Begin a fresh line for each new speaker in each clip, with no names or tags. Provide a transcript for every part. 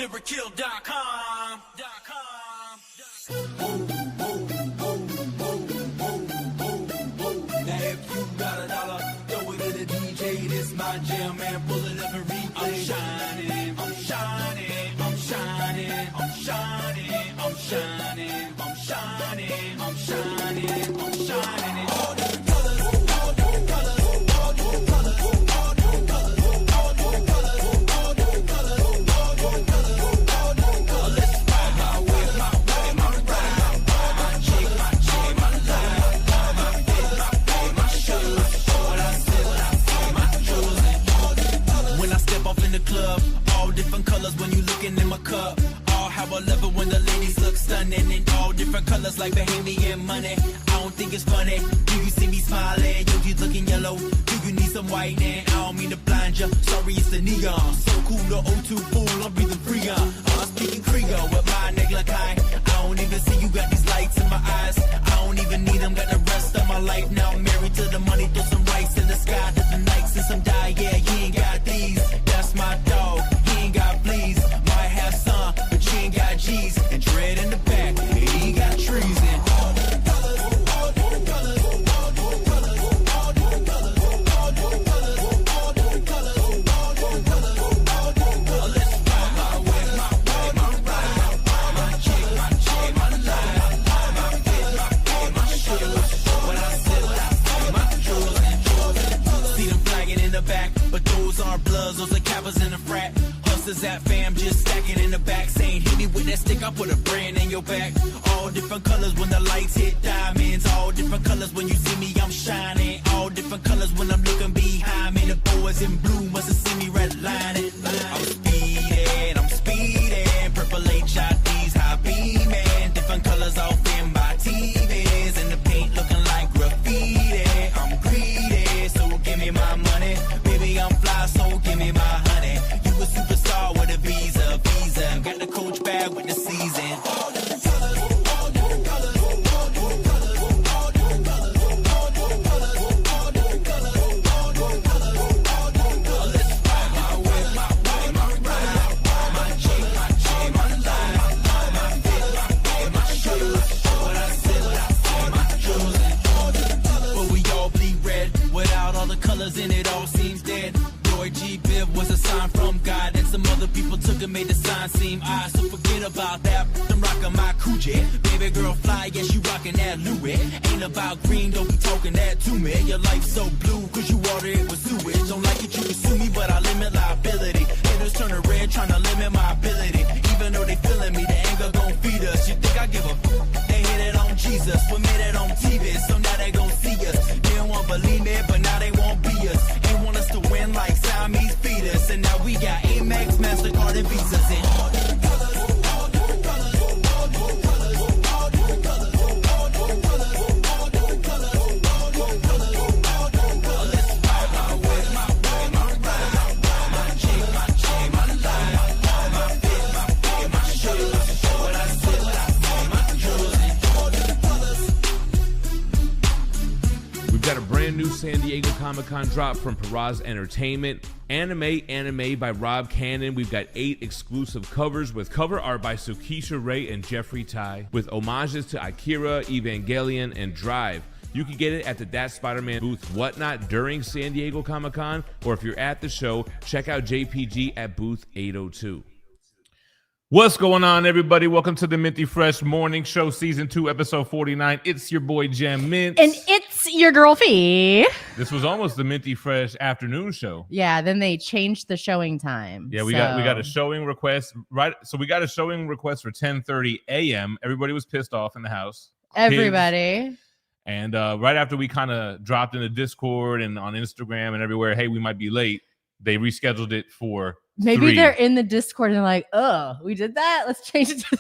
Lyrikill.com. Now if you got $1, throw it at the DJ. This my jam, man. Pull it up and replay. I'm shining, I'm shining, I'm shining, I'm shining, I'm shining, I'm shining, I'm shining, I'm shining. All different colors, all different colors, all different colors, all different colors, all different colors, all different colors, all different colors, all different colors. Let's ride my way, my way, my ride, my chick, my life, my fit, my shoes. What I say, my jewels. When I step off in the club, all different colors when you looking in my cup. All have a level when the ladies look stunning in all different colors like Bahamian money. I don't think it's funny. Do you see me smiling? Yo, you looking yellow. Do you need some white? And I don't mean to blind you. Sorry, it's the neon. So cool, the O2 fool. I'm breathing freon. I'm speaking Krieg with my neck like I don't even see you got these lights in my eyes. I don't even need them. Got the rest of my life now. I'm married to the money. Throw some rice in the sky. To the nights and some dye. Yeah, you ain't got these. That's my dog. He ain't got fleas. Might have some, but you ain't got G's. And dread in the back. He got trees in all different colors. All different colors. All different colors. All different colors. All different colors. All different colors. All different colors. All different colors. Let's ride my way, my ride. My chick, my life. My fit, my shoes. What I say, my jewels. See them flagging in the back, but those aren't bloods, those are cappers in the frat. Hustlers that fam just stacking in the back, saying hit me with that stick, I put a brand in your back. All different colors when the lights hit diamonds. All different colors when you see me, I'm shining. All different colors when I'm looking behind me. The boys in blue must have seen me redlining. I'm speeding, purple HIDs, high beaming. Different colors off in my TVs, and the paint looking like graffiti. I'm greedy, so give me my money. Baby, I'm fly, so give me my honey. You a superstar with a visa. Got the coach bag with the season. All different colors, all different colors, all different colors, all different colors, all different colors, all different colors, all different colors, all different colors. Let's ride my way, my ride. My chick, my life. My fit, my shoes. What I say, my jewels. All different colors. But we all bleed red. Without all the colors in it, all seems dead. Roy G. Biv was a sign from God, and some other people took and made the sign seem odd. So forget about that. I'm rocking my Coogee. Baby girl fly, yes, you rocking that Louis. Ain't about green, don't be talking that to me. Your life's so blue, cause you water it with sewage. Don't like it, you can sue me, but I limit liability. Haters turn red, trying to limit my ability. Even though they feeling me, the anger gon' feed us. You think I give a They hit it on Jesus, we made it on TV, so now they gon' see us. They don't want to believe it, but now they won't be us. They want us to win like Siamese fetus, and now we got Amex, MasterCard, and Visas in all different colors, all different colors, all different colors, all different colors, all different colors, all different colors, all different colors, all different colors. Let's ride my way, my ride. My chick, my life. My fit, my shoes. What I say, my jewels. All different colors.
We've got a brand new San Diego Comic-Con drop from Paras Entertainment. Anime by Rob Cannon. We've got 8 exclusive covers with cover art by Sukisha Ray and Jeffrey Tai, with homages to Akira, Evangelion, and Drive. You can get it at the That Spider-Man booth Whatnot during San Diego Comic-Con, or if you're at the show, check out JPG at booth 802. What's going on, everybody? Welcome to the Minty Fresh Morning Show, Season 2, Episode 49. It's your boy, GemMintC.
And it's your girl, Phie.
This was almost the Minty Fresh afternoon show.
Yeah, then they changed the showing time.
Yeah, we got a showing request, right? So we got a showing request for 10:30 a.m. Everybody was pissed off in the house.
Everybody.
Kids. And right after we kind of dropped in the Discord and on Instagram and everywhere, hey, we might be late, they rescheduled it for
Maybe
3.
they're in the Discord and they're like, oh, we did that? Let's change it to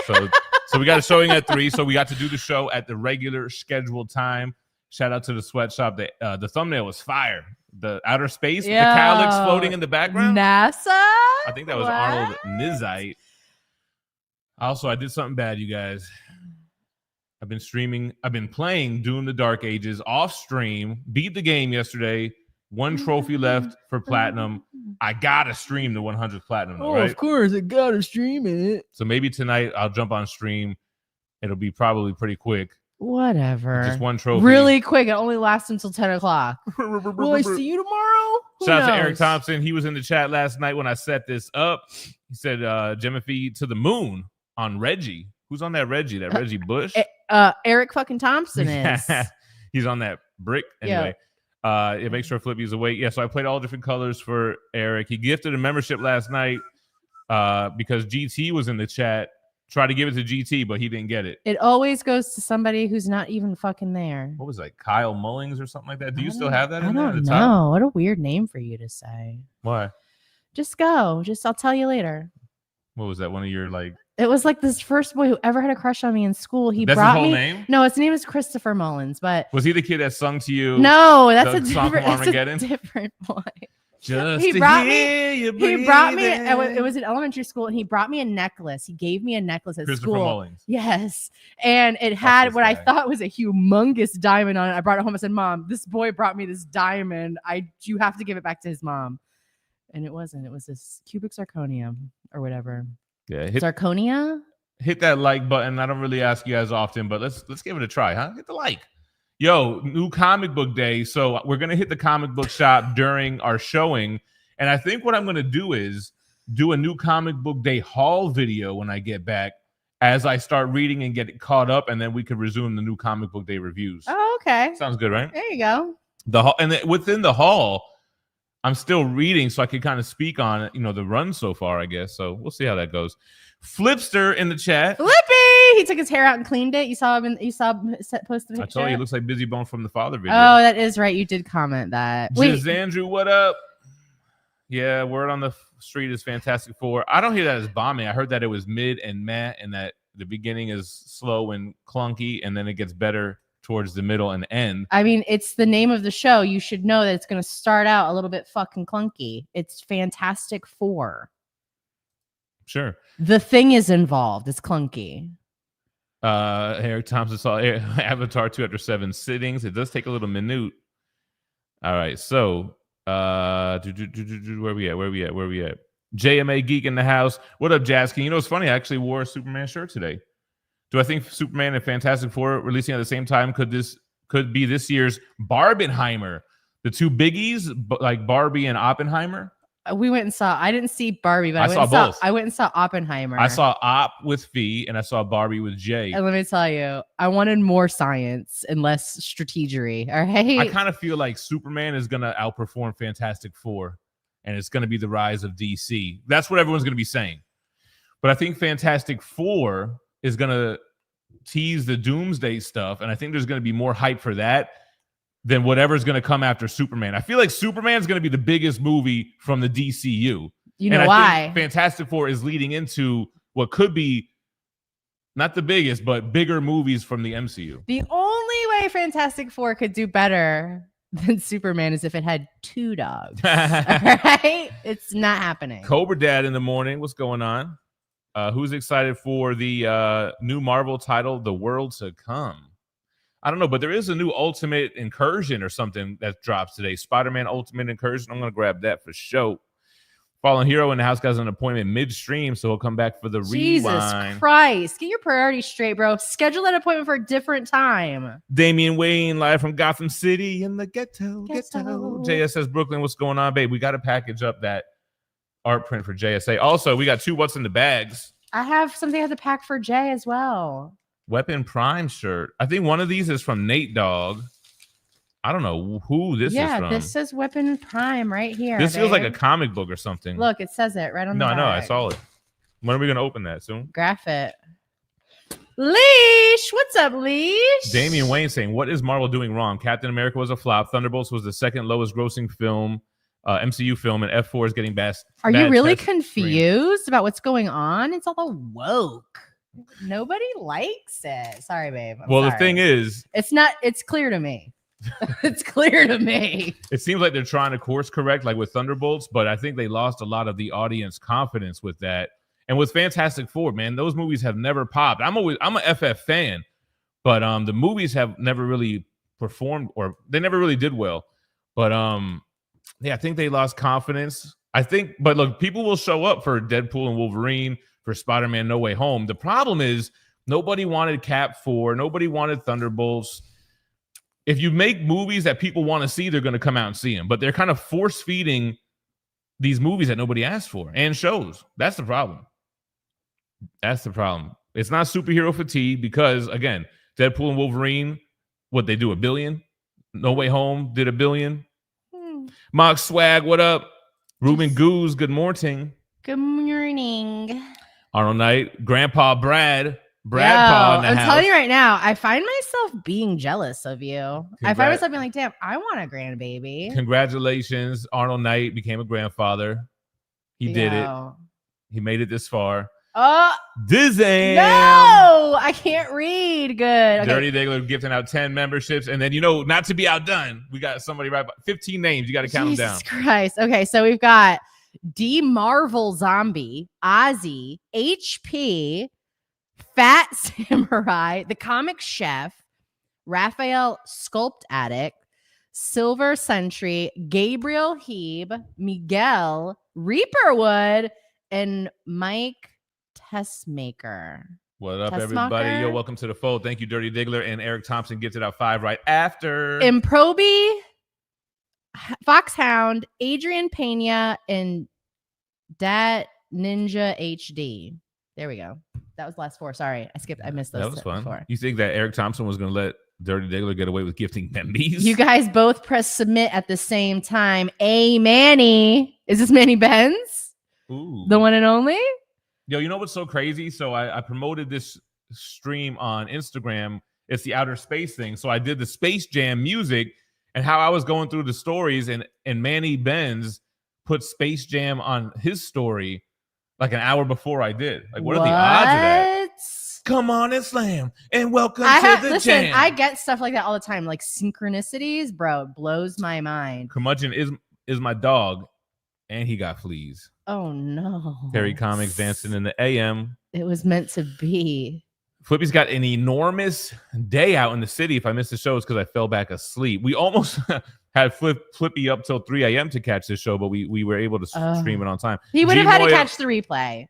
3.
So we got a showing at 3. So we got to do the show at the regular scheduled time. Shout out to the sweatshop. The thumbnail was fire. The outer space, the calyx floating in the background.
NASA?
I think that was Arnold Nizite. Also, I did something bad, you guys. I've been playing Doom the Dark Ages off stream. Beat the game yesterday. 1 trophy left for platinum. I gotta stream the 100th platinum, though,
Oh,
right?
of course, I gotta stream it.
So maybe tonight I'll jump on stream. It'll be probably pretty quick.
Whatever.
Just one trophy.
Really quick. It only lasts until 10 o'clock. Will I see you tomorrow? Who
Shout out to
knows?
Eric Thompson. He was in the chat last night when I set this up. He said, Gem and Phie to the moon on Reggie. Who's on that Reggie? That Reggie Bush?
Eric fucking Thompson is.
He's on that brick. Anyway, it makes sure Flippy's awake. Yeah, so I played all different colors for Eric. He gifted a membership last night because GT was in the chat. Tried to give it to GT, but he didn't get it.
It always goes to somebody who's not even fucking there.
What was that? Kyle Mullings or something like that? Do you still have that in
I
there?
don't know. What a weird name for you to say.
Why?
Just go. I'll tell you later.
What was that? One of your like...
It was like this first boy who ever had a crush on me in school. That's
brought
his
whole
me.
Name?
No, his name is Christopher Mullins. But
was he the kid that sung to you?
No, that's a different boy.
He brought me.
It was in elementary school, and he brought me a necklace. He gave me a necklace at school.
Mullins.
Yes, and it had what I thought was a humongous diamond on it. I brought it home. I said, "Mom, this boy brought me this diamond. You have to give it back to his mom." And it wasn't. It was this cubic zirconium or whatever.
Yeah,
zirconia.
Hit that like button. I don't really ask you guys often, but let's give it a try, huh? Hit the like. Yo, new comic book day. So we're going to hit the comic book shop during our showing. And I think what I'm going to do is do a new comic book day haul video when I get back as I start reading and get caught up. And then we could resume the new comic book day reviews.
Oh, okay.
Sounds good, right?
There you go.
Within the haul, I'm still reading so I can kind of speak on it, the run so far, I guess. So we'll see how that goes. Flipster in the chat.
Flippy! He took his hair out and cleaned it. You saw him posted a picture.
I told you, it looks like Busy Bone from the Father video.
Oh, that is right. You did comment that.
Wait, Andrew, what up? Yeah, word on the street is Fantastic Four. I don't hear that as bombing. I heard that it was mid and meh, and that the beginning is slow and clunky, and then it gets better towards the middle and end.
I mean, it's the name of the show. You should know that it's going to start out a little bit fucking clunky. It's Fantastic Four.
Sure.
The thing is involved. It's clunky.
Eric Thompson saw Avatar 2 after 7 sittings. It does take a little minute. All right, so where we at? JMA Geek in the house. What up, Jazz King? It's funny. I actually wore a Superman shirt today. Do I think Superman and Fantastic Four releasing at the same time could be this year's Barbenheimer? The two biggies, like Barbie and Oppenheimer.
We went and saw. I didn't see Barbie, but I went and saw Oppenheimer.
I saw Op with Phie, and I saw Barbie with Jay.
And let me tell you, I wanted more science and less strategery. All right.
I kind of feel like Superman is gonna outperform Fantastic Four, and it's gonna be the rise of DC. That's what everyone's gonna be saying. But I think Fantastic Four is gonna tease the Doomsday stuff, and I think there's gonna be more hype for that than whatever's going to come after Superman. I feel like Superman's going to be the biggest movie from the DCU.
You know why?
Think Fantastic Four is leading into what could be not the biggest, but bigger movies from the MCU.
The only way Fantastic Four could do better than Superman is if it had two dogs. All right? It's not happening.
Cobra Dad in the morning. What's going on? Who's excited for the new Marvel title, The World to Come? I don't know, but there is a new Ultimate Incursion or something that drops today. Spider-Man Ultimate Incursion. I'm going to grab that for show. Fallen Hero in the house got an appointment midstream, so he'll come back for the
Jesus
rewind.
Christ. Get your priorities straight, bro. Schedule that appointment for a different time.
Damian Wayne live from Gotham City in the ghetto. JSS Brooklyn, what's going on, babe? We got to package up that art print for JSA. Also, we got 2 What's in the Bags.
I have something I have to pack for Jay as well.
Weapon Prime shirt. I think one of these is from Nate Dogg. I don't know who this is from.
Yeah, this says Weapon Prime right here.
This feels like a comic book or something.
Look, it says it right on the back.
No, I saw it. When are we going to open that? Soon?
Graph it. Leash! What's up, Leash?
Damian Wayne saying, what is Marvel doing wrong? Captain America was a flop. Thunderbolts was the second lowest grossing film, MCU film, and F4 is getting best.
Are you really confused about what's going on? It's all woke. Nobody likes it. Sorry, babe.
The thing is,
it's clear to me. It's clear to me.
It seems like they're trying to course correct, like with Thunderbolts, but I think they lost a lot of the audience confidence with that. And with Fantastic Four, man, those movies have never popped. I'm a FF fan, but the movies have never really performed, or they never really did well. But yeah, I think they lost confidence. I think, but look, people will show up for Deadpool and Wolverine, for Spider-Man No Way Home. The problem is nobody wanted Cap 4. Nobody wanted Thunderbolts. If you make movies that people want to see, they're going to come out and see them. But they're kind of force-feeding these movies that nobody asked for and shows. That's the problem. That's the problem. It's not superhero fatigue because, again, Deadpool and Wolverine, what they do, $1 billion? No Way Home did $1 billion. Mock Swag, what up? Ruben Goose, good morning.
Good morning.
Arnold Knight, Grandpa Brad. Bradpaw in the
I'm
house.
telling you right now, I find myself being jealous of you. I find myself being like, damn, I want a grandbaby.
Congratulations. Arnold Knight became a grandfather. He did it. He made it this far.
Oh,
Disney.
No, I can't read. Good. Okay.
Dirty Diggler gifting out 10 memberships. And then, not to be outdone, we got somebody right by 15 names. You got to count them down.
Jesus Christ. Okay, so we've got D Marvel Zombie, Ozzy, HP, Fat Samurai, The Comic Chef, Raphael Sculpt Addict, Silver Sentry, Gabriel Heeb, Miguel, Reaperwood, and Mike Tessmaker.
What up, everybody? Yo, welcome to the fold. Thank you, Dirty Diggler. And Eric Thompson gifted out 5 right after.
Improby, Foxhound, Adrian Pena, and Dat Ninja HD. There we go. That was the last 4. Sorry, I missed those.
That was fun.
Before.
You think that Eric Thompson was going to let Dirty Diggler get away with gifting Membies?
You guys both press submit at the same time. Manny. Is this Manny Benz?
Ooh.
The one and only?
Yo, you know what's so crazy? So I promoted this stream on Instagram. It's the outer space thing. So I did the Space Jam music and how I was going through the stories, and Manny Benz put Space Jam on his story like an hour before I did. Like, what are the odds of that? Come on and slam and welcome to the jam.
I get stuff like that all the time, like synchronicities, bro. It blows my mind.
Curmudgeon is my dog, and he got fleas.
Oh no!
Terry Comics dancing in the AM.
It was meant to be.
Flippy's got an enormous day out in the city. If I missed the show, it's because I fell back asleep. We almost had Flippy up till 3 a.m. to catch this show, but we were able to stream it on time.
He would have had to catch the replay.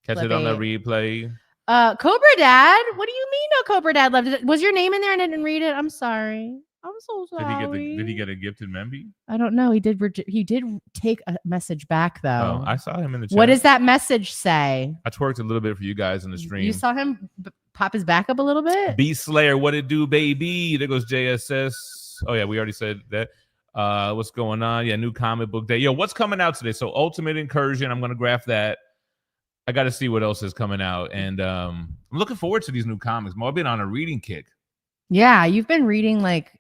Catch Flippy. It on the replay.
Cobra Dad. What do you mean no Cobra Dad left it? Was your name in there and I didn't read it? I'm sorry. I'm so sorry.
Did he get a gifted Memby? I
don't know. He did take a message back though.
Oh, I saw him in the chat.
What does that message say?
I twerked a little bit for you guys in the stream.
You saw him pop his back up a little bit?
Beast Slayer, what it do, baby? There goes JSS. Oh yeah, we already said that. What's going on? Yeah, new comic book day. Yo, what's coming out today? So Ultimate Incursion, I'm gonna graph that. I got to see what else is coming out, and I'm looking forward to these new comics. I've been on a reading kick.
Yeah, you've been reading like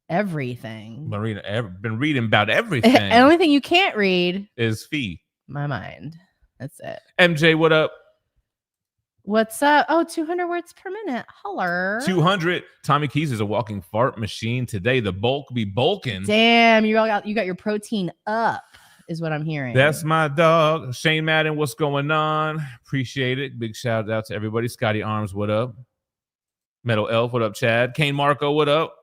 everything.
Been reading about everything.
The only thing you can't read
is Phie.
My mind. That's it.
MJ, what up?
What's up? Oh, 200 words per minute. Holler.
200. Tommy Keys is a walking fart machine today. The bulk be bulking.
Damn, you got your protein up. Is what I'm hearing.
That's my dog. Shane Madden, what's going on? Appreciate it. Big shout out to everybody. Scotty Arms, what up? Metal Elf, what up, Chad? Kane Marco, what up?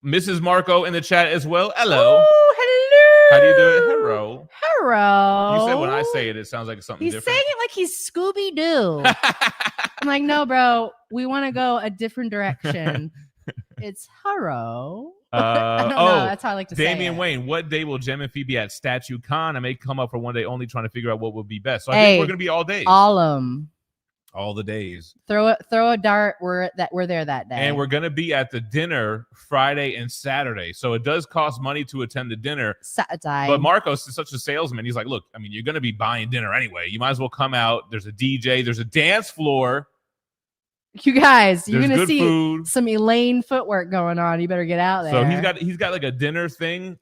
Mrs. Marco in the chat as well. Hello.
Oh, hello.
How do you do it? Hello.
Hello.
You said when I say it, it sounds like something different.
He's saying it like he's Scooby-Doo. I'm like, no, bro. We want to go a different direction. It's hello. I don't know. That's how I like to say it.
Damian Wayne, what day will Gem and Phie be at Statue Con? I may come up for one day only trying to figure out what would be best. So I think we're going to be all days.
All of them.
All the days.
Throw a dart. We're there that day.
And we're going to be at the dinner Friday and Saturday. So it does cost money to attend the dinner.
Saturday.
But Marcos is such a salesman. He's like, look, I mean, you're going to be buying dinner anyway. You might as well come out. There's a DJ. There's a dance floor.
You guys, you're
There's
gonna see
food.
Some Elaine footwork going on. You better get out there.
So he's got like a dinner thing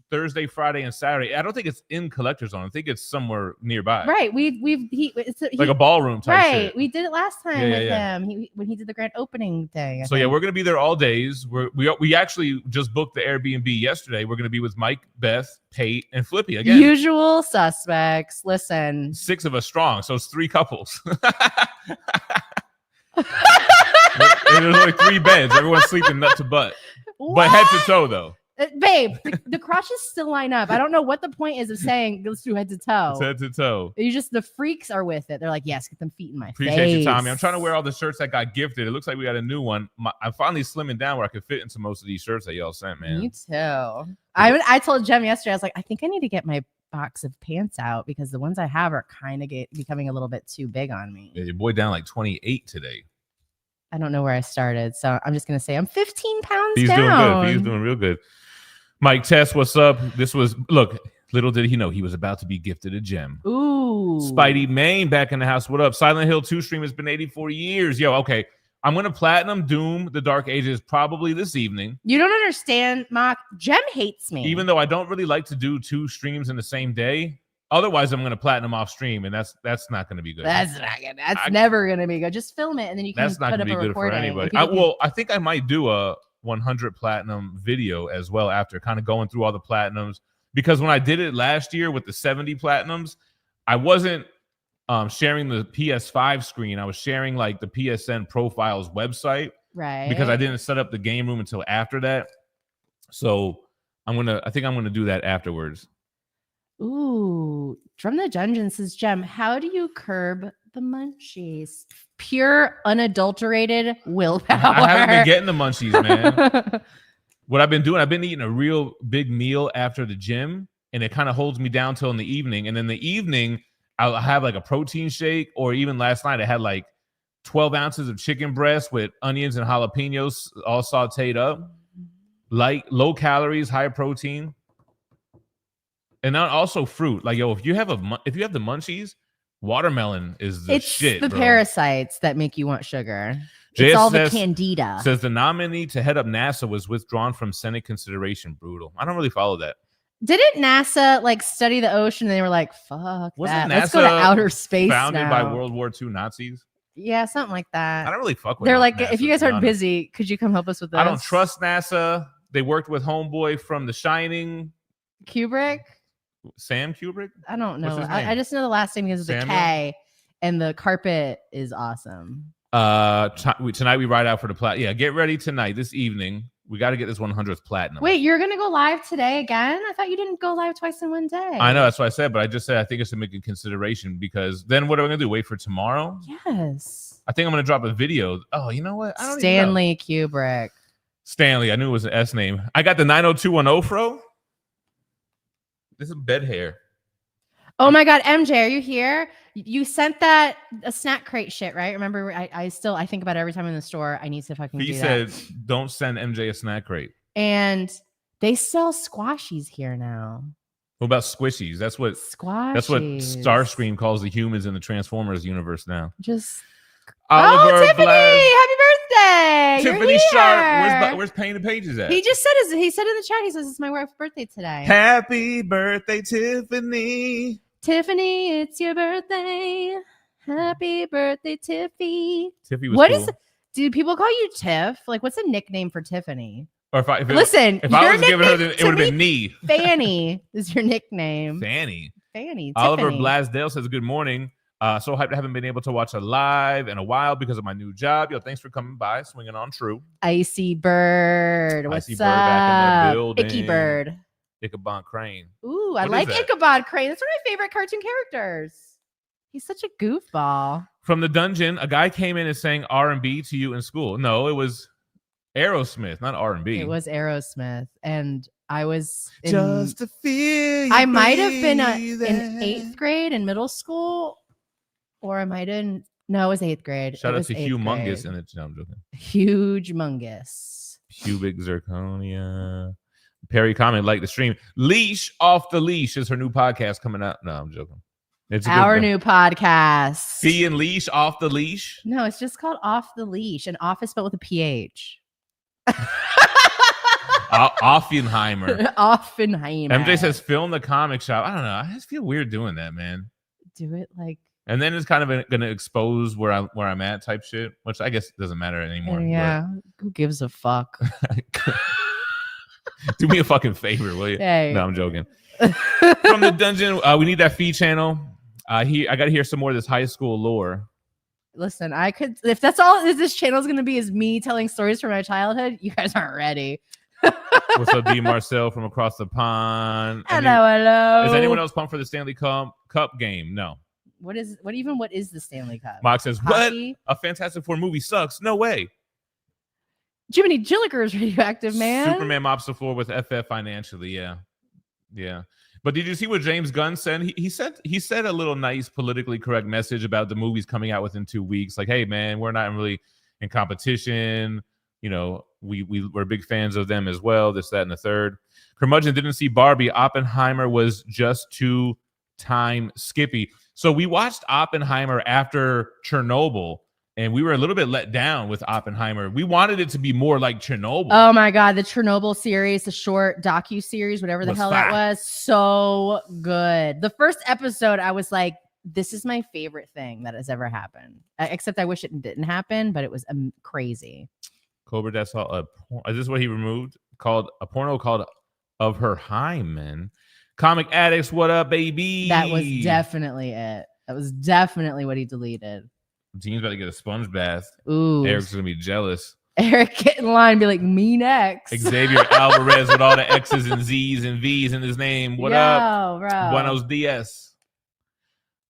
Thursday, Friday, and Saturday. I don't think it's in Collector Zone. I think it's somewhere nearby.
Right. It's
like a ballroom type
right.
shit.
We did it last time with him when he did the grand opening thing.
So yeah, we're gonna be there all days. We actually just booked the Airbnb yesterday. We're gonna be with Mike, Beth, Pate, and Flippy again.
Usual suspects. Listen,
6 of us strong. So it's 3 couples. There's like 3 beds. Everyone's sleeping nut to butt, but head to toe though.
Babe, the crotches still line up. I don't know what the point is of saying let's do head to toe.
It's head to toe.
The freaks are with it. They're like, yes, get them feet in my face.
Appreciate you, Tommy. I'm trying to wear all the shirts that got gifted. It looks like we got a new one. I'm finally slimming down where I could fit into most of these shirts that y'all sent, man.
Me too. I told Jem yesterday, I was like, I think I need to get my box of pants out because the ones I have are kind of becoming a little bit too big on me.
Yeah, your boy down like 28 today.
I don't know where I started, so I'm just gonna say I'm 15 pounds
He's
down.
doing good. He's doing real good. Mike Tess, what's up? Look, little did he know he was about to be gifted a gem.
Ooh.
Spidey Main back in the house. What up? Silent Hill 2 stream has been 84 years. Yo, okay. I'm going to platinum Doom The Dark Ages probably this evening.
You don't understand, Mock. Jem hates me.
Even though I don't really like to do 2 streams in the same day. Otherwise, I'm going to platinum off stream, and that's not going to be good.
That's not good. That's never going to be good. Just film it, and then you can
that's not
put
going
up
to be
a
good for
recording.
anybody. I think I might do a 100 platinum video as well after kind of going through all the platinums, because when I did it last year with the 70 platinums, I wasn't sharing the PS5 screen. I was sharing like the PSN Profiles website,
right?
Because I didn't set up the game room until after that. So I think I'm gonna do that afterwards.
Ooh, from the dungeon says Jem, how do you curb the munchies? Pure, unadulterated willpower.
I haven't been getting the munchies, man. What I've been doing, I've been eating a real big meal after the gym, and it kind of holds me down till in the evening. And in the evening, I'll have like a protein shake, or even last night I had like 12 ounces of chicken breast with onions and jalapenos all sauteed up. Like low calories, high protein. And then also fruit. Like, yo, if you have the munchies, watermelon is the shit.
It's the parasites that make you want sugar.
JS
It's all the candida.
Says the nominee to head up NASA was withdrawn from Senate consideration. Brutal. I don't really follow that.
Didn't NASA like study the ocean and they were like, fuck
Wasn't
that.
NASA
Let's go to outer space
founded
now.
by World War II Nazis?
Yeah, something like that.
I don't really fuck with
They're like,
NASA,
if you guys
to be
aren't
honest.
busy, could you come help us with this?
I don't trust NASA. They worked with homeboy from The Shining.
Kubrick?
Sam Kubrick?
I don't know.
What's his name?
I just know the last name because of the
Samuel?
K, and the carpet is awesome.
Tonight we ride out for the plat. Yeah, get ready tonight, this evening. We got to get this 100th platinum.
Wait, you're gonna go live today again? I thought you didn't go live twice in one day.
I know, that's what I said, but I just said I think it's to make a consideration, because then what am I gonna do? Wait for tomorrow?
Yes.
I think I'm gonna drop a video. Oh, you know what? I don't
Stanley
even know.
Kubrick.
Stanley. I knew it was an S name. I got the 90210 fro. This is bed hair.
Oh my God, MJ, are you here? You sent that a snack crate shit, right? Remember, I think about it every time in the store. I need to fucking
He
do
said,
that.
"Don't send MJ a snack crate."
And they sell squashies here now.
What about squishies? That's what Starscream calls the humans in the Transformers universe now.
Just
Oliver
Tiffany, happy birthday!
Tiffany
You're
Sharp.
here.
Where's Painted Pages at?
He just said he said in the chat, he says it's my wife's birthday today.
Happy birthday, Tiffany.
Tiffany, it's your birthday. Happy birthday, Tiffy.
Tiffy was
What
cool.
is? Do people call you Tiff? Like, what's a nickname for Tiffany?
Or if I
If
was giving her, it would have been Nee.
Fanny is your nickname.
Fanny.
Fanny.
Oliver
Tiffany.
Blasdale says, good morning. So hyped I haven't been able to watch a live in a while because of my new job. Yo, thanks for coming by, swinging on true.
Icy Bird. What's
Icy
up?
Bird back in the building.
Icky Bird.
Ichabod Crane.
Ooh, I
What
like
is that?
Ichabod Crane. That's one of my favorite cartoon characters. He's such a goofball.
From the dungeon, a guy came in and sang R&B to you in school. No, it was Aerosmith, not R&B.
It was Aerosmith, and I was in,
Just to feel you
I might have been in
breathing.
8th grade in middle school, or I might have. No, it was 8th grade.
Shout
It
out
was
to
8th
Humongous
grade.
and it's no, I'm joking.
Huge mungus.
Pubic zirconia. Perry comment, like the stream. Leash Off the Leash is her new podcast coming out. No, I'm joking. It's a good
Our
one.
new podcast.
Phie and Leash Off the Leash.
No, it's just called Off the Leash, and off is spelled with a PH.
Offenheimer.
Oppenheimer.
MJ says, film the comic shop. I don't know. I just feel weird doing that, man.
do it like.
And then it's kind of going to expose where I'm at type shit, which I guess doesn't matter anymore.
Yeah, who gives a fuck?
but- Do me a fucking favor, will you?
Hey.
No, I'm joking. From the dungeon, we need that Phie channel. I got to hear some more of this high school lore.
Listen, I could if that's all this channel is going to be is me telling stories from my childhood. You guys aren't ready.
What's up, D. Marcel from across the pond?
Hello.
Is anyone else pumped for the Stanley Cup game? No.
What is the Stanley Cup?
Mock says,
Hockey?
what? A Fantastic Four movie sucks. No way.
Jiminy Jilliker is radioactive, man.
Superman mops the floor with FF financially. Yeah. Yeah. But did you see what James Gunn said? He said a little nice politically correct message about the movies coming out within 2 weeks. Like, hey, man, we're not really in competition. You know, we're big fans of them as well. This, that, and the third. Curmudgeon didn't see Barbie. Oppenheimer was just too time skippy. So we watched Oppenheimer after Chernobyl, and we were a little bit let down with Oppenheimer. We wanted it to be more like Chernobyl.
Oh my God, the Chernobyl series, the short docu-series, whatever the hell that was, so good. The first episode, I was like, this is my favorite thing that has ever happened. Except I wish it didn't happen, but it was crazy.
Cobra, that's all. Is this what he removed? Called a porno called Of Her Hymen. Comic Addicts, what up, baby?
That was definitely it. That was definitely what he deleted.
Gene's about to get a sponge bath.
Ooh.
Eric's going to be jealous.
Eric, get in line, be like, me next.
Xavier Alvarez with all the X's and Z's and V's in his name. What up?
Bro.
Buenos dias.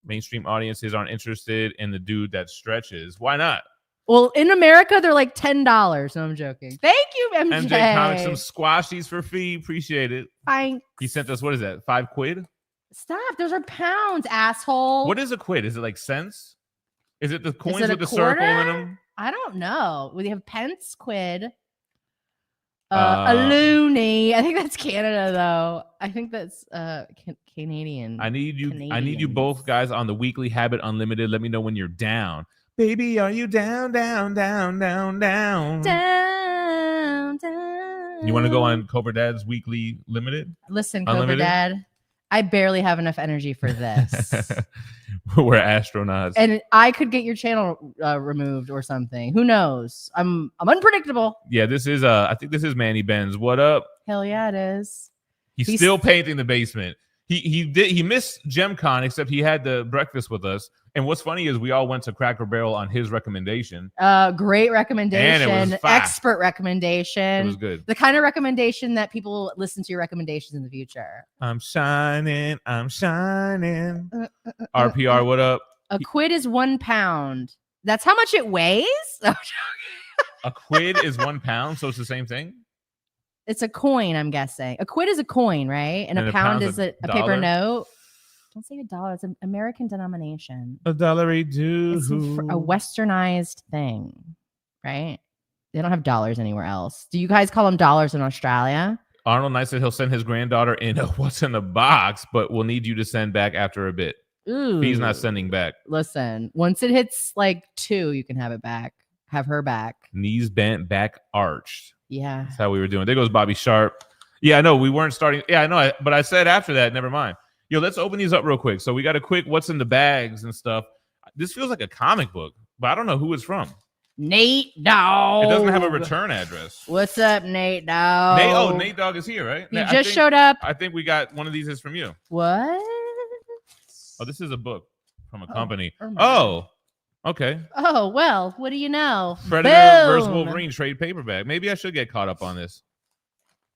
Mainstream audiences aren't interested in the dude that stretches. Why not?
Well, in America, they're like $10. No, I'm joking. Thank you, MJ.
MJ Comics, some squashies for Phie. Appreciate it.
Thanks.
He sent us, what is that, £5?
Stop. Those are pounds, asshole.
What is a quid? Is it like cents? Is it the coins
it
with the
quarter?
circle in them?
I don't know. We have pence, quid, a loony. I think that's Canada, though. I think that's Canadian.
I need you both guys on the Weekly Habit Unlimited. Let me know when you're down. Baby, are you down?
Down.
You want to go on Cobra Dad's Weekly Limited?
Listen,
Unlimited?
Cobra Dad, I barely have enough energy for this.
We're astronauts.
And I could get your channel removed or something. Who knows? I'm unpredictable.
Yeah, this is I think this is Manny Benz. What up?
Hell yeah, it is.
He's still painting the basement. He missed GemCon, except he had the breakfast with us. And what's funny is we all went to Cracker Barrel on his recommendation.
Great recommendation.
And it was
expert recommendation.
It was good.
The kind of recommendation that people listen to your recommendations in the future.
I'm shining. RPR, what up?
A quid is 1 pound. That's how much it weighs?
A quid is 1 pound, so it's the same thing?
It's a coin, I'm guessing. A quid is a coin, right? And a pound is a paper note. Don't say $1. It's an American denomination.
A $1
It's a westernized thing, right? They don't have dollars anywhere else. Do you guys call them dollars in Australia?
Arnold Knight said he'll send his granddaughter in a what's in the box, but we'll need you to send back after a bit.
Ooh.
He's not sending back.
Listen, once it hits like 2, you can have it back. Have her back.
Knees bent, back arched.
Yeah.
That's how we were doing. There goes Bobby Sharp. Yeah, I know. We weren't starting. Yeah, I know. But I said after that, never mind. Yo, let's open these up real quick. So we got a quick what's in the bags and stuff. This feels like a comic book, but I don't know who it's from.
Nate Dogg.
It doesn't have a return address.
What's up, Nate Dogg?
Nate Dogg is here, right?
He just showed up.
I think we got one of these is from you.
What?
Oh, this is a book from a company.
Oh,
okay.
Oh, well, what do you know?
Predator versus Wolverine trade paperback. Maybe I should get caught up on this.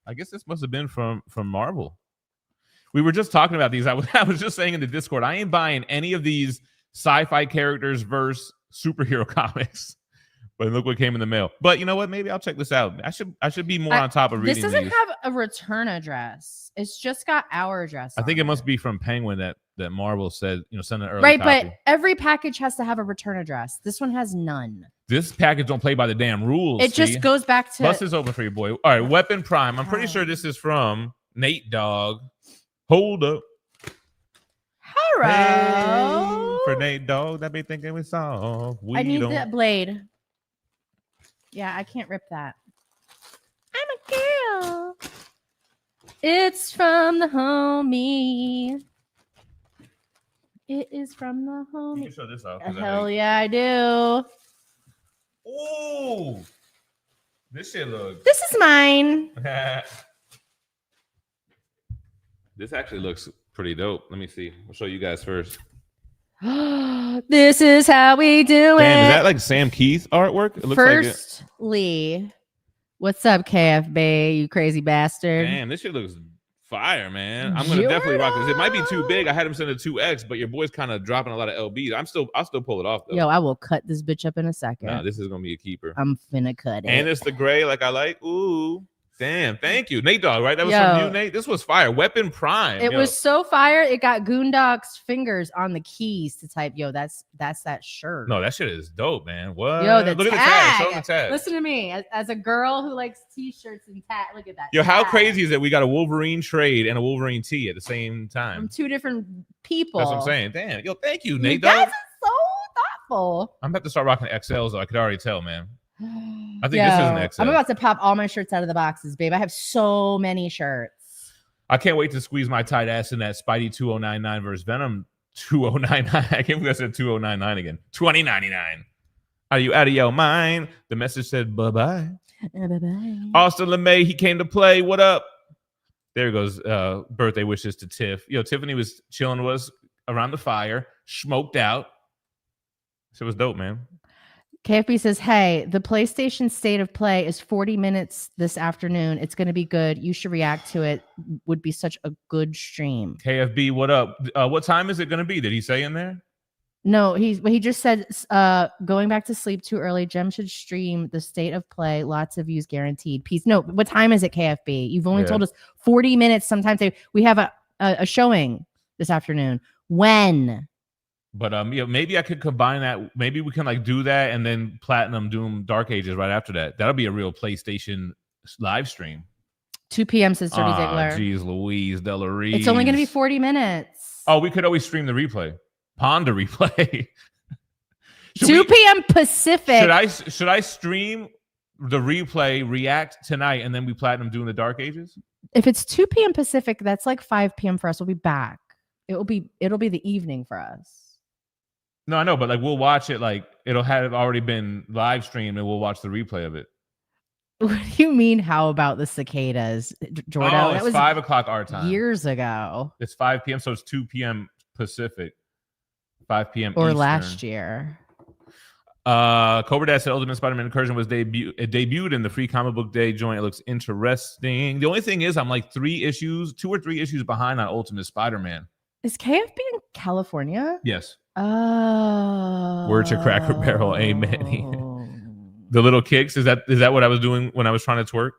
I guess this must have been from Marvel. We were just talking about these. I was just saying in the Discord, I ain't buying any of these sci-fi characters versus superhero comics. But look what came in the mail. But you know what? Maybe I'll check this out. I should be more on top of reading.
This doesn't have a return address. It's just got our address.
I think it must be from Penguin that Marvel said, send an early
right,
copy.
But every package has to have a return address. This one has none.
This package don't play by the damn rules.
It just goes back to.
Bus is open for you, boy. All right, Weapon Prime. I'm pretty sure this is from Nate Dogg. Hold up.
Hello.
Hey, for Nate Dogg, that be thinking we saw.
I need that blade. Yeah, I can't rip that. I'm a girl. It's from the homie. It is from the homie.
You can show this off.
Hell yeah, I do.
Oh, this shit looks.
This is mine.
This actually looks pretty dope. Let me see. I'll show you guys first.
This is how we do it.
Damn, is that like Sam Keith artwork? It looks
Firstly, What's up, KFB? You crazy bastard.
Damn, this shit looks fire, man. I'm gonna definitely rock this. It might be too big. I had him send a 2X, but your boy's kind of dropping a lot of LBs. I'll still pull it off though.
Yo, I will cut this bitch up in a second.
Nah, this is gonna be a keeper.
I'm finna cut it.
And it's the gray like I like. Ooh. Damn, thank you. Nate Dogg, right? That was from you, Nate. This was fire. Weapon Prime.
It was so fire. It got Goondog's fingers on the keys to type, yo, that's that shirt.
No, that shit is dope, man. What?
Yo,
Look at the tag. Show the tag.
Listen to me. As a girl who likes t-shirts and look at that.
Yo, how crazy is it? We got a Wolverine trade and a Wolverine tee at the same time.
From two different people.
That's what I'm saying. Damn. Yo, thank you, Nate
You guys
Dogg.
are so thoughtful.
I'm about to start rocking XLs, though. I could already tell, man. I think this is an XL.
I'm about to pop all my shirts out of the boxes, babe. I have so many shirts.
I can't wait to squeeze my tight ass in that Spidey 2099 versus Venom 2099. I can't believe I said 2099 again. 2099. Are you out of your mind? The message said bye-bye.
Bye-bye.
Austin LeMay, he came to play. What up? There goes birthday wishes to Tiff. Yo, Tiffany was chilling with us around the fire, smoked out. So it was dope, man.
KFB says, hey, the PlayStation State of Play is 40 minutes this afternoon. It's going to be good. You should react to it. Would be such a good stream.
KFB, what up? What time is it going to be? Did he say in there?
No, he just said going back to sleep too early. Gem should stream the State of Play. Lots of views guaranteed. Peace. No, what time is it, KFB? You've only told us 40 minutes. Sometimes we have a showing this afternoon. When?
But yeah, maybe I could combine that. Maybe we can like do that and then Platinum Doom Dark Ages right after that. That'll be a real PlayStation live stream.
2 p.m. says Dirty Ziggler.
Jeez, Louise, Delarie.
It's only going to be 40 minutes.
Oh, we could always stream the replay. Ponder replay.
2 p.m. Pacific.
Should I stream the replay, react tonight, and then we Platinum Doom the Dark Ages?
If it's 2 p.m. Pacific, that's like 5 p.m. for us. We'll be back. It'll be the evening for us.
No, I know, but like we'll watch it. Like it'll have already been live streamed, and we'll watch the replay of it.
What do you mean? How about the cicadas, Jordan?
Oh,
that
it's 5 o'clock our time.
Years ago.
It's 5 p.m., so it's 2 p.m. Pacific, 5 p.m.
or
Eastern.
last year.
Cobra Dad said Ultimate Spider-Man Incursion was debuted in the Free Comic Book Day joint. It looks interesting. The only thing is, I'm like 2 or 3 issues behind on Ultimate Spider-Man.
Is KFB in California?
Yes.
Oh.
Word to Cracker Barrel, amen. The little kicks, is that what I was doing when I was trying to twerk?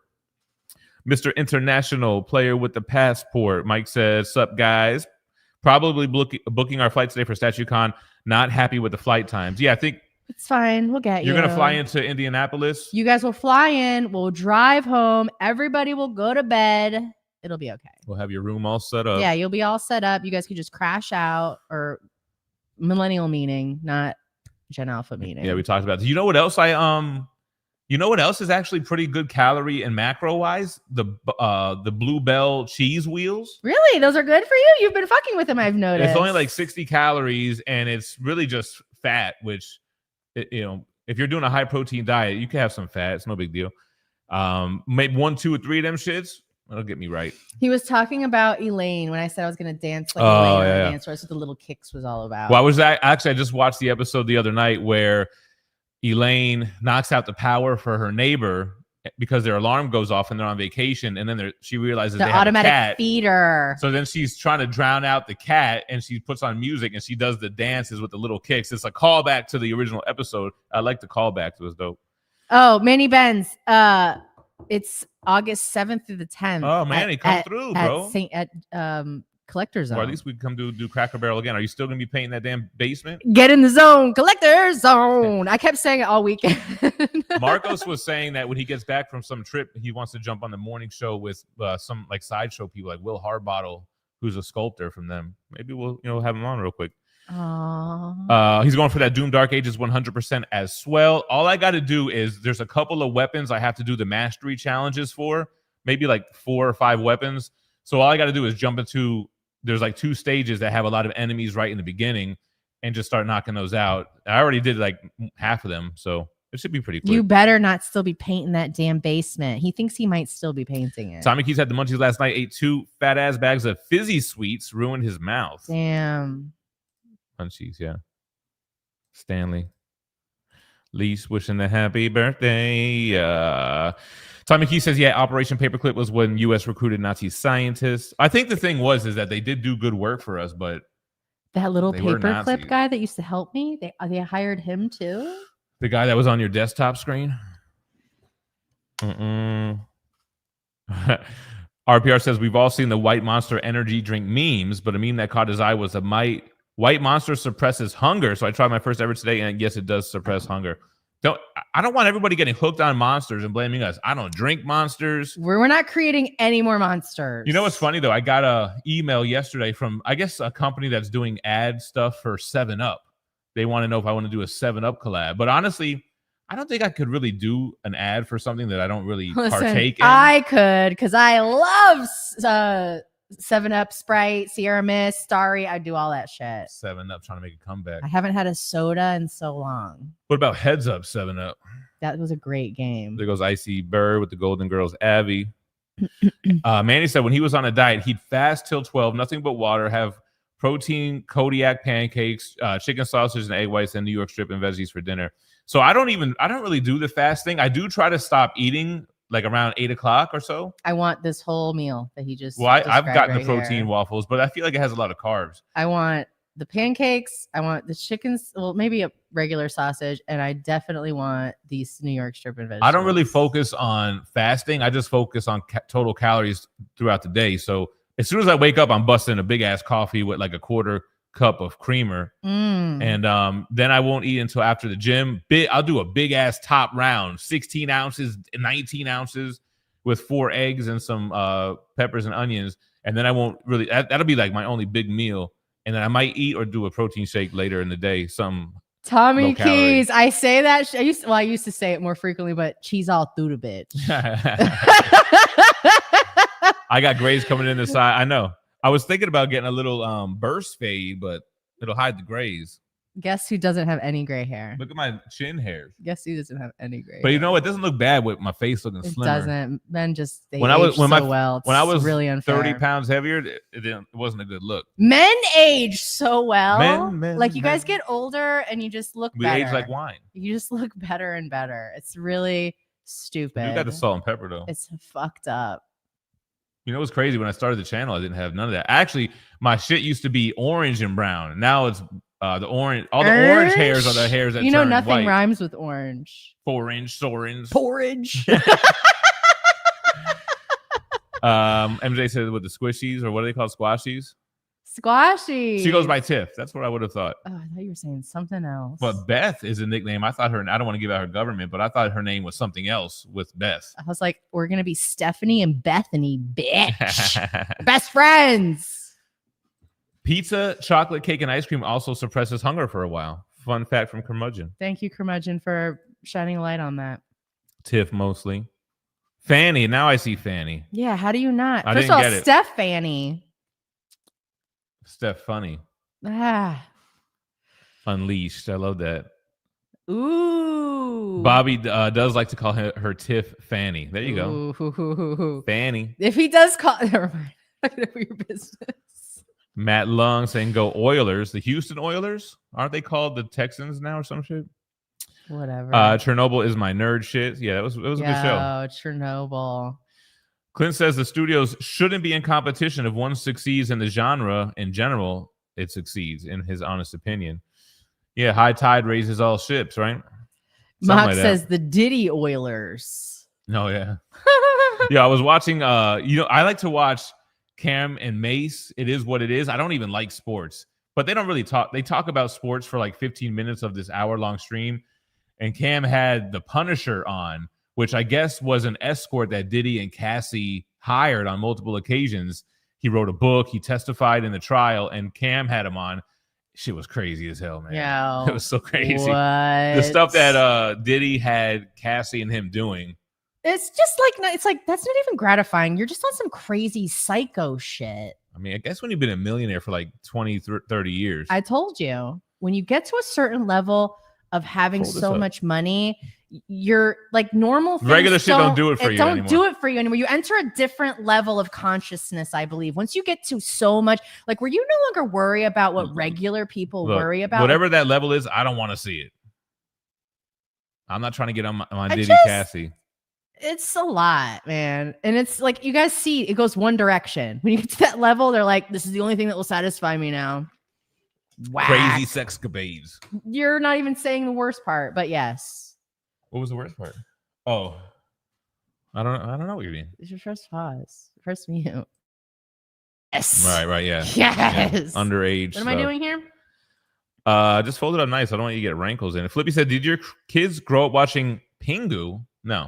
Mr. International Player with the Passport. Mike says, sup guys? Probably booking our flight today for StatueCon. Not happy with the flight times. Yeah, I think
it's fine. We'll get you.
You're gonna fly into Indianapolis.
You guys will fly in. We'll drive home. Everybody will go to bed. It'll be okay.
We'll have your room all set up.
Yeah, you'll be all set up. You guys could just crash out, or millennial meeting, not Gen Alpha meeting.
Yeah, we talked about this. You know what else you know what else is actually pretty good calorie and macro wise? The Bluebell cheese wheels.
Really? Those are good for you? You've been fucking with them, I've noticed.
It's only like 60 calories and it's really just fat, which if you're doing a high protein diet, you can have some fat. It's no big deal. Maybe 1, 2, or 3 of them shits. That'll get me right.
He was talking about Elaine when I said I was going to dance like Elaine on the dance floor. That's what the little kicks was all about.
Well, I just watched the episode the other night where Elaine knocks out the power for her neighbor because their alarm goes off and they're on vacation, and then she realizes
the
they have
automatic
a cat.
feeder.
So then she's trying to drown out the cat, and she puts on music and she does the dances with the little kicks. It's a callback to the original episode. I like the callback. It was dope.
Oh, Manny Benz. It's August 7th through the 10th.
Oh, Manny, come through, bro.
At Collector Zone.
Or at least we can come do Cracker Barrel again. Are you still going to be painting that damn basement?
Get in the zone. Collector Zone. I kept saying it all weekend.
Marcos was saying that when he gets back from some trip, he wants to jump on the morning show with some like sideshow people like Will Harbottle, who's a sculptor from them. Maybe we'll have him on real quick. He's going for that Doom Dark Ages 100% as well. All I got to do is there's a couple of weapons I have to do the mastery challenges for, maybe like 4 or 5 weapons. So all I got to do is jump into, there's like 2 stages that have a lot of enemies right in the beginning and just start knocking those out. I already did like half of them, so it should be pretty quick.
You better not still be painting that damn basement. He thinks he might still be painting it.
Tommy Keys had the munchies last night, ate 2 fat ass bags of fizzy sweets, ruined his mouth.
Damn.
Munchies, yeah. Stanley. Least wishing a happy birthday. Tommy Key says, yeah, Operation Paperclip was when U.S. recruited Nazi scientists. I think the thing is that they did do good work for us, but
that little
they were
paperclip
Nazis.
guy that used to help me, they hired him too?
The guy that was on your desktop screen? RPR says, we've all seen the White Monster energy drink memes, but a meme that caught his eye was White Monster suppresses hunger. So I tried my first ever today, and yes, it does suppress hunger. I don't want everybody getting hooked on monsters and blaming us. I don't drink monsters.
We're not creating any more monsters.
You know what's funny, though? I got a email yesterday from, I guess, a company that's doing ad stuff for 7-Up. They want to know if I want to do a 7-Up collab. But honestly, I don't think I could really do an ad for something that I don't really partake in.
I could, because I love 7-Up, Sprite, Sierra Mist, Starry. I do all that shit.
7-Up trying to make a comeback.
I haven't had a soda in so long.
What about Heads Up 7-Up?
That was a great game.
There goes Icy Bird with the Golden Girls, Abby. Manny said when he was on a diet, he'd fast till 12, nothing but water, have protein, Kodiak pancakes, chicken sausage and egg whites, and New York strip and veggies for dinner. So I don't really do the fast thing. I do try to stop eating like around 8 o'clock or so.
I want this whole meal that he just.
Well, I've gotten the protein
here.
waffles, but I feel like it has a lot of carbs.
I want the pancakes. I want the chickens. Well, maybe a regular sausage, and I definitely want these New York strip and vegetables.
I don't really focus on fasting. I just focus on total calories throughout the day. So as soon as I wake up, I'm busting a big ass coffee with like a quarter cup of creamer, and then I won't eat until after the gym. I'll do a big ass top round, 16 ounces, 19 ounces with 4 eggs and some peppers and onions, and then I won't really. That'll be like my only big meal, and then I might eat or do a protein shake later in the day.
Tommy Keys, I say that. I used to say it more frequently, but cheese all through the bitch.
I got grays coming in the side. I know. I was thinking about getting a little burst fade, but it'll hide the grays.
Guess who doesn't have any gray hair?
Look at my chin hairs.
Guess who doesn't have any gray hair?
But you know what? It doesn't look bad with my face looking slimmer.
It doesn't. Men just
when I was
really unfair.
30 pounds heavier, it wasn't a good look.
Men age so well.
Men,
like you guys get older and you just look better.
We age like wine.
You just look better and better. It's really stupid.
You got the salt and pepper though.
It's fucked up.
You know what's crazy? When I started the channel, I didn't have none of that. Actually, my shit used to be orange and brown. Now it's the orange. All the orange hairs are the hairs that turn
nothing
white.
Rhymes with orange.
Porridge.
Porridge.
MJ said with the squishies, or what are they called? Squashies?
Squashy.
She goes by Tiff. That's what I would have thought.
Oh, I thought you were saying something else.
But Beth is a nickname. I thought I don't want to give out her government, but I thought her name was something else with Beth.
I was like, we're going to be Stephanie and Bethany, bitch. Best friends.
Pizza, chocolate cake, and ice cream also suppresses hunger for a while. Fun fact from Curmudgeon.
Thank you, Curmudgeon, for shining a light on that.
Tiff mostly. Fanny. Now I see Fanny.
Yeah, how do you not?
I
First
didn't
of all,
get it.
Steph Fanny.
Steph Funny. Unleashed. I love that.
Ooh.
Bobby does like to call her Tiff Fanny. There you go.
Ooh.
Fanny.
If he does call, never mind. Your business.
Matt Lung saying go Oilers. The Houston Oilers? Aren't they called the Texans now or some shit?
Whatever.
Chernobyl is my nerd shit. Yeah, it was a good show.
Oh, Chernobyl.
Clint says the studios shouldn't be in competition. If one succeeds in the genre in general, it succeeds, in his honest opinion. Yeah, high tide raises all ships, right?
Mock says the Diddy Oilers.
Oh, yeah. Yeah, I was watching, I like to watch Cam and Mace. It is what it is. I don't even like sports, but they don't really talk. They talk about sports for like 15 minutes of this hour-long stream, and Cam had the Punisher on, which I guess was an escort that Diddy and Cassie hired on multiple occasions. He wrote a book. He testified in the trial, and Cam had him on. Shit was crazy as hell, man.
Yeah,
it was so crazy.
What?
The stuff that Diddy had Cassie and him doing.
It's just like, it's like, that's not even gratifying. You're just on some crazy psycho shit.
I mean, I guess when you've been a millionaire for like 20, 30 years.
I told you, when you get to a certain level of having so much money, you're like normal things.
Regular shit don't do it for you anymore.
Don't do it for you anymore. You enter a different level of consciousness, I believe. Once you get to so much, like where you no longer worry about what regular people worry about.
Whatever that level is, I don't want to see it. I'm not trying to get on Diddy
just-
Cassie.
It's a lot, man. And it's like, you guys see, it goes one direction. When you get to that level, they're like, this is the only thing that will satisfy me now. Whack.
Crazy sexcapades.
You're not even saying the worst part, but yes.
What was the worst part? Oh, I don't know what you mean.
It's your first pause. First mute. Yes.
Right, yeah.
Yes.
Yeah. Underage.
What am I doing here?
Just fold it up nice. I don't want you to get rankles in it. Flippy said, did your kids grow up watching Pingu? No.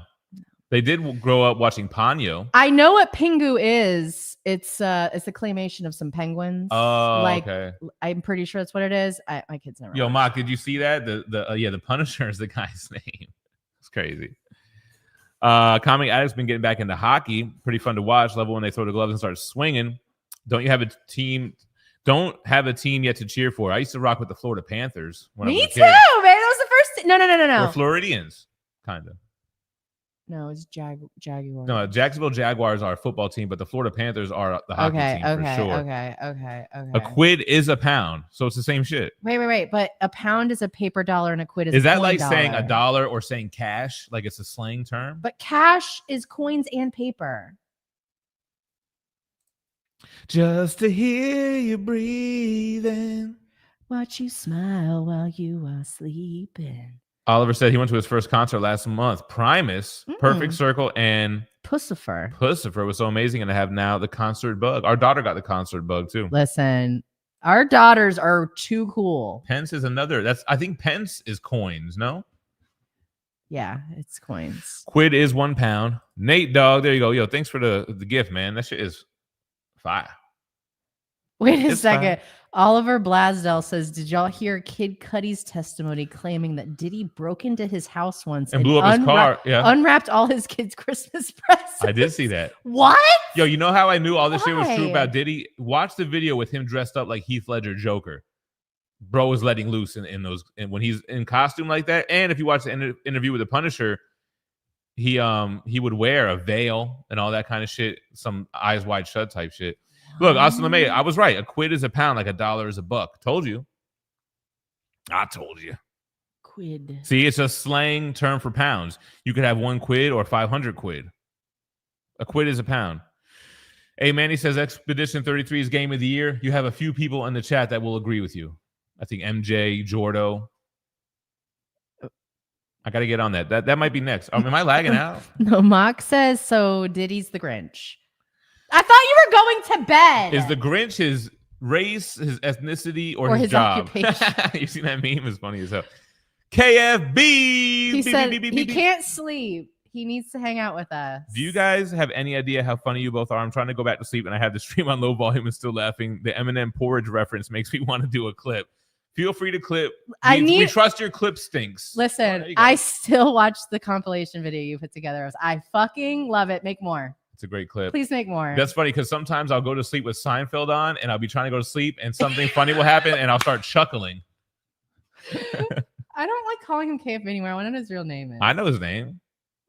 They did grow up watching Ponyo.
I know what Pingu is. It's a claymation of some penguins.
Oh, okay.
I'm pretty sure that's what it is. My kids never.
Yo, Mock, did you see that? The Punisher is the guy's name. It's crazy. Comic Addict's been getting back into hockey. Pretty fun to watch. Love when they throw the gloves and start swinging. Don't have a team yet to cheer for. I used to rock with the Florida Panthers.
Me too, man. That was the first. No.
We're Floridians, kind of.
No, it's Jaguars.
No, Jacksonville Jaguars are a football team, but the Florida Panthers are the hockey team for sure.
Okay.
A quid is a pound, so it's the same shit.
Wait. But a pound is a paper dollar and a quid is
Is
a
that
coin
like
dollar.
saying a dollar or saying cash? Like it's a slang term?
But cash is coins and paper.
Just to hear you breathing.
Watch you smile while you are sleeping.
Oliver said he went to his first concert last month. Primus, Perfect Circle, and
Pussifer.
Pussifer was so amazing, and I have now the concert bug. Our daughter got the concert bug too.
Listen, our daughters are too cool.
Pence is another. I think Pence is coins, no?
Yeah, it's coins.
Quid is 1 pound. Nate Dog, there you go. Yo, thanks for the gift, man. That shit is fire.
Wait a
It's
second.
fine.
Oliver Blasdell says, did y'all hear Kid Cudi's testimony claiming that Diddy broke into his house once
And blew up his car? Yeah.
Unwrapped all his kids' Christmas presents?
I did see that.
What?
Yo, you know how I knew all this shit was true
Why?
about Diddy? Watch the video with him dressed up like Heath Ledger Joker. Bro was letting loose in those, and when he's in costume like that. And if you watch the interview with the Punisher, he would wear a veil and all that kind of shit, some eyes wide shut type shit. Look, Austin LeMay, I was right. A quid is a pound, like a dollar is a buck. Told you. I told you.
Quid.
See, it's a slang term for pounds. You could have 1 quid or 500 quid. A quid is a pound. Hey, Manny says Expedition 33 is game of the year. You have a few people in the chat that will agree with you. I think MJ, Jordo. I got to get on that. That might be next. Am I lagging out?
No, Mock says, so Diddy's the Grinch. I thought you were going to bed.
Is the Grinch his race, his ethnicity, or his job?
Occupation?
You see that meme? It's funny as hell. KFB.
He said he can't sleep. He needs to hang out with us.
Do you guys have any idea how funny you both are? I'm trying to go back to sleep, and I have the stream on low volume and still laughing. The Eminem porridge reference makes me want to do a clip. Feel free to clip. We trust your clip stinks.
Listen, I still watch the compilation video you put together. I fucking love it. Make more.
It's a great clip.
Please make more.
That's funny because sometimes I'll go to sleep with Seinfeld on, and I'll be trying to go to sleep, and something funny will happen, and I'll start chuckling.
I don't like calling him KFB anymore. I want to know his real name.
I know his name.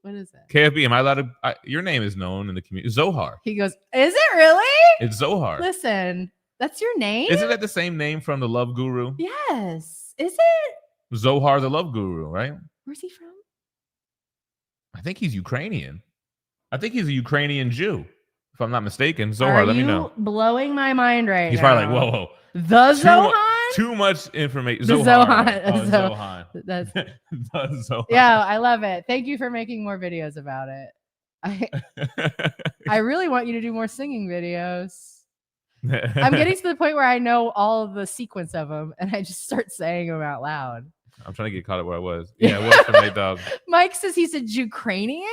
What is it?
KFB. Am I allowed to? Your name is known in the community. Zohar.
He goes, is it really?
It's Zohar.
Listen, that's your name?
Isn't that the same name from the Love Guru?
Yes. Is it?
Zohar, the Love Guru, right?
Where's he from?
I think he's Ukrainian. I think he's a Ukrainian Jew, if I'm not mistaken. Zohar, let me know.
Blowing my mind right
He's
now.
probably like, whoa.
The Zohan?
Too much information.
The
Zohan.
Zohan.
Oh,
That's
the Zohan.
Yeah, I love it. Thank you for making more videos about it. I really want you to do more singing videos. I'm getting to the point where I know all of the sequence of them, and I just start saying them out loud.
I'm trying to get caught up where I was. Yeah, it was for my dog.
Mike says he's a Ukrainian.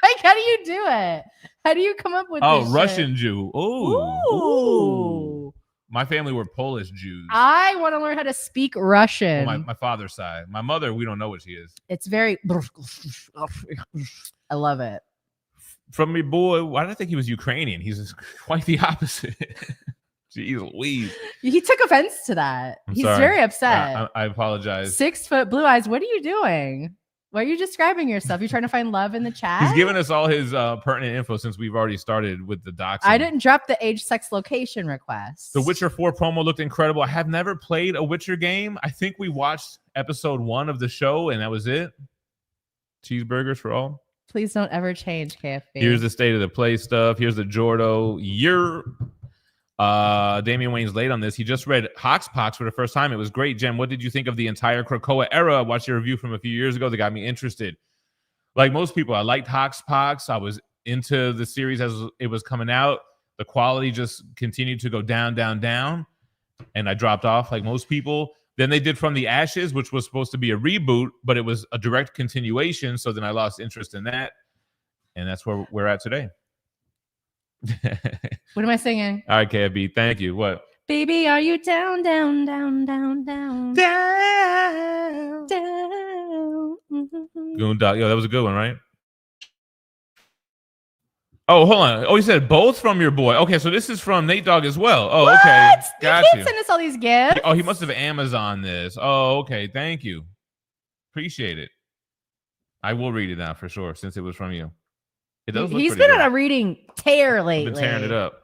Like, how do you do it? How do you come up with this
Russian
shit?
Jew.
Ooh.
My family were Polish Jews.
I want to learn how to speak Russian.
My father's side. My mother, we don't know what she is.
It's very. I love it.
From me, boy, why did I think he was Ukrainian? He's quite the opposite. Jeez Louise.
He took offense to that.
I'm
He's
sorry.
very upset.
I apologize.
6 foot blue eyes. What are you doing? Why are you describing yourself? You trying to find love in the chat?
He's giving us all his pertinent info since we've already started with the docs.
I didn't drop the age, sex, location request.
The Witcher 4 promo looked incredible. I have never played a Witcher game. I think we watched episode 1 of the show, and that was it. Cheeseburgers for all.
Please don't ever change, KFB.
Here's the state of the play stuff. Here's the Jordo. Damian Wayne's late on this. He just read Hoxpox for the first time. It was great. Jem, what did you think of the entire Krakoa era? I watched your review from a few years ago that got me interested. Like most people, I liked Hoxpox. I was into the series as it was coming out. The quality just continued to go down, down, down. And I dropped off like most people. Then they did From the Ashes, which was supposed to be a reboot, but it was a direct continuation. So then I lost interest in that. And that's where we're at today.
What am I singing?
All right, KFB. Thank you. What?
Baby, are you down, down, down, down, down,
Down.
down?
Goondog. Yo, that was a good one, right? Oh, hold on. Oh, you said both from your boy. Okay, so this is from Nate Dogg as well. Oh,
What?
okay.
You
Got
can't
you.
send us all these gifts.
Oh, he must have Amazon this. Oh, okay. Thank you. Appreciate it. I will read it now for sure since it was from you. It does look
He's
pretty
been
good.
on a reading tear
I've
lately.
been tearing it up.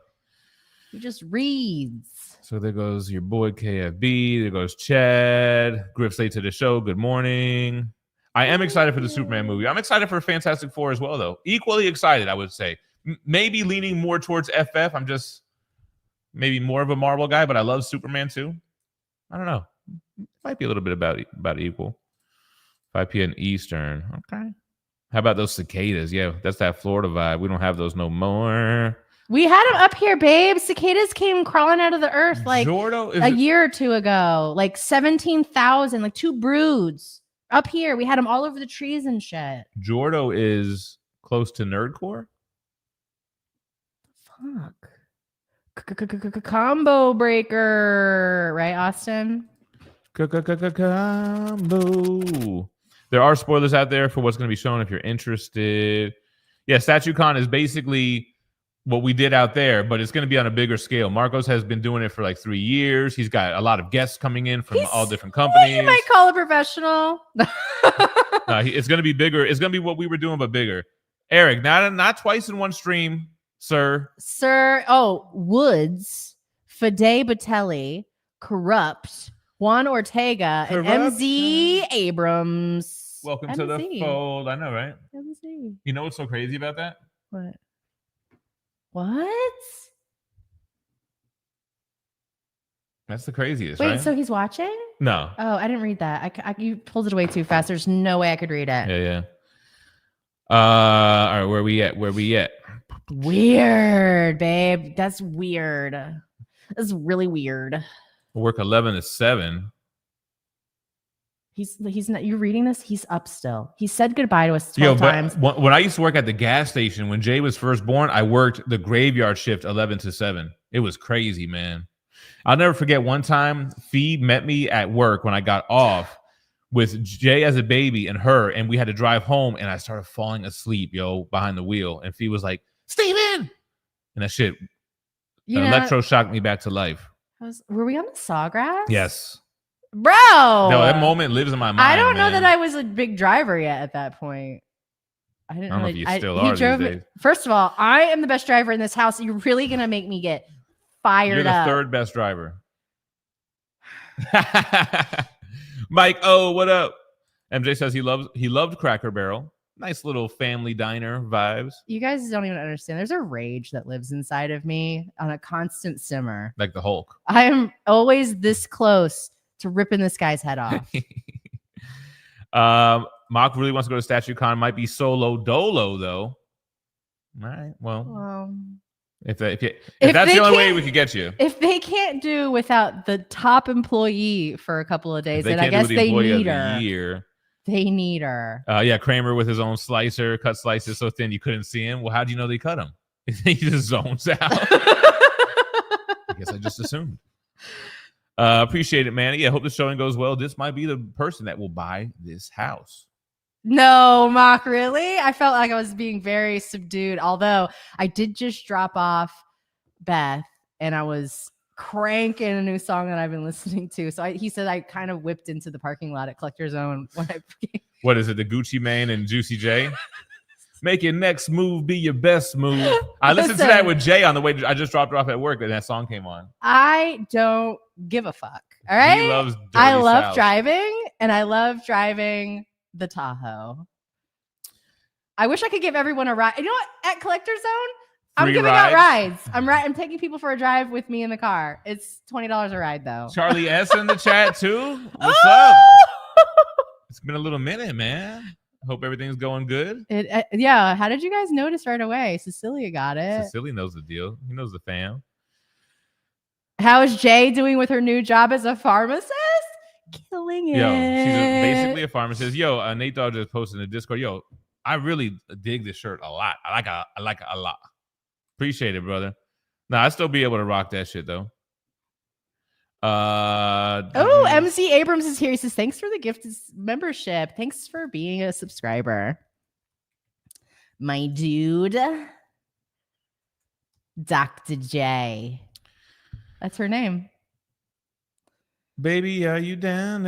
He just reads.
So there goes your boy KFB. There goes Chad. Griff's late to the show. Good morning. I am excited for the Superman movie. I'm excited for Fantastic Four as well, though. Equally excited, I would say. Maybe leaning more towards FF. I'm just maybe more of a Marvel guy, but I love Superman too. I don't know. Might be a little bit about equal. 5 p.m. Eastern. Okay. How about those cicadas? Yeah, that's that Florida vibe. We don't have those no more.
We had them up here, babe. Cicadas came crawling out of the earth like
Jordo,
a year or two ago. Like 17,000, like 2 broods. Up here, we had them all over the trees and shit.
Jordo is close to Nerdcore.
Fuck. Combo breaker. Right, Austin?
Combo. There are spoilers out there for what's going to be shown if you're interested. Yeah, StatueCon is basically what we did out there, but it's going to be on a bigger scale. Marcos has been doing it for like 3 years. He's got a lot of guests coming in from all different companies.
You might call a professional.
It's going to be bigger. It's going to be what we were doing, but bigger. Eric, not twice in one stream, sir.
Woods, Fide Batelli, Corrupt, Juan Ortega, and MZ Abrams.
Welcome to the fold. I know, right?
MZ.
You know what's so crazy about that?
What?
That's the craziest,
Wait,
right?
so he's watching?
No.
Oh, I didn't read that. You pulled it away too fast. There's no way I could read it.
Yeah. All right, where we at?
Weird, babe. That's weird. That's really weird.
Work 11 to 7.
He's not. You reading this? He's up still. He said goodbye to us 12 times.
When I used to work at the gas station, when Jay was first born, I worked the graveyard shift 11 to 7. It was crazy, man. I'll never forget one time Phie met me at work when I got off with Jay as a baby and her, and we had to drive home, and I started falling asleep, behind the wheel. And Phie was like, Steven! And that shit electroshocked me back to life.
Were we on the Sawgrass?
Yes.
Bro.
No, that moment lives in my mind.
I don't know
man.
that I was a big driver yet at that point. I didn't
know if you still are
he drove
these
me.
days.
First of all, I am the best driver in this house. You're really going to make me get fired
You're the
up.
third best driver. Mike, what up? MJ says he loved Cracker Barrel. Nice little family diner vibes.
You guys don't even understand. There's a rage that lives inside of me on a constant simmer.
Like the Hulk.
I am always this close to ripping this guy's head off.
Mock really wants to go to StatueCon. Might be solo dolo though. All right. Well, if that's the only way we could get you.
If they can't do without the top employee for a couple of days, then I guess they need her. They need her.
Yeah, Kramer with his own slicer, cut slices so thin you couldn't see him. Well, how do you know they cut him? He just zones out. I guess I just assumed. Appreciate it, man. Yeah, hope the showing goes well. This might be the person that will buy this house.
No, Mock, really? I felt like I was being very subdued. Although I did just drop off Beth and I was cranking a new song that I've been listening to. So he said I kind of whipped into the parking lot at Collector Zone.
What is it? The Gucci Mane and Juicy J? Make your next move be your best move. I listened to that with Jay on the way. I just dropped her off at work and that song came on.
I don't give a fuck. All right.
He loves
I love
South.
driving and I love driving the Tahoe. I wish I could give everyone a ride. You know what? At Collector Zone, I'm giving out rides. I'm taking people for a drive with me in the car. It's $20 a ride, though.
Charlie S in the chat too. What's up? It's been a little minute, man. Hope everything's going good.
Yeah. How did you guys notice right away? Cecilia got it.
Cecilia knows the deal. He knows the fam.
How is Jay doing with her new job as a pharmacist? Killing it.
Yo, she's basically a pharmacist. Yo, Nate Dogg just posted in the Discord. Yo, I really dig this shirt a lot. I like it a lot. Appreciate it, brother. Nah, I still be able to rock that shit though.
MC Abrams is here. He says, thanks for the gifted membership. Thanks for being a subscriber. My dude. Dr. J. That's her name.
Baby, are you down?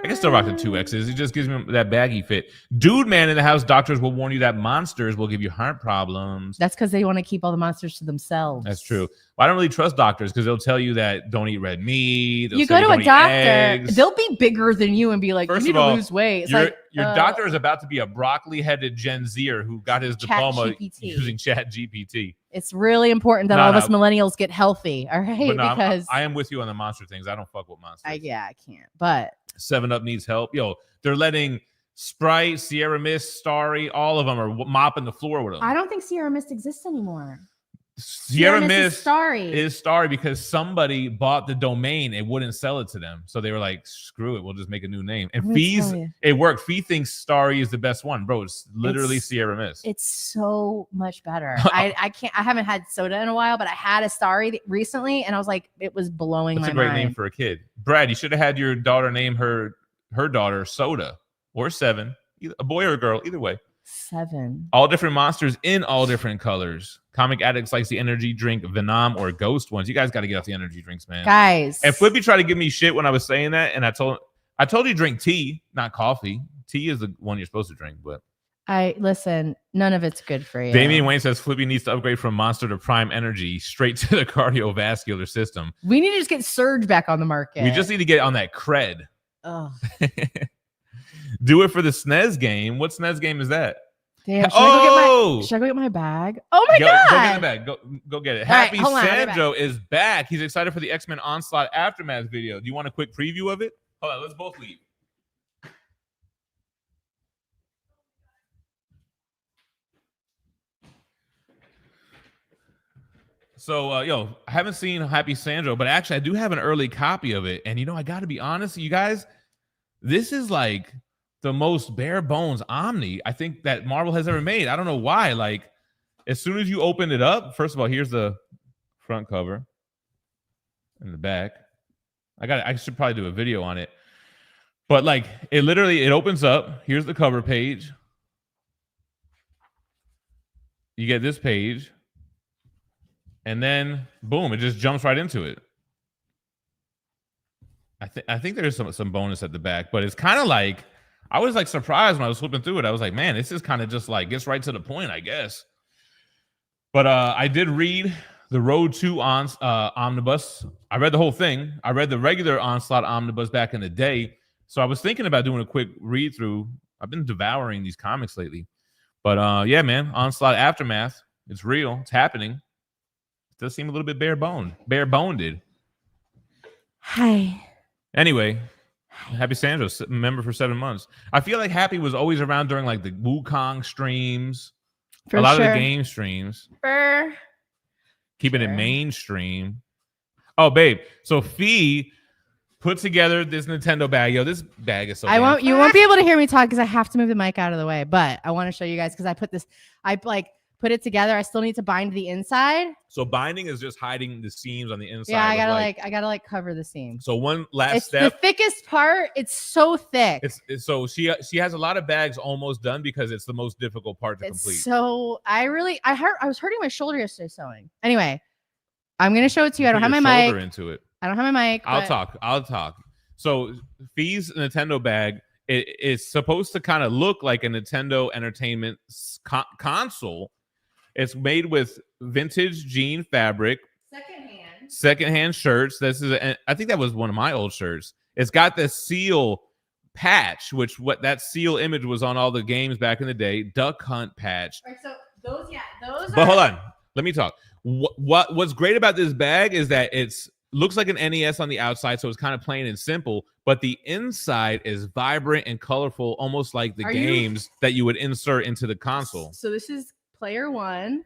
I can still rock the 2Xs. It just gives me that baggy fit. Dude, man, in the house, doctors will warn you that monsters will give you heart problems.
That's because they want to keep all the monsters to themselves.
That's true. Well, I don't really trust doctors because they'll tell you that don't eat red meat.
You go to a doctor, they'll be bigger than you and be like, you need to lose weight. It's
your doctor is about to be a broccoli-headed Gen Zer who got his diploma using Chat GPT.
It's really important that all of us millennials get healthy, all right?
No,
because
I am with you on the monster things. I don't fuck with monsters.
I can't. But
7-Up needs help. Yo, they're letting Sprite, Sierra Mist, Starry, all of them are mopping the floor with them.
I don't think Sierra Mist exists anymore.
Sierra Mist is Starry because somebody bought the domain and wouldn't sell it to them. So they were like, screw it, we'll just make a new name. And Phie's, it worked. Phie thinks Starry is the best one. Bro, it's literally Sierra Mist.
It's so much better. I haven't had soda in a while, but I had a Starry recently and I was like, it was blowing my mind.
That's a great name for a kid. Brad, you should have had your daughter name her daughter Soda or Seven, a boy or a girl, either way.
7.
All different monsters in all different colors. Comic Addicts likes the energy drink Venom or Ghost ones. You guys got to get off the energy drinks, man.
Guys.
And Flippy tried to give me shit when I was saying that, and I told you to drink tea, not coffee. Tea is the one you're supposed to drink, but
listen, none of it's good for you.
Damian Wayne says Flippy needs to upgrade from Monster to Prime Energy straight to the cardiovascular system.
We need to just get Surge back on the market.
We just need to get on that cred.
Oh.
Do it for the SNES game. What SNES game is that?
Damn, should I go get my bag? Oh my god!
Go get the bag. Go get it. Happy Sandro is back. He's excited for the X-Men Onslaught Aftermath video. Do you want a quick preview of it? Hold on, let's both leave. So, I haven't seen Happy Sandro, but actually I do have an early copy of it. And, I got to be honest, you guys, this is like the most bare bones Omni I think that Marvel has ever made. I don't know why. Like, as soon as you open it up, first of all, here's the front cover and the back. I should probably do a video on it. But like, it opens up. Here's the cover page. You get this page. And then, boom, it just jumps right into it. I think there's some bonus at the back, but it's kind of like, I was like surprised when I was flipping through it. I was like, man, this is kind of just like gets right to the point, I guess. But I did read the Road to Omnibus. I read the whole thing. I read the regular Onslaught Omnibus back in the day. So I was thinking about doing a quick read through. I've been devouring these comics lately. But yeah, man, Onslaught Aftermath. It's real. It's happening. It does seem a little bit bare boned.
Hi.
Anyway, Happy Sandro, member for 7 months. I feel like Happy was always around during like the Wukong streams, a lot of the game streams. Keeping it mainstream. Oh, babe. So Phie put together this Nintendo bag. Yo, this bag is so.
You won't be able to hear me talk because I have to move the mic out of the way. But I want to show you guys because I put it together. I still need to bind the inside.
So binding is just hiding the seams on the inside.
Yeah, I gotta cover the seam.
So one last
it's
step.
The thickest part. It's so thick.
So she has a lot of bags almost done because it's the most difficult part to complete.
So I was hurting my shoulder yesterday sewing. Anyway, I'm gonna show it to you. I don't have my mic.
Into it.
I don't have my mic.
I'll talk. So Phie's Nintendo bag. It's supposed to kind of look like a Nintendo Entertainment console. It's made with vintage jean fabric, secondhand shirts. I think that was one of my old shirts. It's got the seal patch, which that seal image was on all the games back in the day. Duck Hunt patch.
Right, so those
But hold on, let me talk. What's great about this bag is that it's looks like an NES on the outside, so it's kind of plain and simple, but the inside is vibrant and colorful, almost like the games that you would insert into the console.
So this is player 1.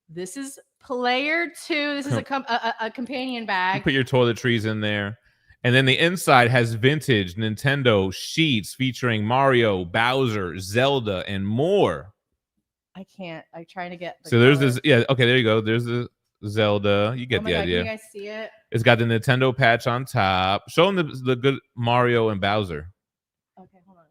This is player 2. This is a companion bag.
You put your toiletries in there. And then the inside has vintage Nintendo sheets featuring Mario, Bowser, Zelda, and more.
I'm trying to get
so there's this. Yeah, okay, there you go. There's the Zelda. You get the idea.
Can you guys see it?
It's got the Nintendo patch on top. Show them the good Mario and Bowser.
Okay, hold on.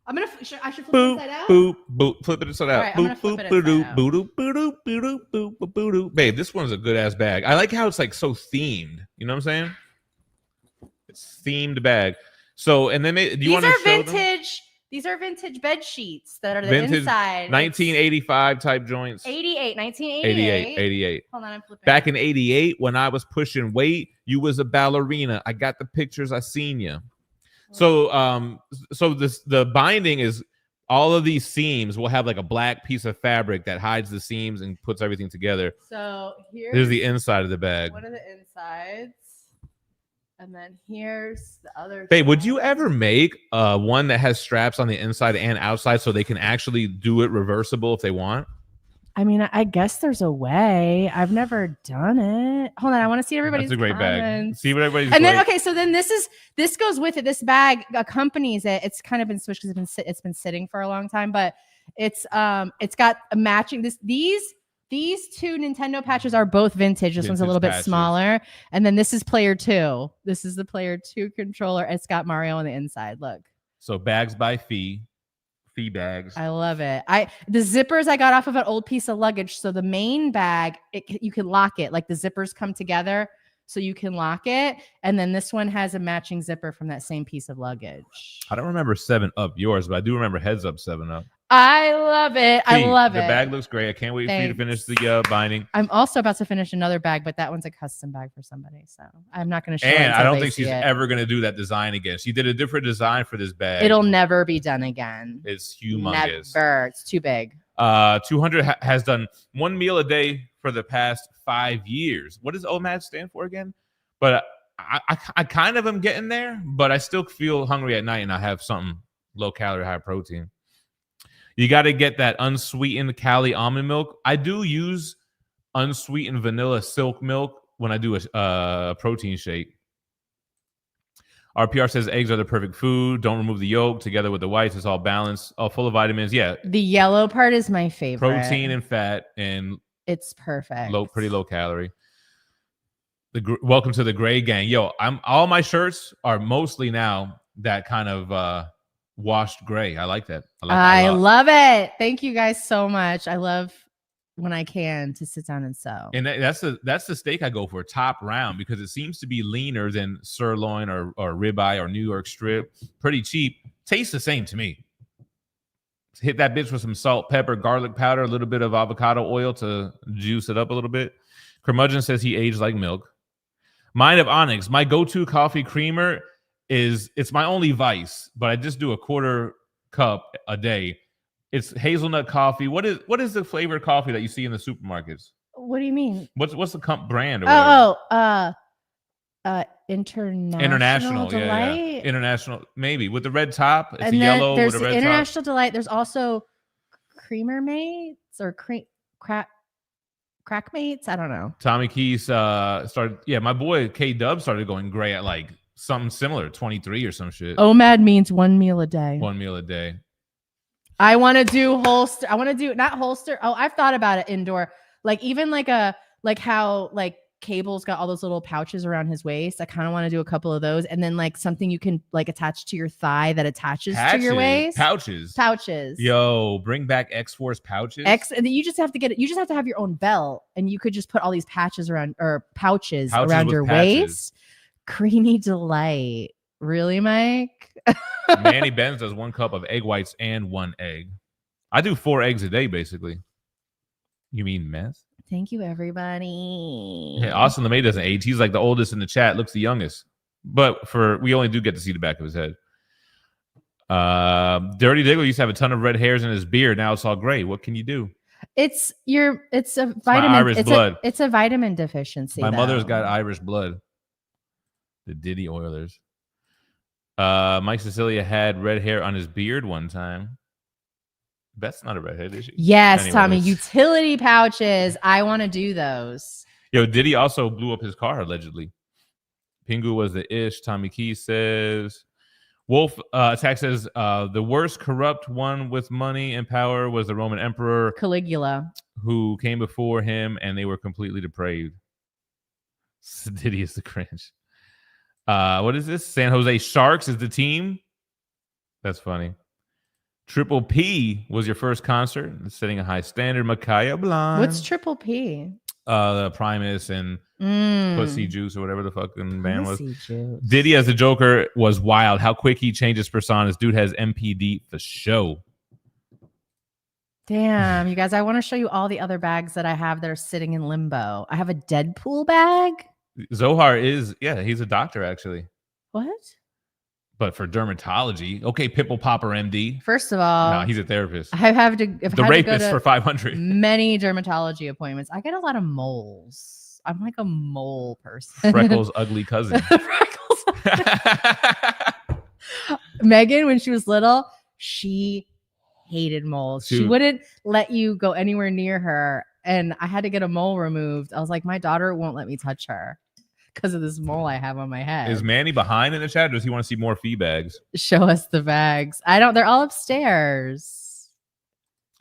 I should flip
boop,
it inside out?
Boop, boop. Flip it inside out.
Right, boop, boop, boop,
boop, boop, boop, boop, boop, boop. Babe, this one's a good-ass bag. I like how it's like so themed. You know what I'm saying? It's themed bag. So, and then do you want to show them?
These are vintage bed sheets that are the
vintage
inside.
1985 type joints.
1988.
88.
Hold on, I'm flipping.
Back in 88, when I was pushing weight, you was a ballerina. I got the pictures. I seen you. So, the binding is all of these seams will have like a black piece of fabric that hides the seams and puts everything together.
So
here's the inside of the bag.
One of the insides. And then here's the other.
Babe, would you ever make one that has straps on the inside and outside so they can actually do it reversible if they want?
I mean, I guess there's a way. I've never done it. Hold on, I want to see everybody's.
That's a great
comments.
bag. See what everybody's.
And then so then this goes with it. This bag accompanies it. It's kind of been switched because it's been sitting for a long time, but it's got a matching These two Nintendo patches are both vintage. This one's a little bit smaller. And then this is player 2. This is the player 2 controller. It's got Mario on the inside. Look.
So bags by Phie bags.
I love it. The zippers I got off of an old piece of luggage. So the main bag, you can lock it. Like the zippers come together so you can lock it. And then this one has a matching zipper from that same piece of luggage.
I don't remember 7-Up yours, but I do remember Heads Up 7-Up.
I love it. I love it.
The bag looks great. I can't wait for you to finish the binding.
I'm also about to finish another bag, but that one's a custom bag for somebody, so I'm not going to show it.
And I don't think she's ever going to do that design again. She did a different design for this bag.
It'll never be done again.
It's humongous.
Never. It's too big.
200 has done 1 meal a day for the past 5 years. What does OMAD stand for again? But I kind of am getting there, but I still feel hungry at night, and I have something low calorie, high protein. You got to get that unsweetened Cali almond milk. I do use unsweetened vanilla silk milk when I do a protein shake. RPR says eggs are the perfect food. Don't remove the yolk. Together with the whites, it's all balanced, all full of vitamins. Yeah.
The yellow part is my favorite.
Protein and fat, and
it's perfect.
Pretty low calorie. Welcome to the gray gang. Yo, all my shirts are mostly now that kind of washed gray. I like that.
I love it. Thank you guys so much. I love when I can to sit down and sew.
And that's the steak I go for, top round, because it seems to be leaner than sirloin or ribeye or New York strip. Pretty cheap. Tastes the same to me. Hit that bitch with some salt, pepper, garlic powder, a little bit of avocado oil to juice it up a little bit. Curmudgeon says he aged like milk. Mind of Onyx, my go-to coffee creamer it's my only vice, but I just do a 1/4 cup a day. It's hazelnut coffee. What is the flavored coffee that you see in the supermarkets?
What do you mean?
What's the brand? Or
International Delight.
Yeah. International, maybe with the red top. It's
and
yellow
there's
with a red
International
top.
Delight. There's also Creamer Mates or Crack Mates. I don't know.
Tommy Keys started. Yeah, my boy K Dub started going gray at like something similar, 23 or some shit.
OMAD means 1 meal a day.
1 meal a day.
I want to do holster. I want to do not holster. Oh, I've thought about it indoor. Like even like how Cable's got all those little pouches around his waist. I kind of want to do a couple of those, and then like something you can like attach to your thigh that attaches to your waist. Pouches.
Yo, bring back X-Force pouches.
And you just have to get it. You just have to have your own belt, and you could just put all these pouches around around your waist. Creamy delight. Really, Mike?
Manny Benz does 1 cup of egg whites and 1 egg. I do 4 eggs a day, basically. You mean meth?
Thank you, everybody.
Yeah, Austin LeMay doesn't age. He's like the oldest in the chat, looks the youngest. But we only do get to see the back of his head. Dirty Diggle used to have a ton of red hairs in his beard. Now it's all gray. What can you do?
It's a vitamin.
Irish blood.
It's a vitamin deficiency.
My mother's got Irish blood. The Diddy Oilers. Mike Cecilia had red hair on his beard one time. Beth's not a redhead, is she?
Yes,
Anyways.
Tommy. Utility pouches. I want to do those.
Yo, Diddy also blew up his car, allegedly. Pingu was the ish. Tommy Key says. Wolf Attack says the worst corrupt one with money and power was the Roman Emperor
Caligula,
who came before him, and they were completely depraved. Diddy is the cringe. What is this? San Jose Sharks is the team. That's funny. Triple P was your first concert, setting a high standard. Makaya Blonde.
What's Triple P?
The Primus and Pussy Juice or whatever the fucking band was.
Juice.
Diddy as the Joker was wild. How quick he changed his personas. Dude has MPD for show.
Damn, you guys, I want to show you all the other bags that I have that are sitting in limbo. I have a Deadpool bag.
Zohar is, he's a doctor actually.
What?
But for dermatology, okay, Pimple Popper MD.
First of all,
no, he's a therapist.
I have to.
The rapist for 500.
Many dermatology appointments. I get a lot of moles. I'm like a mole person.
Freckles' ugly cousin.
Freckles. Megan, when she was little, she hated moles. She wouldn't let you go anywhere near her, and I had to get a mole removed. I was like, my daughter won't let me touch her because of this mole I have on my head.
Is Manny behind in the chat? Or does he want to see more Phie bags?
Show us the bags. They're all upstairs.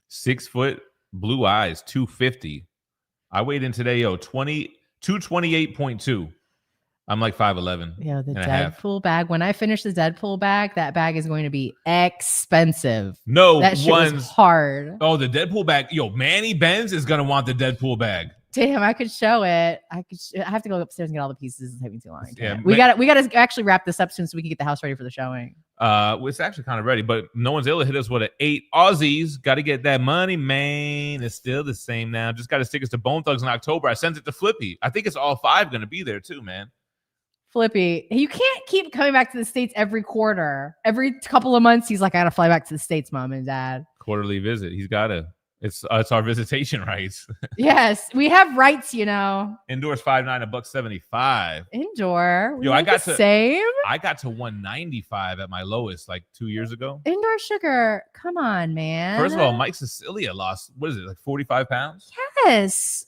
6 foot, blue eyes, 250. I weighed in today, 228.2. I'm like 5'11".
Yeah, the Deadpool bag. When I finish the Deadpool bag, that bag is going to be expensive.
No,
that shit was hard.
Oh, the Deadpool bag. Yo, Manny Benz is gonna want the Deadpool bag.
Damn, I could show it. I have to go upstairs and get all the pieces. It's taking too long. Yeah, we gotta actually wrap this up soon so we can get the house ready for the showing.
It's actually kind of ready, but no one's able to hit us with an 8 Aussies. Got to get that money, man. It's still the same now. Just got to stick us to Bone Thugs in October. I sent it to Flippy. I think it's all 5 gonna be there too, man.
Flippy, you can't keep coming back to the States every quarter. Every couple of months, he's like, I gotta fly back to the States, Mom and Dad.
Quarterly visit. He's gotta. It's our visitation rights.
Yes, we have rights, you know.
Indoors 5'9", $175.
Indoor.
Yo, I got
the same.
I got to 195 at my lowest like 2 years ago.
Indoor sugar. Come on, man.
First of all, Mike Cecilia lost, what is it, like 45 pounds?
Yes.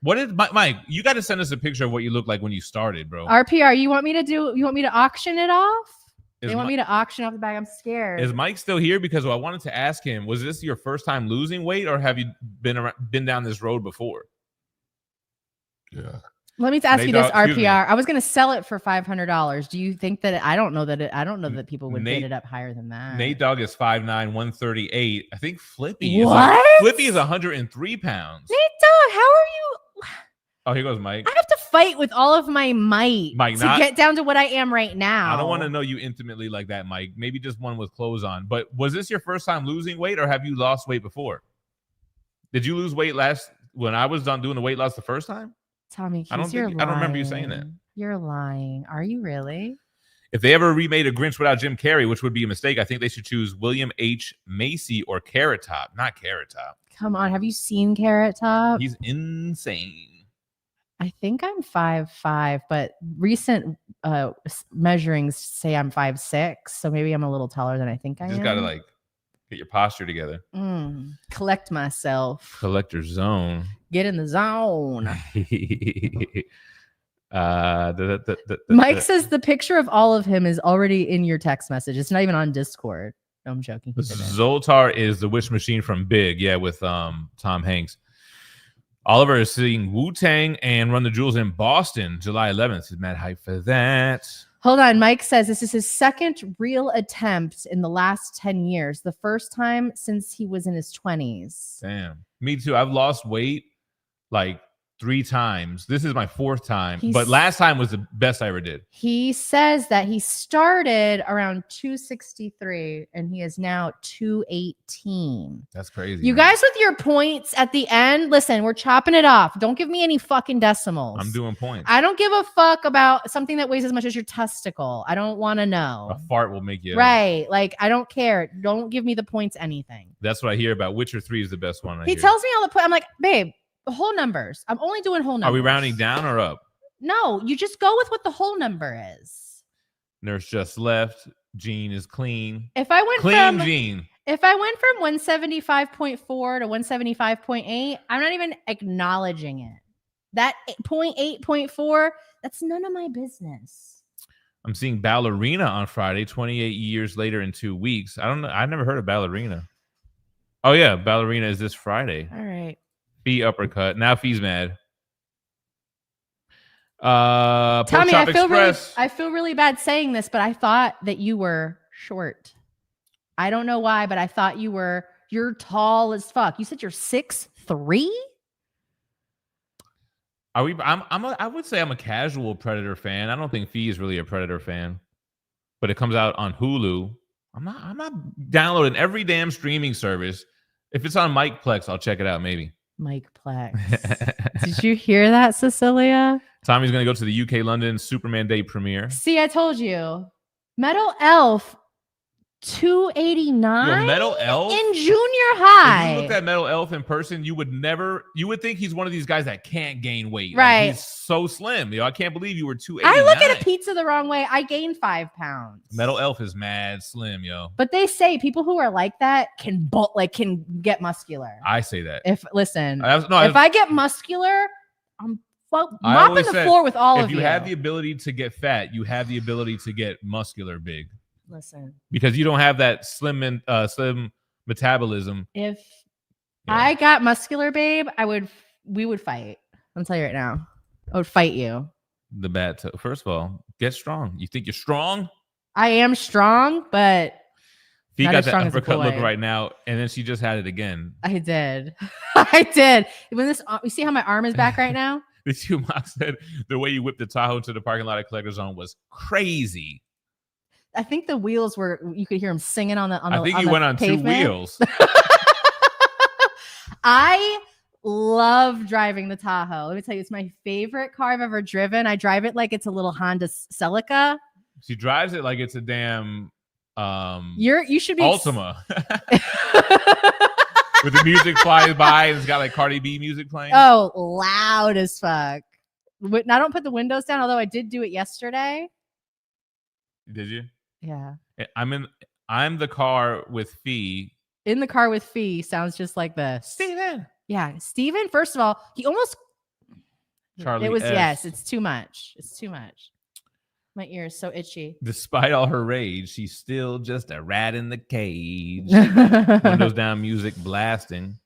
What is Mike? You got to send us a picture of what you look like when you started, bro.
RPR, you want me to auction it off? They want me to auction off the bag. I'm scared.
Is Mike still here? Because I wanted to ask him, was this your first time losing weight, or have you been down this road before?
Yeah.
Let me ask you this, RPR. I was going to sell it for $500. Do you think that I don't know that people would bid it up higher than that.
Nate Dogg is 5'9", 138. I think Flippy Flippy is 103 pounds.
Nate Dogg, how are you?
Oh, here goes Mike.
I have to fight with all of my might to get down to what I am right now.
I don't want to know you intimately like that, Mike. Maybe just one with clothes on. But was this your first time losing weight, or have you lost weight before? Did you lose weight when I was done doing the weight loss the first time?
Tommy,
I don't remember you saying that.
You're lying. Are you really?
If they ever remade a Grinch without Jim Carrey, which would be a mistake, I think they should choose William H. Macy or Carrot Top, not Carrot Top.
Come on, have you seen Carrot Top?
He's insane.
I think I'm 5'5", but recent measurings say I'm 5'6", so maybe I'm a little taller than I think I am.
Just gotta get your posture together.
Collect myself.
Collector zone.
Get in the zone. Mike says the picture of all of him is already in your text message. It's not even on Discord. No, I'm joking.
Zoltar is the wish machine from Big, with Tom Hanks. Oliver is seeing Wu-Tang and Run the Jewels in Boston, July 11th. Is Matt hyped for that?
Hold on. Mike says this is his second real attempt in the last 10 years. The first time since he was in his 20s.
Damn. Me too. I've lost weight like 3 times. This is my 4th time,
He's-
but last time was the best I ever did.
He says that he started around 263 and he is now 218.
That's crazy.
You
man.
guys with your points at the end, listen, we're chopping it off. Don't give me any fucking decimals.
I'm doing points.
I don't give a fuck about something that weighs as much as your testicle. I don't want to know.
A fart will make you
Right. Like, I don't care. Don't give me the points anything.
That's what I hear about. Witcher 3 is the best one.
He tells me all the points. I'm like, babe, whole numbers. I'm only doing whole numbers.
Are we rounding down or up?
No, you just go with what the whole number is.
Nurse just left. Gene is clean.
If I went
Clean
from
Gene.
If I went from 175.4 to 175.8, I'm not even acknowledging it. That 0.8, 0.4, that's none of my business.
I'm seeing Ballerina on Friday, 28 years later in 2 weeks. I don't know. I've never heard of Ballerina. Oh, yeah. Ballerina is this Friday.
All right.
Phie uppercut. Now Phie's mad.
Tommy,
Pork Chop
I feel really bad saying this, but I thought that you were short. I don't know why, but I thought you're tall as fuck. You said you're 6'3"?
Are we? I would say I'm a casual Predator fan. I don't think Phie is really a Predator fan, but it comes out on Hulu. I'm not downloading every damn streaming service. If it's on Mikeplex, I'll check it out. Maybe.
Mike Plex. Did you hear that, Cecilia?
Tommy's gonna go to the UK London Superman Day premiere.
See, I told you. Metal Elf 289
Yo, Metal Elf
in junior high.
If you looked at Metal Elf in person, you would think he's one of these guys that can't gain weight.
Right.
Like, he's so slim. Yo, I can't believe you were 289.
I look at a pizza the wrong way. I gained 5 pounds.
Metal Elf is mad slim, yo.
But they say people who are like that can get muscular.
I say that.
If listen,
if
I get muscular, I'm mopping the floor with all of you.
If you have the ability to get fat, you have the ability to get muscular big.
Listen,
because you don't have that slim metabolism.
If I got muscular, babe, we would fight. I'll tell you right now. I would fight you.
The bad first of all, get strong. You think you're strong?
I am strong, but
Phie
not
got
as strong
that
as a
uppercut look
boy.
right now, and then she just had it again.
I did. I did. When you see how my arm is back right now?
The two Mox said the way you whipped the Tahoe into the parking lot of Collector's Zone was crazy.
I think the wheels you could hear him singing on the
I think you went on
pavement.
2 wheels.
I love driving the Tahoe. Let me tell you, it's my favorite car I've ever driven. I drive it like it's a little Honda Celica.
She drives it like it's a damn
You should be
Altima. With the music flies by and it's got like Cardi B music playing.
Oh, loud as fuck. I don't put the windows down, although I did do it yesterday.
Did you?
Yeah.
I'm the car with Phie.
In the car with Phie sounds just like this.
Steven.
Yeah. Steven, first of all, he almost
Charlie
it was
S.
yes, it's too much. It's too much. My ear is so itchy.
Despite all her rage, she's still just a rat in the cage. Windows down, music blasting.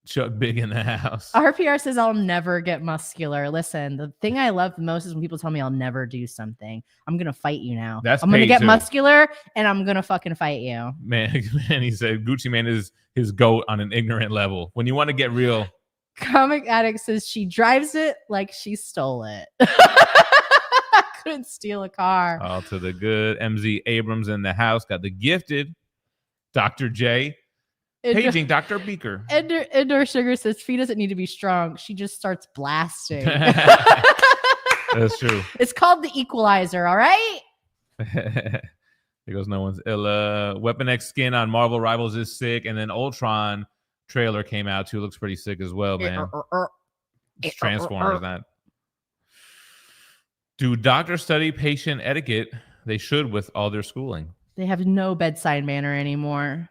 Chuck Big in the house.
RPR says I'll never get muscular. Listen, the thing I love the most is when people tell me I'll never do something. I'm gonna fight you now. I'm gonna get muscular and I'm gonna fucking fight you.
Man, he said Gucci Man is his goat on an ignorant level. When you want to get real.
Comic Addict says she drives it like she stole it. I couldn't steal a car.
All to the good. MZ Abrams in the house. Got the gifted. Dr. J. Paging Dr. Beaker.
Indoor Sugar says Phie doesn't need to be strong. She just starts blasting.
That's true.
It's called the equalizer, all right?
There goes no one's illa. Weapon X skin on Marvel Rivals is sick. And then Ultron trailer came out too. Looks pretty sick as well, man. It's Transformers, that. Do doctors study patient etiquette? They should with all their schooling.
They have no bedside manner anymore.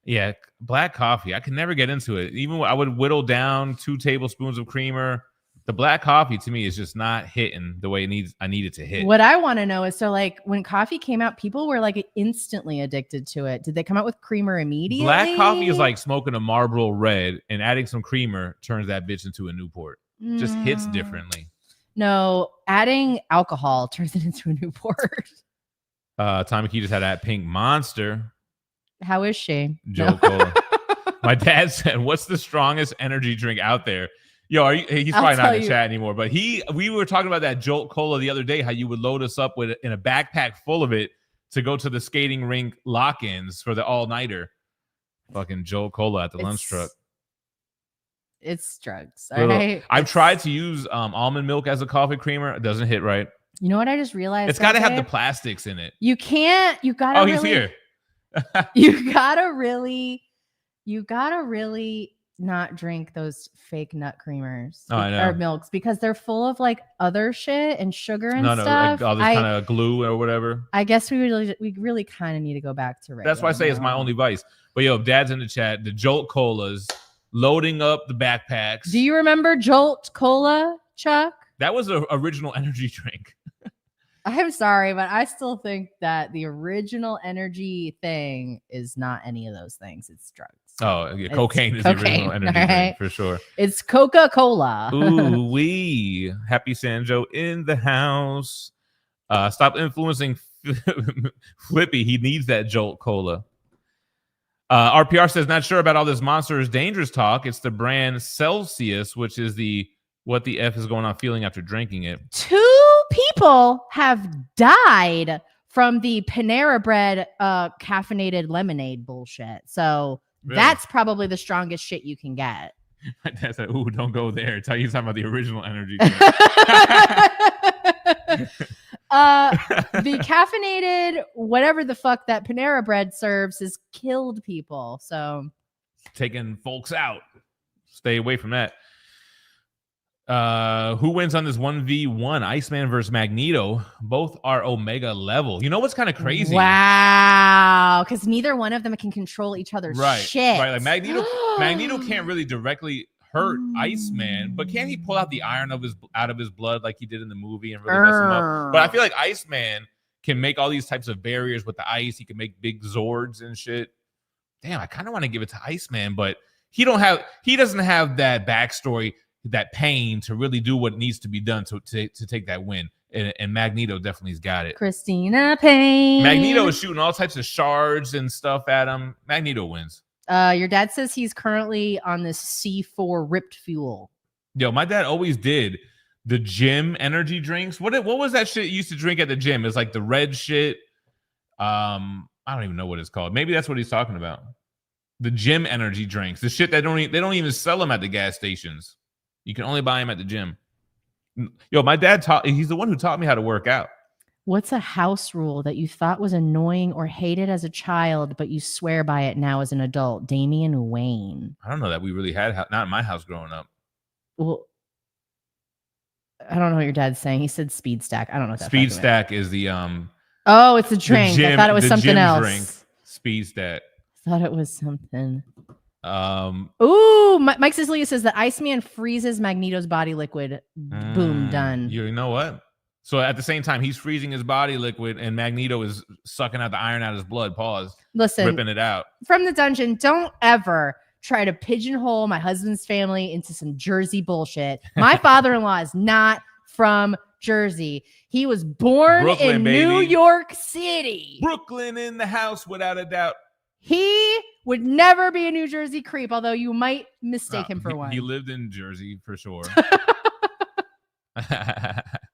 Yeah, black coffee. I can never get into it. Even I would whittle down 2 tablespoons of creamer. The black coffee to me is just not hitting the way I need it to hit.
What I want to know is, so like when coffee came out, people were like instantly addicted to it. Did they come out with creamer immediately?
Black coffee is like smoking a Marlboro Red, and adding some creamer turns that bitch into a Newport. Just hits differently.
No, adding alcohol turns it into a Newport.
Tommy Key just had that pink monster.
How is she?
Joe Cola. My dad said, "What's the strongest energy drink out there?" Yo, he's
I'll
probably not
tell
in the
you.
chat anymore. But we were talking about that Jolt Cola the other day. How you would load us up in a backpack full of it to go to the skating rink lock-ins for the all-nighter. Fucking Jolt Cola at the lunch truck.
It's drugs. All right.
I've tried to use almond milk as a coffee creamer. It doesn't hit right.
You know what I just realized?
It's got to have the plastics in it.
You can't. You gotta.
Oh,
really,
he's here.
You gotta really not drink those fake nut creamers or milks because they're full of like other shit and sugar and stuff.
Like all this kind of glue or whatever.
I guess we really kind of need to go back to regular.
That's why I say it's my only vice. But yo, Dad's in the chat. The Jolt Colas, loading up the backpacks.
Do you remember Jolt Cola, Chuck?
That was an original energy drink.
I'm sorry, but I still think that the original energy thing is not any of those things. It's drugs.
Oh, yeah, cocaine is the original energy drink for sure.
It's Coca-Cola.
Ooh, wee. Happy Sanjo in the house. Stop influencing Flippy. He needs that Jolt Cola. RPR says, not sure about all this Monster is Dangerous talk. It's the brand Celsius, which is what the F is going on feeling after drinking it.
2 people have died from the Panera Bread caffeinated lemonade bullshit. So
really?
That's probably the strongest shit you can get.
My dad said, ooh, don't go there. Tell you talking about the original energy.
The caffeinated whatever the fuck that Panera Bread serves has killed people. So
taking folks out. Stay away from that. Who wins on this 1v1? Iceman versus Magneto. Both are Omega level. You know what's kind of crazy?
Wow, because neither one of them can control each other's shit.
Right, like Magneto can't really directly hurt Iceman, but can he pull out the iron out of his blood like he did in the movie and really mess him up? But I feel like Iceman can make all these types of barriers with the ice. He can make big Zords and shit. Damn, I kind of want to give it to Iceman, but he doesn't have that backstory, that pain to really do what needs to be done to take that win. And Magneto definitely's got it.
Christina Payne.
Magneto is shooting all types of shards and stuff at him. Magneto wins.
Your dad says he's currently on this C4 ripped fuel.
Yo, my dad always did the gym energy drinks. What was that shit you used to drink at the gym? It's like the red shit. I don't even know what it's called. Maybe that's what he's talking about. The gym energy drinks. The shit that they don't even sell them at the gas stations. You can only buy them at the gym. Yo, my dad he's the one who taught me how to work out.
What's a house rule that you thought was annoying or hated as a child, but you swear by it now as an adult? Damian Wayne.
I don't know that we really had, not in my house growing up.
Well, I don't know what your dad's saying. He said speed stack. I don't know what that
Speed stack is the
oh, it's a drink. I thought it was something else.
Drink. Speed stack.
I thought it was something.
Ooh,
Mike Sicilia says that Iceman freezes Magneto's body liquid. Boom, done.
You know what? So at the same time, he's freezing his body liquid, and Magneto is sucking out the iron out of his blood. Pause.
Listen,
ripping it out
from the dungeon. Don't ever try to pigeonhole my husband's family into some Jersey bullshit. My father-in-law is not from Jersey. He was born in New York City.
Brooklyn in the house, without a doubt.
He would never be a New Jersey creep, although you might mistake him for one.
He lived in Jersey for sure.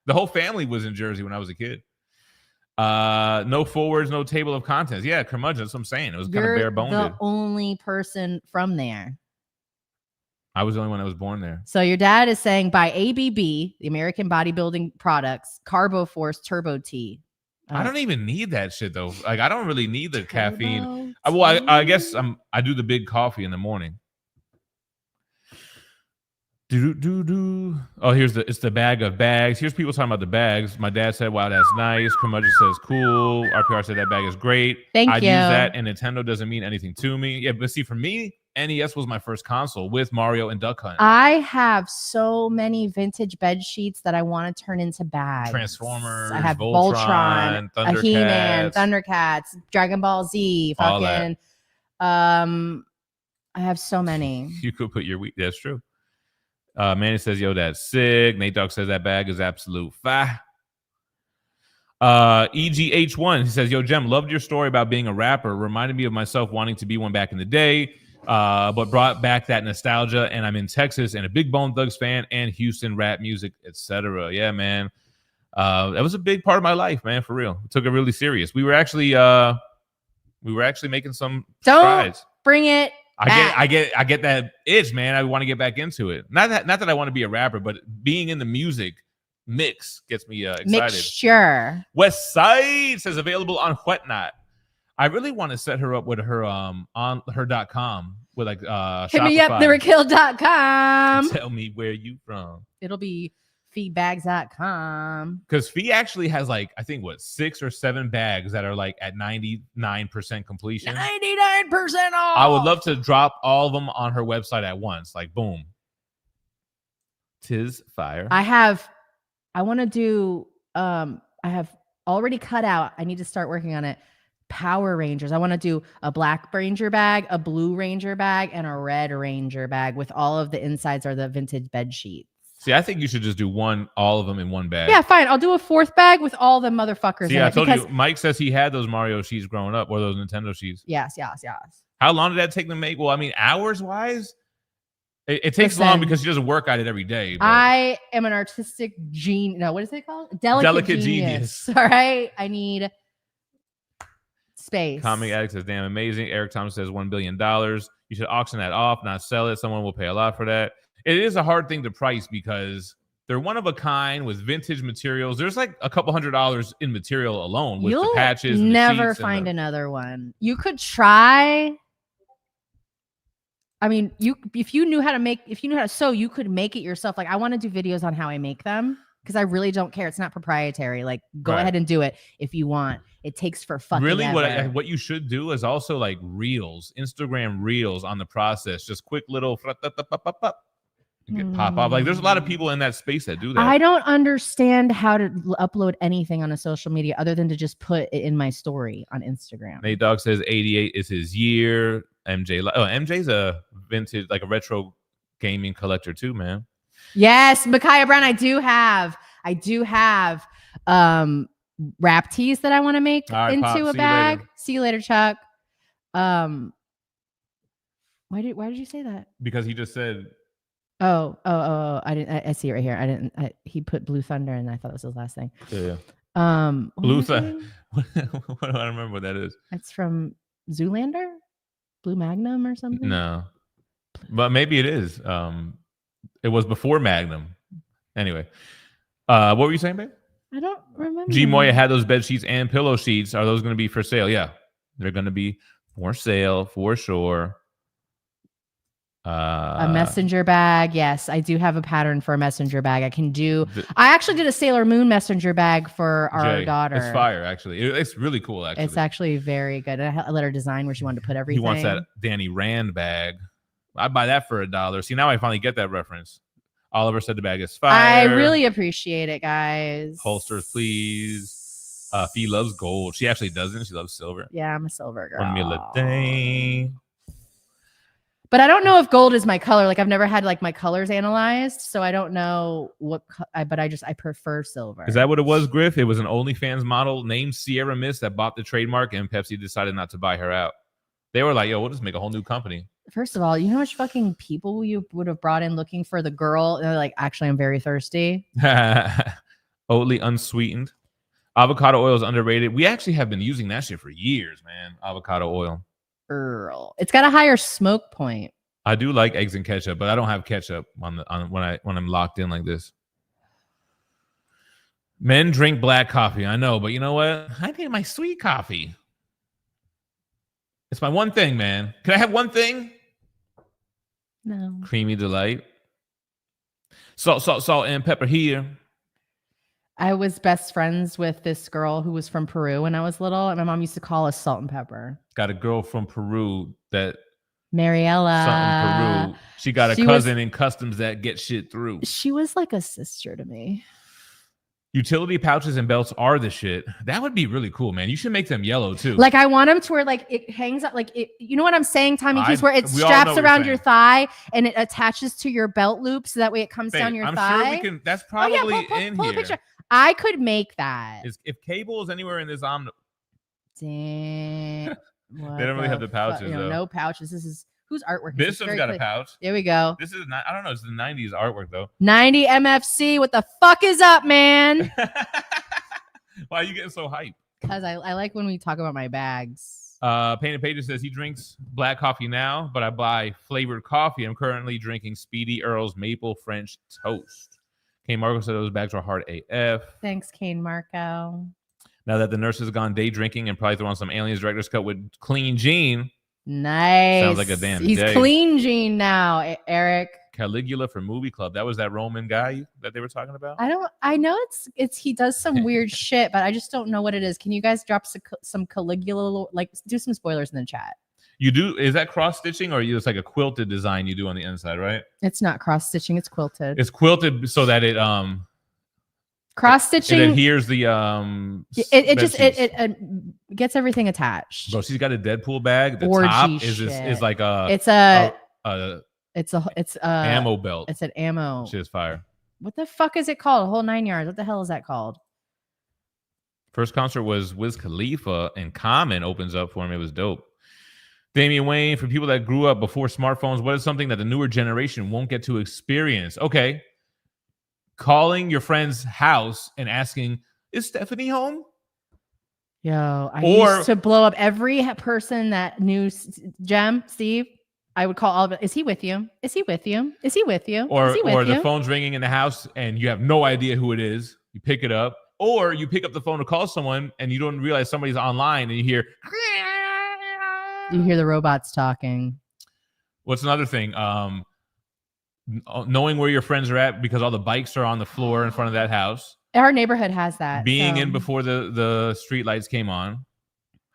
The whole family was in Jersey when I was a kid. No forwards, no table of contents. Yeah, curmudgeon. That's what I'm saying. It was kind of bare boned.
The only person from there.
I was the only one that was born there.
So your dad is saying buy ABB, the American Bodybuilding Products, Carbo Force Turbo Tea.
I don't even need that shit though. Like I don't really need the caffeine. I guess I do the big coffee in the morning. Oh, it's the bag of bags. Here's people talking about the bags. My dad said, wow, that's nice. Curmudgeon says, cool. RPR said that bag is great.
Thank you.
I'd use that, and Nintendo doesn't mean anything to me. Yeah, but see, for me, NES was my first console with Mario and Duck Hunt.
I have so many vintage bed sheets that I want to turn into bags.
Transformers,
I have
Voltron,
Voltron, He-Man, Thundercats, Dragon Ball Z, fucking. I have so many.
You could put your week. That's true. Manny says, yo, that's sick. Nate Dogg says that bag is absolute fire. EGH1, he says, yo, Gem, loved your story about being a rapper. Reminded me of myself wanting to be one back in the day. but brought back that nostalgia. And I'm in Texas and a big Bone Thugs fan and Houston rap music, etc. Yeah, man. That was a big part of my life, man. For real, took it really serious. We were actually making some strides.
Bring it.
I get that itch, man. I want to get back into it. Not that I want to be a rapper, but being in the music mix gets me excited.
Mixture.
West Side says available on Whatnot. I really want to set her up with her on her .com with like
hit me up, lyrikill.com.
Tell me where you from.
It'll be feedbags.com.
Because Phie actually has like, I think 6 or 7 bags that are like at 99% completion.
99% off.
I would love to drop all of them on her website at once. Like boom. Tis fire.
I want to do I have already cut out. I need to start working on it. Power Rangers. I want to do a black Ranger bag, a blue Ranger bag, and a red Ranger bag with all of the insides are the vintage bed sheets.
See, I think you should just do all of them in one bag.
Yeah, fine. I'll do a 4th bag with all the motherfuckers.
See, I told you, Mike says he had those Mario sheets growing up or those Nintendo sheets.
Yes.
How long did that take to make? Well, I mean, hours wise, it takes long because he doesn't work at it every day. But
I am an artistic genius. No, what is it called? Delicate genius. All right. I need space.
Comic Addict says, damn, amazing. Eric Thomas says $1 billion. You should auction that off, not sell it. Someone will pay a lot for that. It is a hard thing to price because they're one of a kind with vintage materials. There's like a couple $100 in material alone with the patches.
You'll never find another one. You could try. I mean, if you knew how to sew, you could make it yourself. Like I want to do videos on how I make them because I really don't care. It's not proprietary. Like go ahead and do it if you want. It takes for fucking
really
ever.
What you should do is also like reels, Instagram reels on the process. Just quick little get pop off. Like there's a lot of people in that space that do that.
I don't understand how to upload anything on a social media other than to just put it in my story on Instagram.
Nate Dogg says 88 is his year. MJ's a vintage, like a retro gaming collector too, man.
Yes, Micaiah Brown. I do have wrap tees that I want to make into a bag. See you later, Chuck. Why did you say that?
Because he just said.
Oh! I didn't. I see it right here. I didn't. He put Blue Thunder, and I thought this was his last thing.
Yeah.
Blue Thunder.
I don't remember what that is.
It's from Zoolander, Blue Magnum or something.
No, but maybe it is. It was before Magnum. Anyway, what were you saying, babe?
I don't remember.
G Moya had those bed sheets and pillow sheets. Are those going to be for sale? Yeah, they're going to be for sale for sure.
A messenger bag. Yes, I do have a pattern for a messenger bag. I actually did a Sailor Moon messenger bag for our daughter.
It's fire, actually. It's really cool, actually.
It's actually very good. I let her design where she wanted to put everything.
He wants that Danny Rand bag. I'd buy that for $1. See, now I finally get that reference. Oliver said the bag is fire.
I really appreciate it, guys.
Holsters, please. Phie loves gold. She actually doesn't. She loves silver.
Yeah, I'm a silver girl.
1 meal a day.
But I don't know if gold is my color. Like I've never had like my colors analyzed, so I don't know what. But I prefer silver.
Is that what it was, Griff? It was an OnlyFans model named Sierra Mist that bought the trademark, and Pepsi decided not to buy her out. They were like, "Yo, we'll just make a whole new company."
First of all, you know how much fucking people you would have brought in looking for the girl? And they're like, "Actually, I'm very thirsty."
Oatly unsweetened. Avocado oil is underrated. We actually have been using that shit for years, man. Avocado oil.
Earl. It's got a higher smoke point.
I do like eggs and ketchup, but I don't have ketchup when I'm locked in like this. Men drink black coffee. I know, but you know what? I need my sweet coffee. It's my one thing, man. Can I have one thing?
No.
Creamy delight. Salt, and pepper here.
I was best friends with this girl who was from Peru when I was little, and my mom used to call us Salt and Pepper.
Got a girl from Peru that
Mariella.
Something Peru. She got a cousin in customs that get shit through.
She was like a sister to me.
Utility pouches and belts are the shit. That would be really cool, man. You should make them yellow too.
Like I want them to where like it hangs up, like it. You know what I'm saying, Tommy Keys? Where it straps around your thigh and it attaches to your belt loop, so that way it comes down your thigh.
I'm sure we can. That's probably in
pull
here.
A picture. I could make that.
If cable is anywhere in this,
Damn.
They don't really have the pouches.
No pouches. This is Whose artwork?
This
Is
one's got a pouch.
There we go.
This is not. I don't know. It's the '90s artwork though.
90 MFC. What the fuck is up, man?
Why are you getting so hyped?
Because I like when we talk about my bags.
Painted Pages says he drinks black coffee now, but I buy flavored coffee. I'm currently drinking Speedy Earl's Maple French Toast. Kane Marco said those bags are hard AF.
Thanks, Kane Marco.
Now that the nurse has gone day drinking and probably throwing some Aliens Director's Cut with Clean Jean.
Nice.
Sounds like a damn
He's
day.
Clean Jean now, Eric.
Caligula for Movie Club. That was that Roman guy that they were talking about?
I know it's he does some weird shit, but I just don't know what it is. Can you guys drop some Caligula, like do some spoilers in the chat?
You do? Is that cross stitching or it's like a quilted design you do on the inside, right?
It's not cross stitching, it's quilted.
It's quilted so that it
cross stitching.
It adheres the
it gets everything attached.
Bro, she's got a Deadpool bag. The
Orgy
top is
shit.
like a
it's a
ammo belt.
It's an ammo.
Shit is fire.
What the fuck is it called? A whole 9 yards. What the hell is that called?
First concert was Wiz Khalifa and Common opens up for him. It was dope. Damian Wayne, for people that grew up before smartphones, what is something that the newer generation won't get to experience? Okay. Calling your friend's house and asking, is Stephanie home?
Yo, I used to blow up every person that knew Steve. I would call all of it. Is he with you? Is he with you? Is he with you?
Or
the
the phone's ringing in the house and you have no idea who it is. You pick it up. Or you pick up the phone to call someone and you don't realize somebody's online and you hear
the robots talking.
What's another thing? Knowing where your friends are at because all the bikes are on the floor in front of that house.
Our neighborhood has that.
Being in before the street lights came on.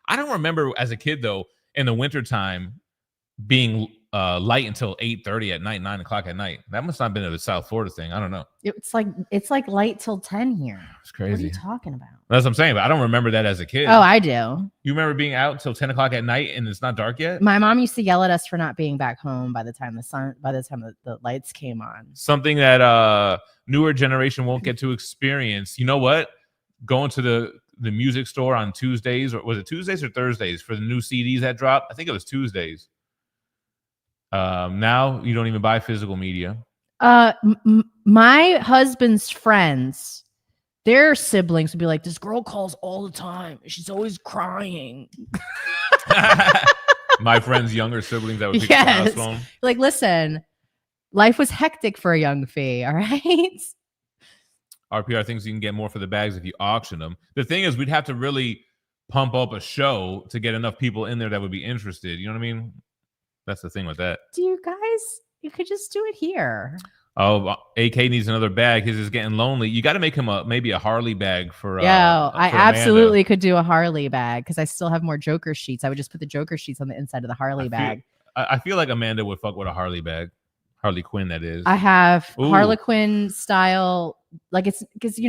I don't remember as a kid, though, in the wintertime being light until 8:30 at night, 9 o'clock at night. That must not have been a South Florida thing. I don't know.
It's like light till 10 here.
It's crazy.
What are you talking about?
That's what I'm saying, but I don't remember that as a kid.
Oh, I do.
You remember being out till 10 o'clock at night and it's not dark yet?
My mom used to yell at us for not being back home by the time the lights came on.
Something that newer generation won't get to experience. You know what? Going to the music store on Tuesdays, or was it Tuesdays or Thursdays for the new CDs that dropped? I think it was Tuesdays. Now you don't even buy physical media.
My husband's friends, their siblings would be like, this girl calls all the time. She's always crying.
My friend's younger siblings that would pick up the house phone.
Like, listen, life was hectic for a young Phie, all right?
RPR thinks you can get more for the bags if you auction them. The thing is, we'd have to really pump up a show to get enough people in there that would be interested. You know what I mean? That's the thing with that.
You could just do it here.
Oh, AK needs another bag. His is getting lonely. You got to make him maybe a Harley bag for.
I absolutely could do a Harley bag because I still have more Joker sheets. I would just put the Joker sheets on the inside of the Harley bag.
I feel like Amanda would fuck with a Harley bag. Harley Quinn, that is.
I have Harlequin style, like it's because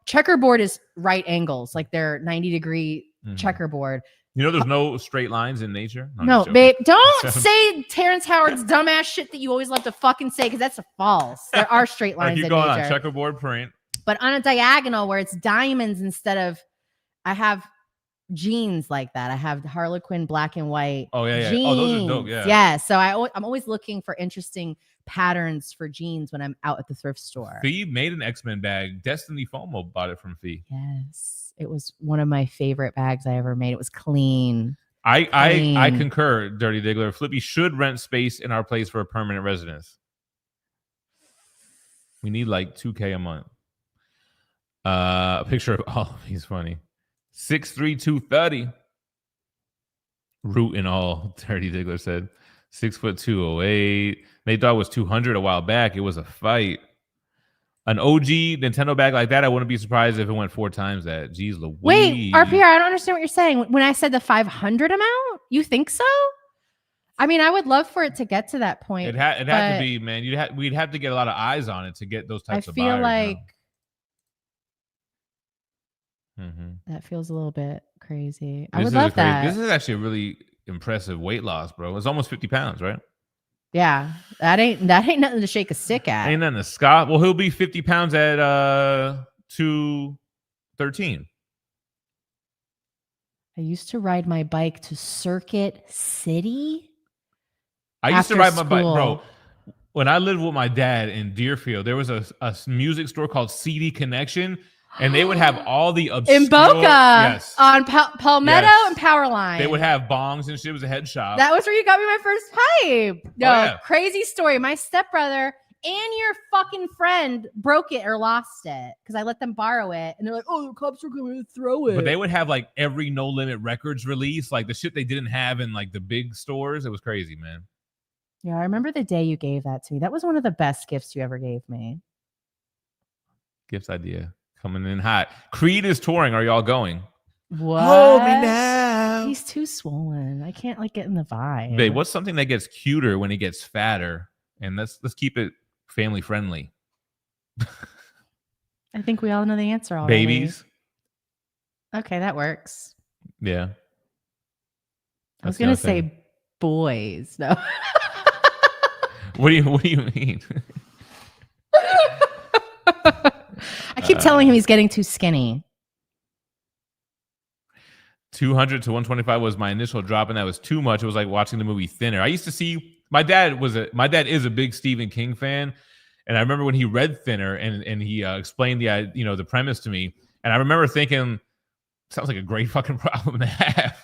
checkerboard is right angles, like they're 90-degree checkerboard.
You know, there's no straight lines in nature.
No, babe, don't say Terrence Howard's dumbass shit that you always love to fucking say because that's false. There are straight lines in nature.
On checkerboard print,
but on a diagonal where it's diamonds instead of, I have jeans like that. I have Harlequin black and white.
Oh yeah.
Jeans.
Oh, those are dope. Yeah.
Yeah. So I'm always looking for interesting patterns for jeans when I'm out at the thrift store.
Phie made an X-Men bag. Destiny FOMO bought it from Phie.
Yes. It was one of my favorite bags I ever made. It was clean.
I concur, Dirty Diggler. Flippy should rent space in our place for a permanent residence. We need like $2K a month. A picture of he's funny. 6'3", 230. Root and all, Dirty Diggler said. 6'2", 208. They thought it was 200 a while back. It was a fight. An OG Nintendo bag like that, I wouldn't be surprised if it went 4 times that. Jeez Louise.
Wait, RPR, I don't understand what you're saying. When I said the 500 amount, you think so? I mean, I would love for it to get to that point.
It had to be, man. We'd have to get a lot of eyes on it to get those types of buyers. I feel like
that feels a little bit crazy. I would love that.
This is actually a really impressive weight loss, bro. It's almost 50 pounds, right?
Yeah, that ain't nothing to shake a stick at.
Ain't nothing to Scott. Well, he'll be 50 pounds at 213.
I used to ride my bike to Circuit City.
I used to
After
ride my bike,
school.
bro. When I lived with my dad in Deerfield, there was a music store called CD Connection, and they would have all the obscure.
In Boca,
yes,
on Palmetto
Yes.
and Powerline.
They would have bongs and shit. It was a head shop.
That was where you got me my first pipe. No,
yeah.
crazy story. My stepbrother and your fucking friend broke it or lost it because I let them borrow it, and they're like, "Oh, the cops are going to throw it."
But they would have like every No Limit Records release, like the shit they didn't have in like the big stores. It was crazy, man.
Yeah, I remember the day you gave that to me. That was one of the best gifts you ever gave me.
Gifts idea coming in hot. Creed is touring. Are y'all going?
What?
Hold me now.
He's too swollen. I can't like get in the vibe.
Babe, what's something that gets cuter when he gets fatter? And let's keep it family friendly.
I think we all know the answer already.
Babies.
Okay, that works.
Yeah.
I was gonna say boys. No.
What do you mean?
I keep telling him he's getting too skinny.
200 to 125 was my initial drop, and that was too much. It was like watching the movie Thinner. I used to see my dad is a big Stephen King fan, and I remember when he read Thinner and he explained the premise to me, and I remember thinking, sounds like a great fucking problem to have.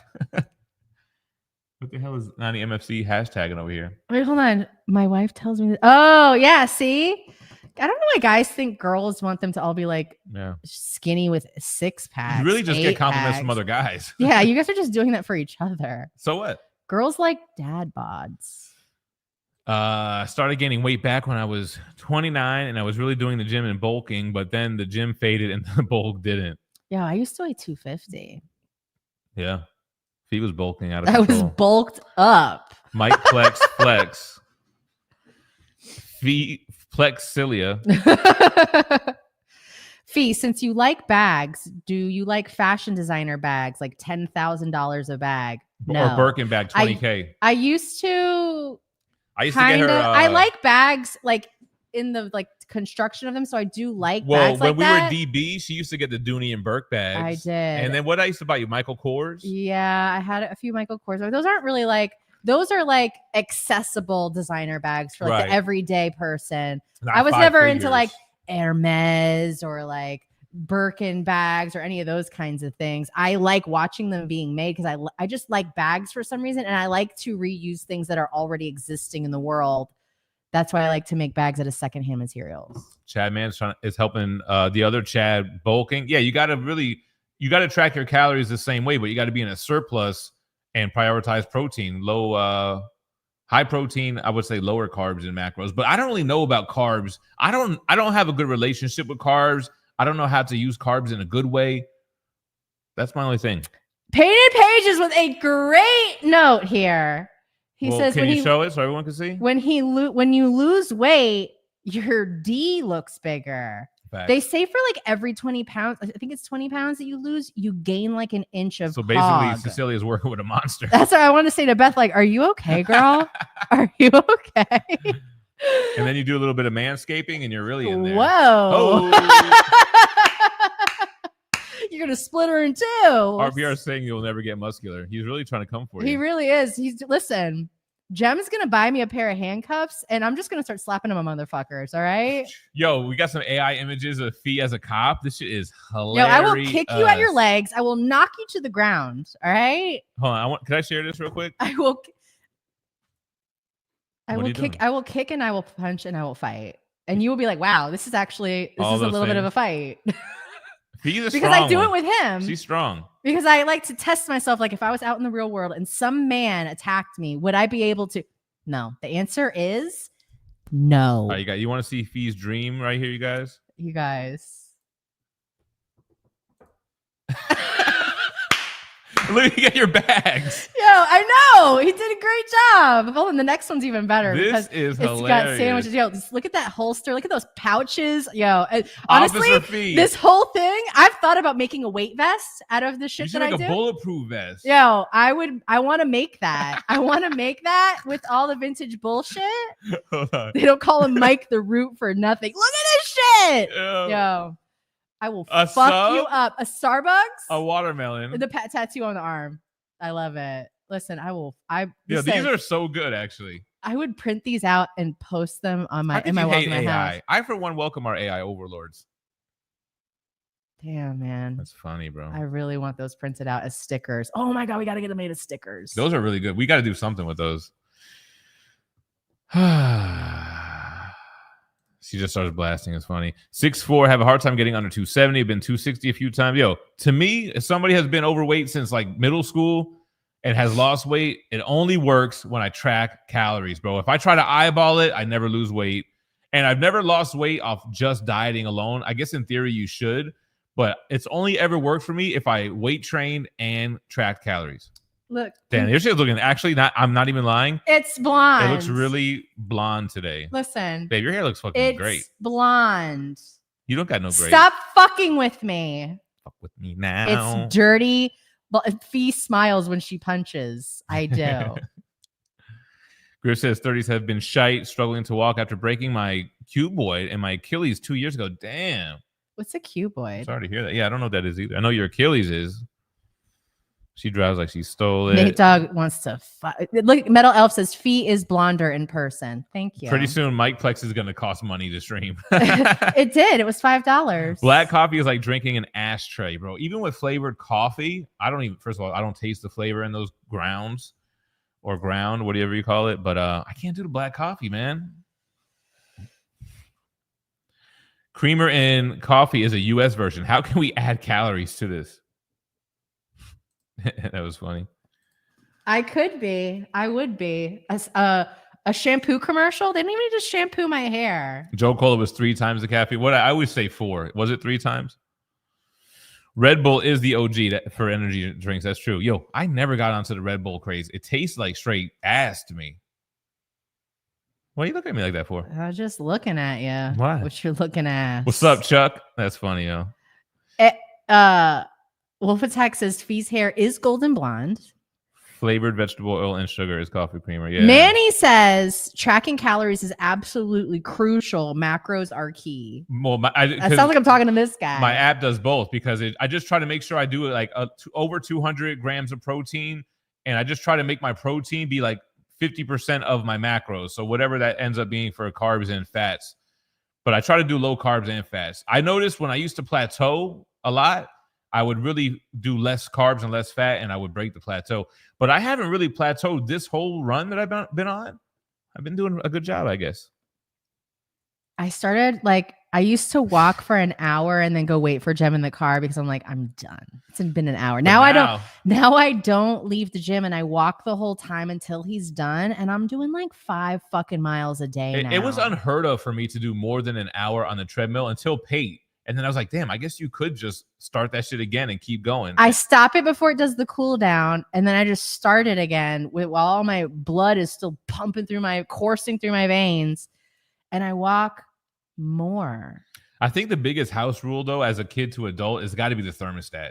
What the hell is Nani MFC hashtagging over here?
Wait, hold on. My wife tells me. Oh, yeah. See, I don't know why guys think girls want them to all be like skinny with six packs.
You really just get compliments from other guys.
Yeah, you guys are just doing that for each other.
So what?
Girls like dad bods.
I started gaining weight back when I was 29, and I was really doing the gym and bulking, but then the gym faded and the bulk didn't.
Yeah, I used to weigh 250.
Yeah. He was bulking out of
control. I was bulked up.
Mike Plex Flex. Phie Plexilia.
Phie, since you like bags, do you like fashion designer bags, like $10,000 a bag? No.
Or Birkin bag, $20K.
I used to
to get her.
I like bags like in the like construction of them, so I do like bags like that.
When we were DB, she used to get the Dooney and Burke bags.
I did.
And then what I used to buy you, Michael Kors?
Yeah, I had a few Michael Kors. Those aren't really like, those are like accessible designer bags for like the everyday person.
Not
I was never
figures.
into like Hermes or like Birkin bags or any of those kinds of things. I like watching them being made because I just like bags for some reason, and I like to reuse things that are already existing in the world. That's why I like to make bags out of secondhand materials. Chad
Man's is helping the other Chad bulking. Yeah, you got to track your calories the same way, but you got to be in a surplus and prioritize protein. High protein, I would say lower carbs and macros. But I don't really know about carbs. I don't have a good relationship with carbs. I don't know how to use carbs in a good way. That's my only thing.
Painted Pages with a great note here. He says,
"Can you show it so everyone can see?"
When you lose weight, your D looks bigger. Fact. They say for like every 20 pounds, I think it's 20 pounds that you lose, you gain like an inch of.
So basically, Cecilia's working with a monster.
That's what I want to say to Beth. Like, are you okay, girl? Are you okay?
And then you do a little bit of manscaping, and you're really in there.
Whoa!
Oh.
You're gonna split her in two.
RBR saying you'll never get muscular. He's really trying to come for you.
He really is. Listen. Jem's gonna buy me a pair of handcuffs, and I'm just gonna start slapping them on motherfuckers. All right.
Yo, we got some AI images of Phie as a cop. This shit is hilarious.
Yo, I will kick you at your legs. I will knock you to the ground. All right.
Hold on. Can I share this real quick?
I will kick and I will punch and I will fight. And you will be like, wow, this is a little bit of a fight.
Because
I do it with him.
She's strong.
Because I like to test myself. Like if I was out in the real world and some man attacked me, would I be able to? No. The answer is no.
All right, you want to see Phie's dream right here, you guys?
You guys.
Look at your bags.
Yo, I know. He did a great job. Oh, and the next one's even better.
This is hilarious.
It's got sandwiches. Yo, just look at that holster. Look at those pouches. Yo, honestly, this whole thing, I've thought about making a weight vest out of the shit that I do.
A bulletproof vest.
Yo, I want to make that. I want to make that with all the vintage bullshit.
Hold on.
They don't call him Mike the Root for nothing. Look at this shit. Yo. I will fuck you up. A Starbucks,
a watermelon,
the tattoo on the arm. I love it. Listen,
these are so good, actually.
I would print these out and post them on my
How could you
walls
hate
in my
AI?
house.
I, for one, welcome our AI overlords.
Damn, man.
That's funny, bro.
I really want those printed out as stickers. Oh my God, we got to get them made as stickers.
Those are really good. We got to do something with those. She just started blasting. It's funny. 6'4", have a hard time getting under 270. Been 260 a few times. Yo, to me, if somebody has been overweight since like middle school and has lost weight, it only works when I track calories, bro. If I try to eyeball it, I never lose weight. And I've never lost weight off just dieting alone. I guess in theory you should, but it's only ever worked for me if I weight trained and tracked calories.
Look.
Dan, your shit's looking actually not. I'm not even lying.
It's blonde.
It looks really blonde today.
Listen.
Babe, your hair looks fucking great.
It's blonde.
You don't got no gray.
Stop fucking with me.
Fuck with me now.
It's dirty. But Phie smiles when she punches. I do.
Griff says 30s have been shite, struggling to walk after breaking my cuboid and my Achilles 2 years ago. Damn.
What's a cuboid?
Sorry to hear that. Yeah, I don't know what that is either. I know your Achilles is. She drives like she stole it.
Nate Dogg wants to fight. Look, Metal Elf says Phie is blonder in person. Thank you.
Pretty soon, Mike Plex is going to cost money to stream.
It did. It was $5.
Black coffee is like drinking an ashtray, bro. Even with flavored coffee, I don't even, first of all, I don't taste the flavor in those grounds or ground, whatever you call it. But I can't do the black coffee, man. Creamer in coffee is a U.S. version. How can we add calories to this? That was funny.
I could be. I would be. A shampoo commercial? They didn't even just shampoo my hair.
Joe Cola was 3 times the caffeine. What I always say 4. Was it 3 times? Red Bull is the OG for energy drinks. That's true. Yo, I never got onto the Red Bull craze. It tastes like straight ass to me. What are you looking at me like that for?
I was just looking at you.
Why?
What you're looking at.
What's up, Chuck? That's funny, yo.
Wolf Attack says Phie's hair is golden blonde.
Flavored vegetable oil and sugar is coffee creamer. Yeah.
Manny says tracking calories is absolutely crucial. Macros are key.
Well,
it sounds like I'm talking to this guy.
My app does both because I just try to make sure I do it like over 200 grams of protein, and I just try to make my protein be like 50% of my macros. So whatever that ends up being for carbs and fats. But I try to do low carbs and fats. I noticed when I used to plateau a lot, I would really do less carbs and less fat, and I would break the plateau. But I haven't really plateaued this whole run that I've been on. I've been doing a good job, I guess.
I started I used to walk for an hour and then go wait for Gem in the car because I'm like, I'm done. It's been an hour. Now I don't leave the gym and I walk the whole time until he's done. And I'm doing like 5 fucking miles a day now.
It was unheard of for me to do more than an hour on the treadmill until Pate. And then I was like, damn, I guess you could just start that shit again and keep going.
I stop it before it does the cool down. And then I just start it again while all my blood is still coursing through my veins. And I walk more.
I think the biggest house rule, though, as a kid to adult, is got to be the thermostat.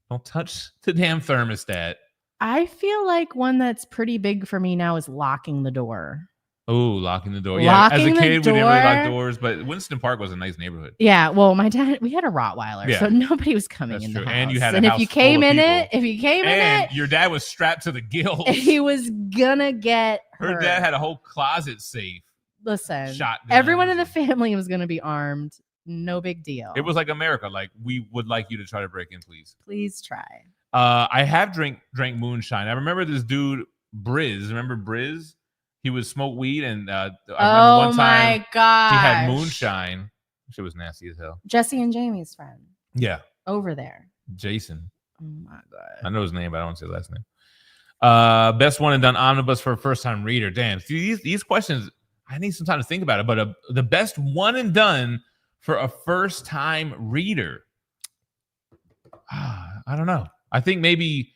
Don't touch the damn thermostat.
I feel like one that's pretty big for me now is locking the door.
Oh, locking the door. Yeah, as a kid, we didn't really lock doors, but Winston Park was a nice neighborhood.
Yeah, well, my dad, we had a Rottweiler, so nobody was coming in the house.
And you had
if you came in it,
your dad was strapped to the gills.
He was gonna get hurt.
Her dad had a whole closet safe.
Listen, everyone in the family was gonna be armed. No big deal.
It was like America. Like, we would like you to try to break in, please.
Please try.
I have drank moonshine. I remember this dude, Briz. Remember Briz? He would smoke weed, and I remember one time he had moonshine. Shit was nasty as hell.
Jesse and Jamie's friend.
Yeah.
Over there.
Jason.
Oh my God.
I know his name, but I don't want to say his last name. Best one and done omnibus for a first-time reader. Damn. See, these questions, I need some time to think about it, but the best one and done for a first-time reader. I don't know. I think maybe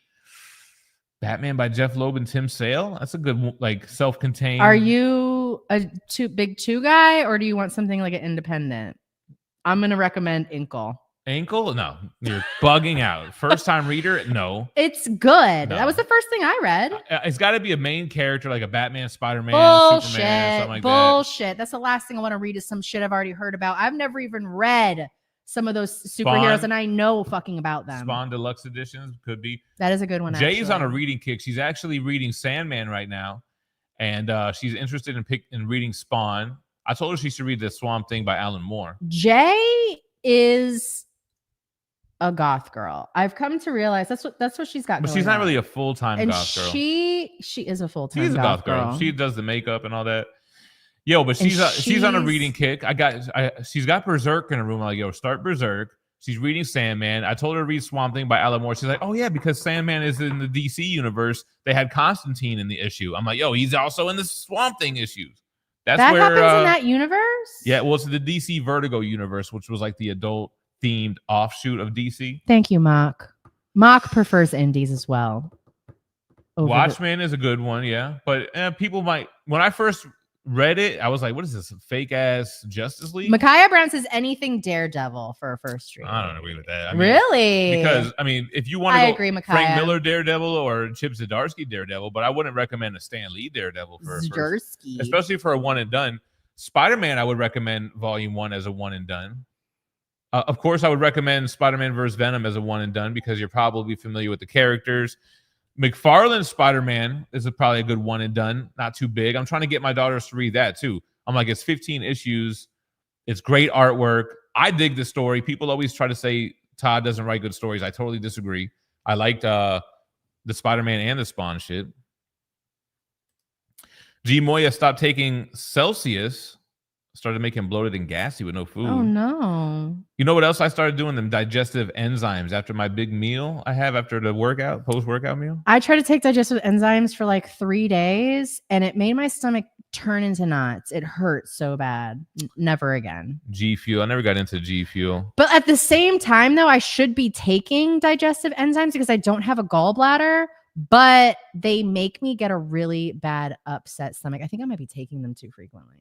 Batman by Jeff Loeb and Tim Sale. That's a good, like, self-contained.
Are you a big two guy, or do you want something like an independent? I'm going to recommend Inkle.
Inkle? No, you're bugging out. First-time reader? No.
It's good.
No.
That was the first thing I read.
It's got to be a main character, like a Batman, Spider-Man,
Bullshit.
Superman, something like
Bullshit. That's the last thing I want to read is some shit I've already heard about. I've never even read some of those superheroes, and I know fucking about them.
Spawn Deluxe Editions could be.
That is a good one.
Jay's on a reading kick. She's actually reading Sandman right now, and she's interested in reading Spawn. I told her she should read the Swamp Thing by Alan Moore.
Jay is a goth girl. I've come to realize that's what she's got.
But
going
she's not
on.
really a full-time goth girl.
She is a full-time.
She's a goth girl. She does the makeup and all that. Yo, but she's on a reading kick. She's got Berserk in her room. I'm like, yo, start Berserk. She's reading Sandman. I told her to read Swamp Thing by Alan Moore. She's like, oh yeah, because Sandman is in the DC universe. They had Constantine in the issue. I'm like, yo, he's also in the Swamp Thing issues. That where,
happens in that universe?
Yeah, well, it's the DC Vertigo universe, which was like the adult-themed offshoot of DC.
Thank you, Mock. Mock prefers indies as well.
Watchmen is a good one, yeah. But people might... When I first read it, I was like, what is this, fake-ass Justice League?
Micaiah Brown says anything Daredevil for a first read.
I don't agree with that.
Really?
Because, if you want to
agree,
Frank Miller Daredevil or Chip Zdarsky Daredevil, but I wouldn't recommend a Stan Lee Daredevil for a first, especially for a one and done. Spider-Man, I would recommend Volume 1 as a one and done. Of course, I would recommend Spider-Man vs. Venom as a one and done because you're probably familiar with the characters. McFarlane's Spider-Man is probably a good one and done. Not too big. I'm trying to get my daughters to read that too. I'm like, it's 15 issues. It's great artwork. I dig the story. People always try to say Todd doesn't write good stories. I totally disagree. I liked the Spider-Man and the Spawn shit. G. Moya stopped taking Celsius. Started making bloated and gassy with no food.
Oh, no.
You know what else I started doing? Them digestive enzymes after my big meal I have after the workout, post-workout meal.
I tried to take digestive enzymes for like 3 days, and it made my stomach turn into knots. It hurt so bad. Never again.
G Fuel. I never got into G Fuel.
But at the same time, though, I should be taking digestive enzymes because I don't have a gallbladder, but they make me get a really bad upset stomach. I think I might be taking them too frequently.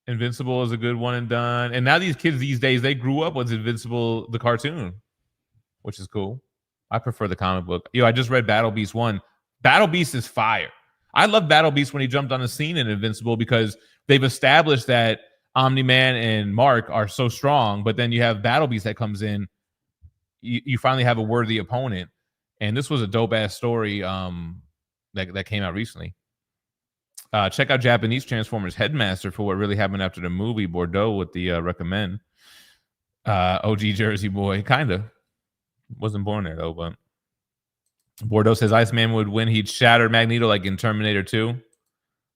Invincible is a good one and done. And now these kids these days, they grew up with Invincible, the cartoon, which is cool. I prefer the comic book. Yo, I just read Battle Beast 1. Battle Beast is fire. I love Battle Beast when he jumped on the scene in Invincible because they've established that Omni-Man and Mark are so strong, but then you have Battle Beast that comes in. You finally have a worthy opponent. And this was a dope-ass story that came out recently. Check out Japanese Transformers Headmaster for what really happened after the movie. Bordeaux with the recommend. OG Jersey boy, kind of. Wasn't born there, though, but Bordeaux says Iceman would win. He'd shatter Magneto like in Terminator 2.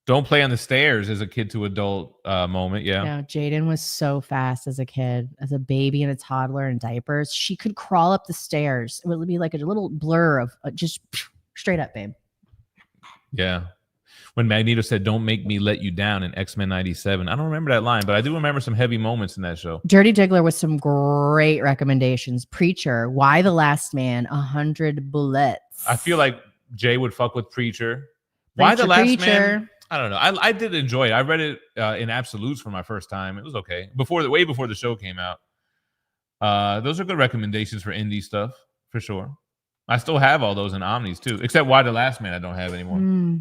Don't play on the stairs as a kid to adult moment, yeah.
No, Jaden was so fast as a kid, as a baby and a toddler in diapers. She could crawl up the stairs. It would be like a little blur of just straight up, babe.
Yeah. When Magneto said, don't make me let you down in X-Men 97. I don't remember that line, but I do remember some heavy moments in that show.
Dirty Diggler with some great recommendations. Preacher, Why the Last Man, 100 Bullets.
I feel like Jay would fuck with Preacher. Why the Last Man? I don't know. I did enjoy it. I read it in absolutes for my first time. It was okay. Way before the show came out. Those are good recommendations for indie stuff, for sure. I still have all those in Omnis, too. Except Why the Last Man I don't have anymore.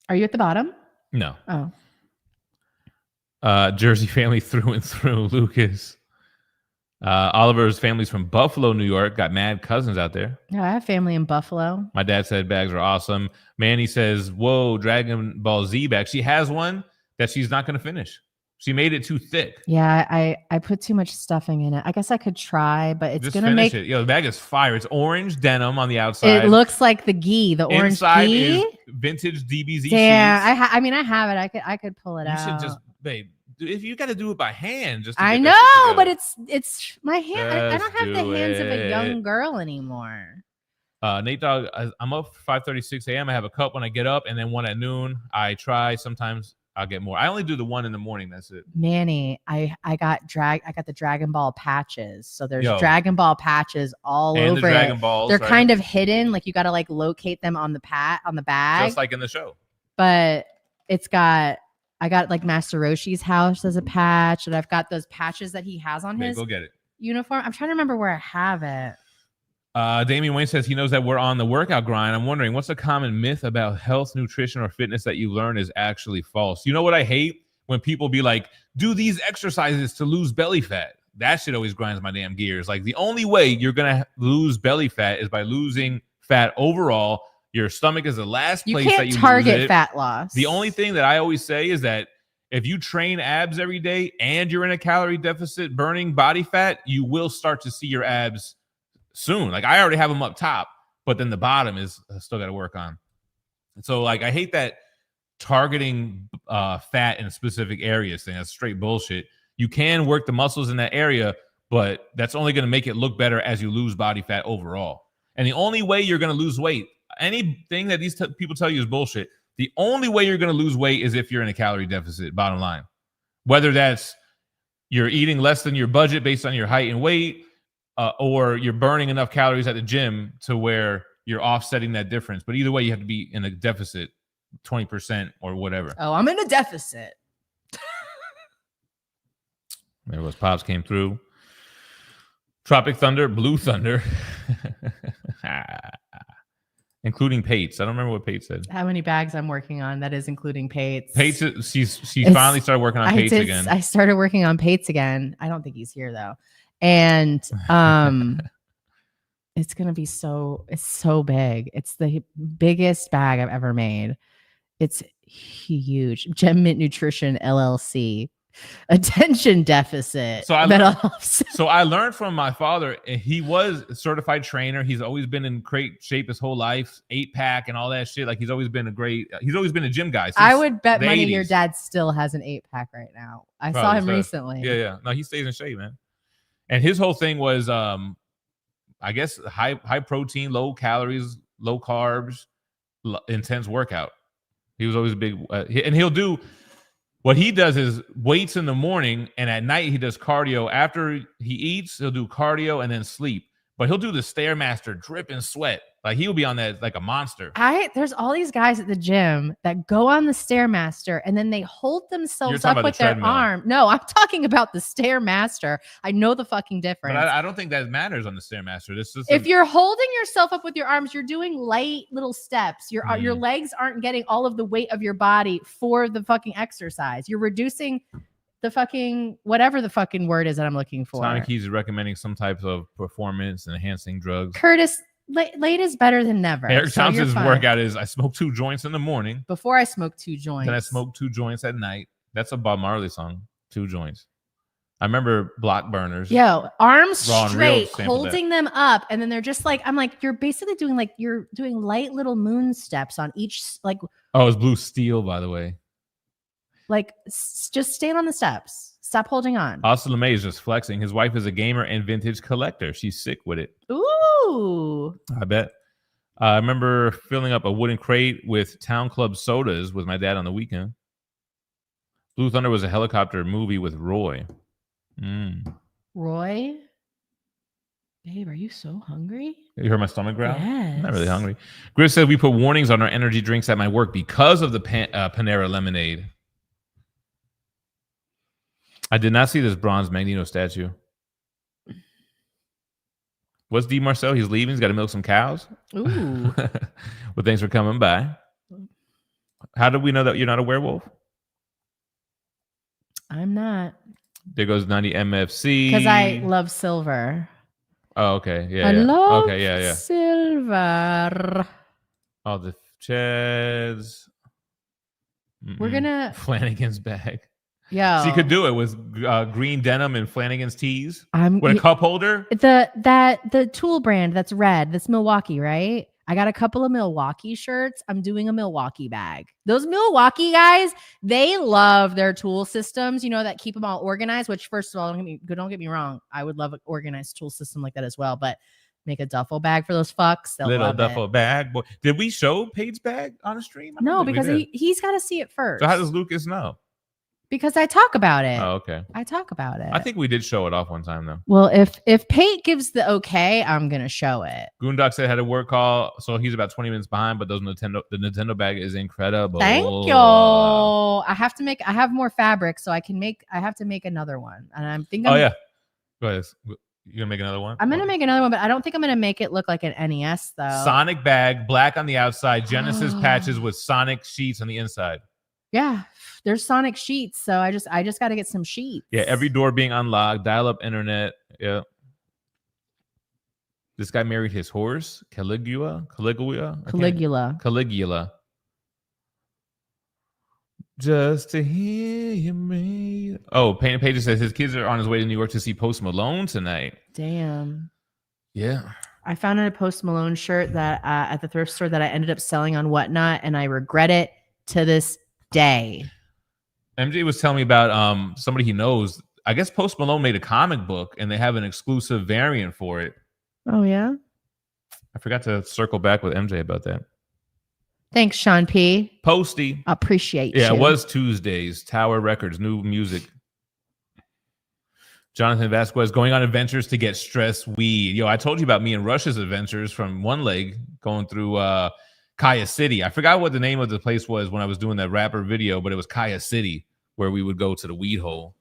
Are you at the bottom?
No.
Oh.
Jersey family through and through. Lucas. Oliver's family's from Buffalo, New York. Got mad cousins out there.
Yeah, I have family in Buffalo.
My dad said bags are awesome. Manny says, whoa, Dragon Ball Z bag. She has one that she's not going to finish. She made it too thick.
Yeah, I put too much stuffing in it. I guess I could try, but it's going to make
it. Yo, the bag is fire. It's orange denim on the outside.
It looks like the ghee, the orange
inside
ghee.
Is vintage DBZ
Yeah,
sheets.
I mean, I have it. I could pull it out.
You should just, babe, if you got to do it by hand. Just
I know, but it's my hand. I don't have the hands of a young girl anymore.
Nate Dogg, I'm up 5:36 a.m. I have a cup when I get up, and then one at noon. I try sometimes. I'll get more. I only do the one in the morning. That's it.
Manny, I got the Dragon Ball patches. So there's Dragon Ball patches all
and
over
the Dragon
it.
Balls,
They're
right?
kind of hidden. Like you got to like locate them on the bag.
Just like in the show.
But I got like Master Roshi's house as a patch, and I've got those patches that he has on his
go get it.
uniform. I'm trying to remember where I have it.
Damian Wayne says he knows that we're on the workout grind. I'm wondering what's a common myth about health, nutrition, or fitness that you learn is actually false. You know what I hate? When people be like, do these exercises to lose belly fat. That shit always grinds my damn gears. Like the only way you're going to lose belly fat is by losing fat overall. Your stomach is the last
You
place
can't
that you
target
lose it.
fat loss.
The only thing that I always say is that if you train abs every day and you're in a calorie deficit burning body fat, you will start to see your abs soon. Like I already have them up top, but then the bottom is still got to work on. So like I hate that targeting fat in specific areas thing. That's straight bullshit. You can work the muscles in that area, but that's only going to make it look better as you lose body fat overall. And the only way you're going to lose weight, anything that these people tell you is bullshit. The only way you're going to lose weight is if you're in a calorie deficit, bottom line. Whether that's you're eating less than your budget based on your height and weight, or you're burning enough calories at the gym to where you're offsetting that difference. But either way, you have to be in a deficit, 20% or whatever.
Oh, I'm in a deficit.
There was Pops came through. Tropic Thunder, Blue Thunder. Including Pates. I don't remember what Pates said.
How many bags I'm working on? That is including Pates.
Pates, she finally started working on Pates again.
I started working on Pates again. I don't think he's here though. And it's gonna be it's so big. It's the biggest bag I've ever made. It's huge. GemMint Nutrition LLC. Attention deficit.
So I learned from my father, and he was a certified trainer. He's always been in great shape his whole life, 8-pack and all that shit. Like he's always been a gym guy.
I would bet money
80s. Your
dad still has an 8-pack right now. I saw him recently.
Yeah. No, he stays in shape, man. And his whole thing was, I guess, high protein, low calories, low carbs, intense workout. He was always a big, and he'll do. What he does is weights in the morning, and at night he does cardio. After he eats, he'll do cardio and then sleep. But he'll do the Stairmaster, drip and sweat. Like he'll be on that like a monster.
There's all these guys at the gym that go on the Stairmaster and then they hold themselves up with their arm. No, I'm talking about the Stairmaster. I know the fucking difference.
But I don't think that matters on the Stairmaster.
If you're holding yourself up with your arms, you're doing light little steps. Your legs aren't getting all of the weight of your body for the fucking exercise. You're reducing the fucking whatever the fucking word is that I'm looking for.
Sonic Keys is recommending some types of performance enhancing drugs.
Curtis, late is better than never.
Eric Thompson's workout is I smoke 2 joints in the morning.
Before I smoke 2 joints.
Then I smoke 2 joints at night. That's a Bob Marley song. 2 joints. I remember Block Burners.
Yo, arms straight, holding them up, and then they're just like, I'm like, you're basically doing light little moon steps on each like.
Oh, it's Blue Steel, by the way.
Like, just stand on the steps. Stop holding on.
Austin LeMay is just flexing. His wife is a gamer and vintage collector. She's sick with it.
Ooh.
I bet. I remember filling up a wooden crate with Town Club sodas with my dad on the weekend. Blue Thunder was a helicopter movie with Roy.
Roy? Babe, are you so hungry?
You heard my stomach growl?
Yes.
I'm not really hungry. Griff said we put warnings on our energy drinks at my work because of the Panera lemonade. I did not see this bronze Magneto statue. What's D. Marcel? He's leaving. He's got to milk some cows.
Ooh.
Well, thanks for coming by. How do we know that you're not a werewolf?
I'm not.
There goes 90 MFC.
Because I love silver.
Oh, okay. Yeah.
I love
yeah.
silver.
Oh, the Chads.
We're gonna
Flanagan's bag.
Yeah,
so you could do it with green denim and Flanagan's tees with a cup holder.
The tool brand that's red. That's Milwaukee, right? I got a couple of Milwaukee shirts. I'm doing a Milwaukee bag. Those Milwaukee guys, they love their tool systems, that keep them all organized, which first of all, don't get me wrong. I would love an organized tool system like that as well, but make a duffel bag for those fucks. They'll
little
love
duffel
it.
bag. Boy, did we show Page's bag on a stream?
No, because he's got to see it first.
So how does Lucas know?
Because I talk about it.
Oh, okay.
I talk about it.
I think we did show it off one time though.
Well, if Pate gives the okay, I'm gonna show it.
Goondock said had a work call, so he's about 20 minutes behind. But the Nintendo bag is incredible.
Thank you. I have more fabric, so I have to make another one, and I'm thinking.
Oh yeah, go ahead. You gonna make another one?
I'm gonna make another one, but I don't think I'm gonna make it look like an NES though.
Sonic bag, black on the outside, Genesis patches with Sonic sheets on the inside.
Yeah, there's Sonic sheets, so I just got to get some sheets.
Yeah, every door being unlocked, dial-up internet. Yeah. This guy married his horse, Caligula. Just to hear you made. Oh, Painted Pages says his kids are on his way to New York to see Post Malone tonight.
Damn.
Yeah.
I found a Post Malone shirt that at the thrift store that I ended up selling on Whatnot, and I regret it to this day.
MJ was telling me about somebody he knows. I guess Post Malone made a comic book, and they have an exclusive variant for it.
Oh, yeah?
I forgot to circle back with MJ about that.
Thanks, Sean P.
Posty.
Appreciate you.
Yeah, it was Tuesdays. Tower Records, new music. Jonathan Vasquez going on adventures to get stress weed. Yo, I told you about me and Rush's adventures from one leg going through Kaya City. I forgot what the name of the place was when I was doing that rapper video, but it was Kaya City where we would go to the weed hole.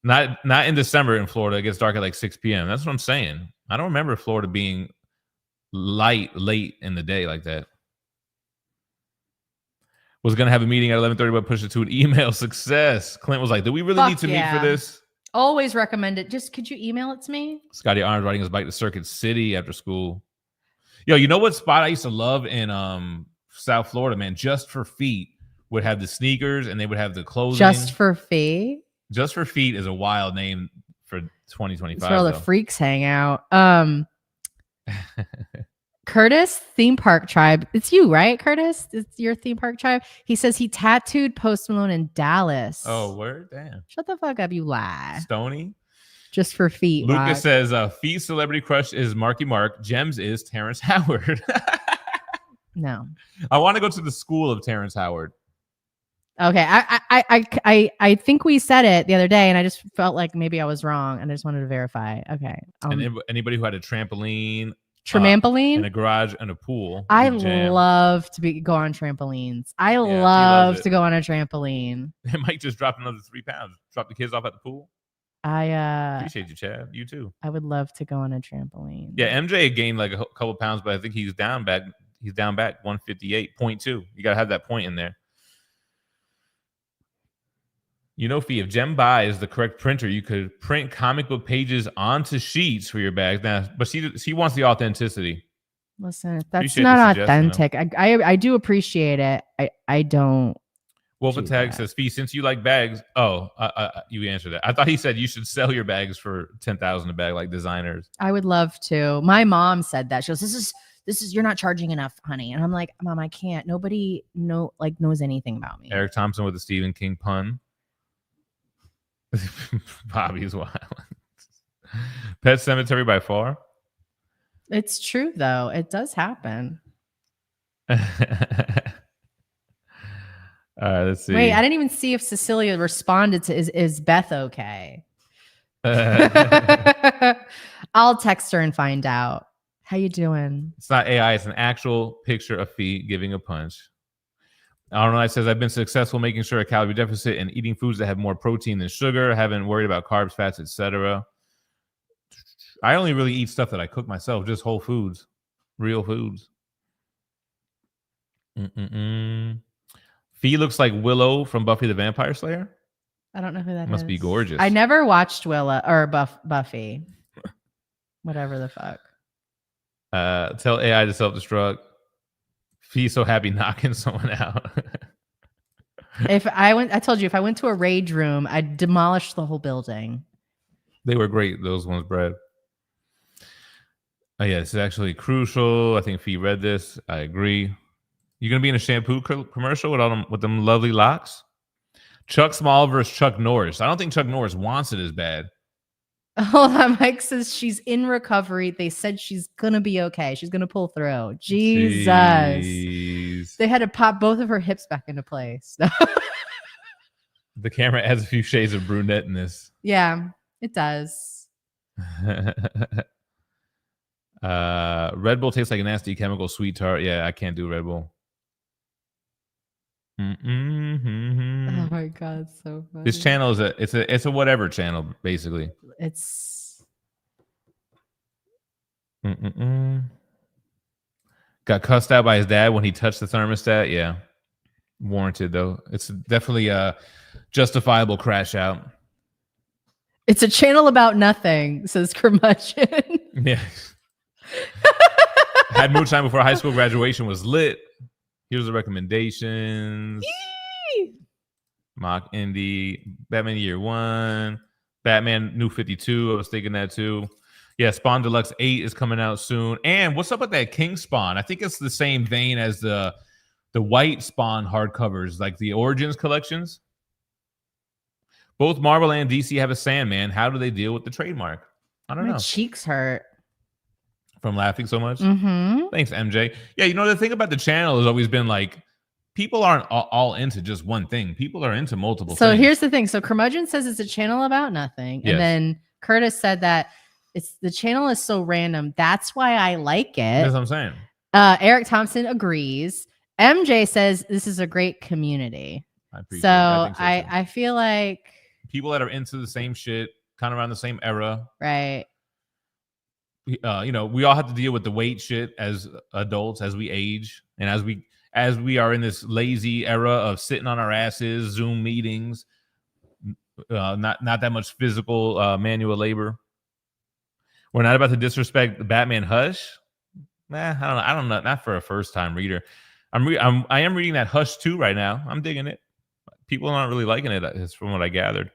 Not in December in Florida. It gets dark at like 6 p.m. That's what I'm saying. I don't remember Florida being late in the day like that. Was going to have a meeting at 11:30, but pushed it to an email. Success. Clint was like, do we really need to meet for this?
Always recommend it. Just could you email it to me?
Scotty Arms riding his bike to Circuit City after school. Yo, you know what spot I used to love in South Florida, man? Just for Feet would have the sneakers and they would have the clothing.
Just for Feet?
Just for Feet is a wild name for 2025.
That's where all the freaks hang out. Curtis, Theme Park Tribe. It's you, right, Curtis? It's your Theme Park Tribe. He says he tattooed Post Malone in Dallas.
Oh, word? Damn.
Shut the fuck up, you lie.
Stony?
Just for Feet.
Lucas says, Feet's celebrity crush is Marky Mark. Gems is Terrence Howard.
No.
I want to go to the school of Terrence Howard.
Okay. I think we said it the other day, and I just felt like maybe I was wrong, and I just wanted to verify. Okay.
And anybody who had a trampoline,
in
a garage, and a pool.
I love to go on trampolines. I love to go on a trampoline.
It might just drop another 3 pounds. Drop the kids off at the pool.
I
appreciate you, Chad. You too.
I would love to go on a trampoline.
Yeah, MJ gained like a couple pounds, but I think he's down back. He's down back 158.2. You gotta have that point in there. You know, Phie, if Gem buys the correct printer, you could print comic book pages onto sheets for your bags. Now, but she wants the authenticity.
Listen, if that's not authentic. I do appreciate it. I don't.
Wolf Attack says, Phie, since you like bags, you answered that. I thought he said you should sell your bags for $10,000 a bag, like designers.
I would love to. My mom said that. She goes, "This is you're not charging enough, honey." And I'm like, Mom, I can't. Nobody knows anything about me.
Eric Thompson with the Stephen King pun. Bobby's wild. Pet Cemetery by far.
It's true though. It does happen.
All right, let's see.
Wait, I didn't even see if Cecilia responded to is Beth okay? I'll text her and find out. How you doing?
It's not AI. It's an actual picture of Phie giving a punch. I don't know. It says, I've been successful making sure a calorie deficit and eating foods that have more protein than sugar. I haven't worried about carbs, fats, etc. I only really eat stuff that I cook myself, just whole foods, real foods. Phie looks like Willow from Buffy the Vampire Slayer.
I don't know who that
Must be gorgeous.
I never watched Willow or Buffy. Whatever the fuck.
Tell AI to self-destruct. Phie's so happy knocking someone out.
I told you, if I went to a rage room, I'd demolish the whole building.
They were great, those ones, Brad. Oh yeah, this is actually crucial. I think Phie read this. I agree. You're gonna be in a shampoo commercial with them lovely locks. Chuck Small versus Chuck Norris. I don't think Chuck Norris wants it as bad.
Hold on, Mike says she's in recovery. They said she's gonna be okay. She's gonna pull through. Jesus. Jeez. They had to pop both of her hips back into place.
The camera adds a few shades of brunetteness.
Yeah, it does.
Red Bull tastes like a nasty chemical sweet tart. Yeah, I can't do Red Bull.
Oh my god, so funny.
This channel is it's a whatever channel, basically.
It's
got cussed out by his dad when he touched the thermostat. Yeah, warranted though. It's definitely a justifiable crash out.
It's a channel about nothing, says Curmudgeon.
Yeah. Had Mood Time before high school graduation was lit. Here's the recommendations. Mock Indie, Batman Year One, Batman New 52. I was thinking that too. Yeah, Spawn Deluxe 8 is coming out soon. And what's up with that King Spawn? I think it's the same vein as the white Spawn hardcovers, like the Origins collections. Both Marvel and DC have a Sandman. How do they deal with the trademark? I don't know.
My cheeks hurt.
From laughing so much?
Mm-hmm.
Thanks, MJ. Yeah, the thing about the channel has always been like, people aren't all into just one thing. People are into multiple things.
So here's the thing. So Curmudgeon says it's a channel about nothing.
Yes.
And then Curtis said that the channel is so random. That's why I like it.
That's what I'm saying.
Eric Thompson agrees. MJ says this is a great community.
I appreciate
So,
it. I think so too.
I feel like
people that are into the same shit, kind of around the same era.
Right.
We all have to deal with the weight shit as adults, as we age, and as we are in this lazy era of sitting on our asses, Zoom meetings, not that much physical manual labor. We're not about to disrespect the Batman Hush. I don't know. Not for a first time reader. I am reading that Hush 2 right now. I'm digging it. People aren't really liking it, is from what I gathered.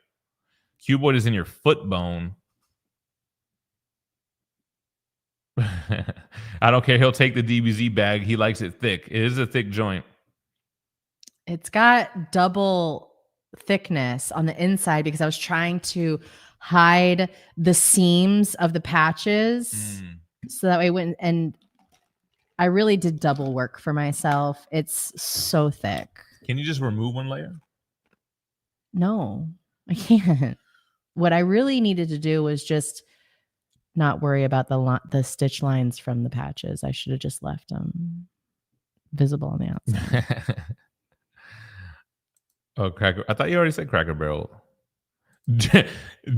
Cuboid is in your foot bone. I don't care. He'll take the DBZ bag. He likes it thick. It is a thick joint.
It's got double thickness on the inside because I was trying to hide the seams of the patches so that way it wouldn't. And I really did double work for myself. It's so thick.
Can you just remove one layer?
No, I can't. What I really needed to do was just not worry about the stitch lines from the patches. I should have just left them visible on the outside.
Oh, Cracker. I thought you already said Cracker Barrel.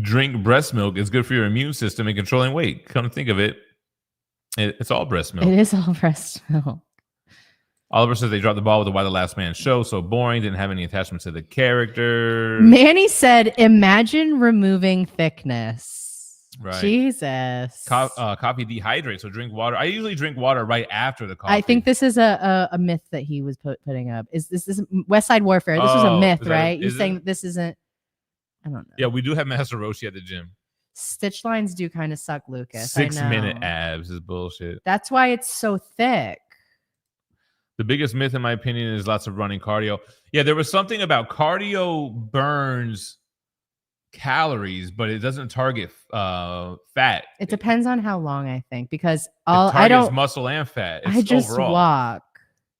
Drink breast milk is good for your immune system and controlling weight. Come to think of it, it's all breast milk.
It is all breast milk.
Oliver says they dropped the ball with the Why the Last Man show. So boring. Didn't have any attachment to the character.
Manny said, imagine removing thickness.
Right.
Jesus.
Coffee dehydrates, so drink water. I usually drink water right after the coffee.
I think this is a myth that he was putting up. Is this West Side Warfare? This was a myth, right? You're saying that this isn't. I don't know.
Yeah, we do have Master Roshi at the gym.
Stitch lines do kind of suck, Lucas.
6-minute abs is bullshit.
That's why it's so thick.
The biggest myth, in my opinion, is lots of running cardio. Yeah, there was something about cardio burns calories, but it doesn't target fat.
It depends on how long, I think, because
I don't muscle and fat. It's
I just
overall.
walk.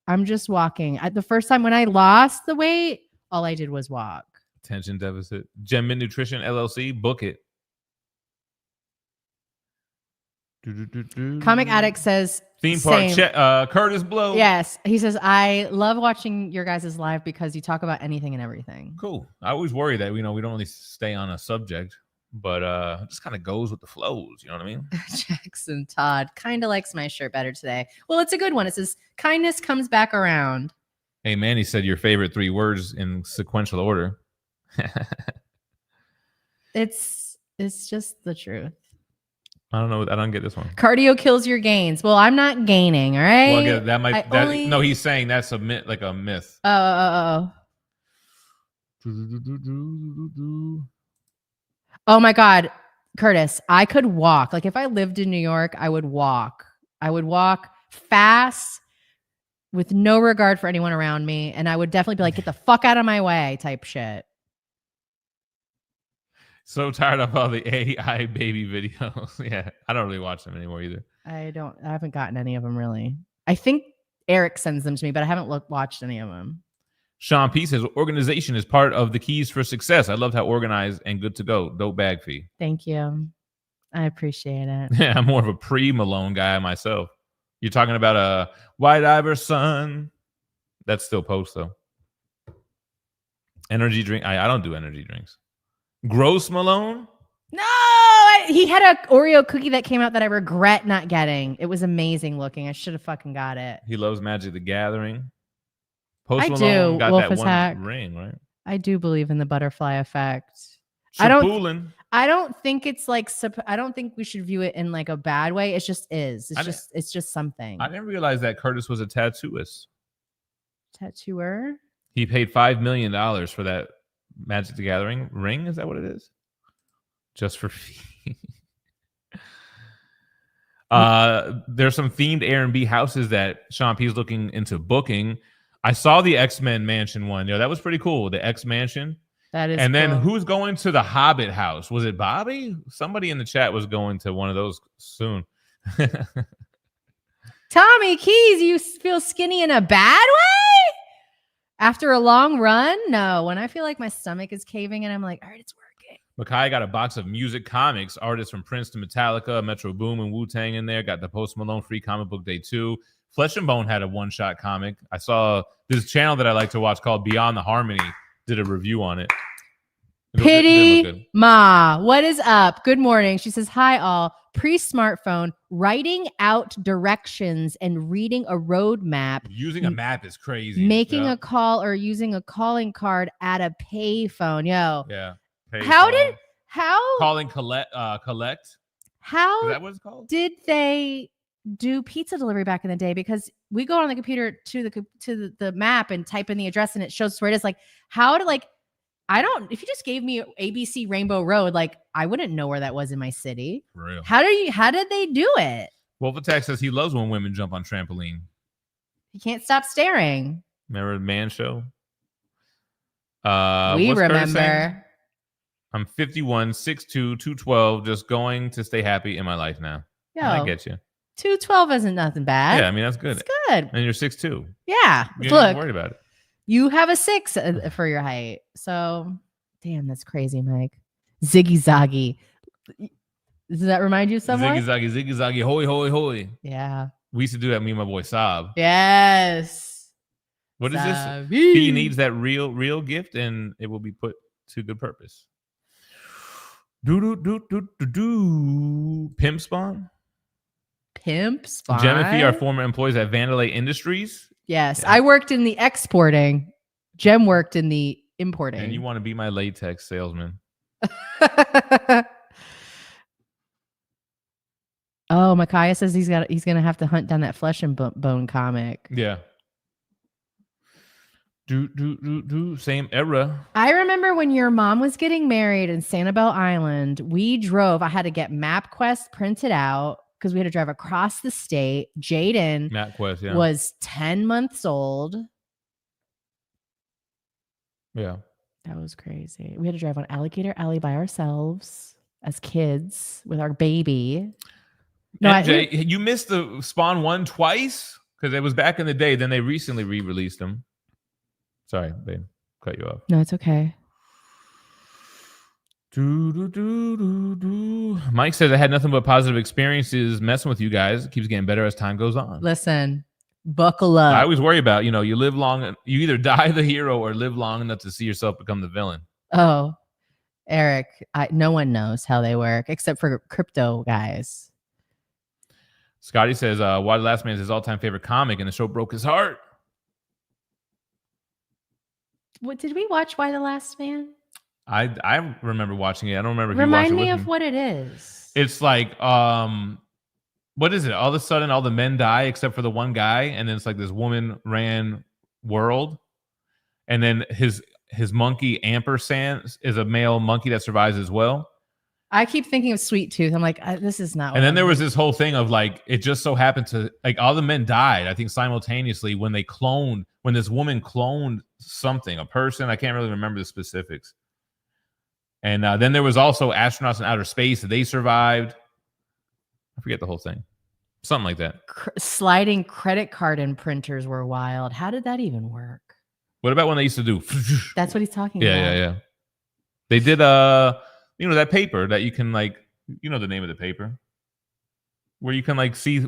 I'm just walking. The first time when I lost the weight, all I did was walk.
Attention deficit. GemMint Nutrition LLC, book it.
Comic Addict says
theme park. Curtis Blow.
Yes, he says I love watching your guys' live because you talk about anything and everything.
Cool. I always worry that we don't really stay on a subject, but it just kind of goes with the flows. You know what I mean?
Jackson Todd kind of likes my shirt better today. Well, it's a good one. It says kindness comes back around.
Hey, Manny said your favorite 3 words in sequential order.
It's just the truth.
I don't know. I don't get this one.
Cardio kills your gains. Well, I'm not gaining. All right.
Well, that might. No, he's saying that's a myth, like a myth.
Oh my God, Curtis! I could walk. Like if I lived in New York, I would walk. I would walk fast, with no regard for anyone around me, and I would definitely be like, "Get the fuck out of my way," type shit.
So tired of all the AI baby videos. Yeah, I don't really watch them anymore either.
I haven't gotten any of them really. I think Eric sends them to me, but I haven't watched any of them.
Sean P says organization is part of the keys for success. I loved how organized and good to go. Dope bag, Phie.
Thank you. I appreciate it.
Yeah, I'm more of a pre-Malone guy myself. You're talking about a White Iverson. That's still post though. Energy drink. I don't do energy drinks. Gross Malone?
No, he had a Oreo cookie that came out that I regret not getting. It was amazing looking. I should have fucking got it.
He loves Magic the Gathering. Post
I
Malone
do.
got
Wolf
that one
Attack.
ring, right?
I do believe in the butterfly effect. I don't think it's like I don't think we should view it in like a bad way. It just is. It's just something.
I didn't realize that Curtis was a tattooist.
Tattooer?
He paid $5 million for that Magic the Gathering ring. Is that what it is? Just for Phie. There's some themed Airbnb houses that Sean P is looking into booking. I saw the X-Men mansion one. That was pretty cool. The X mansion.
That is.
And
cool.
then who's going to the Hobbit house? Was it Bobby? Somebody in the chat was going to one of those soon.
Tommy Keys, you feel skinny in a bad way? After a long run? No, when I feel like my stomach is caving and I'm like, all right, it's working.
Makai got a box of music comics, artists from Prince to Metallica, Metro Boom and Wu-Tang in there. Got the Post Malone free comic book day 2. Flesh and Bone had a one-shot comic. I saw this channel that I like to watch called Beyond the Harmony did a review on it.
Pity Ma, what is up? Good morning. She says, hi all. Pre-smartphone, writing out directions and reading a road map.
Using a map is crazy.
Making a call or using a calling card at a pay phone. Yo.
Yeah.
Calling
collect.
How
is that what it's called?
Did they do pizza delivery back in the day? Because we go on the computer to the map and type in the address and it shows where it is. Like, how to like, if you just gave me ABC Rainbow Road, like I wouldn't know where that was in my city.
For real.
How did they do it?
Wolf Attack says he loves when women jump on trampoline.
He can't stop staring.
Remember the Man Show?
We remember.
I'm 51, 6'2", 212, just going to stay happy in my life now.
Yo,
I get you.
212 isn't nothing bad.
Yeah, I mean, that's good.
It's good.
And you're 6'2".
Yeah.
You're
Look,
not worried about it.
You have a 6 for your height. So, damn, that's crazy, Mike. Ziggy Zaggy. Does that remind you of someone?
Ziggy Zaggy, hoy, hoy, hoy.
Yeah.
We used to do that, me and my boy Saab.
Yes.
What is this? He needs that real gift, and it will be put to good purpose. Pimp Spawn?
Pimp Spawn?
Gem and Phie are former employees at Vandalay Industries.
Yes, yeah. I worked in the exporting. Gem worked in the importing.
And you want to be my latex salesman.
Oh, Micaiah says he's gonna have to hunt down that Flesh and Bone comic.
Yeah. Same era.
I remember when your mom was getting married in Sanibel Island, we drove. I had to get MapQuest printed out because we had to drive across the state. Jaden
MapQuest,
was 10 months old.
Yeah.
That was crazy. We had to drive on Alligator Alley by ourselves as kids with our baby.
No, MJ, you missed the Spawn 1 twice because it was back in the day. Then they recently re-released them. Sorry, babe. Cut you off.
No, it's okay.
Mike says, I had nothing but positive experiences messing with you guys. It keeps getting better as time goes on.
Listen, buckle up.
I always worry about, you live long, you either die the hero or live long enough to see yourself become the villain.
Oh, Eric, no one knows how they work except for crypto guys.
Scotty says, Why the Last Man is his all-time favorite comic and the show broke his heart.
What did we watch? Why the Last Man?
I remember watching it. I don't remember if you watched it.
Remind me of what it is.
It's like what is it? All of a sudden, all the men die except for the one guy, and then it's like this woman ran world, and then his monkey Ampersand is a male monkey that survives as well.
I keep thinking of Sweet Tooth. I'm like, this is not.
And then there was this whole thing of like, it just so happened to like all the men died, I think simultaneously when this woman cloned something, a person. I can't really remember the specifics. And then there was also astronauts in outer space. They survived. I forget the whole thing. Something like that.
Sliding credit card imprinters were wild. How did that even work?
What about when they used to do?
That's what he's talking about.
Yeah. They did that paper that you can like, the name of the paper where you can like see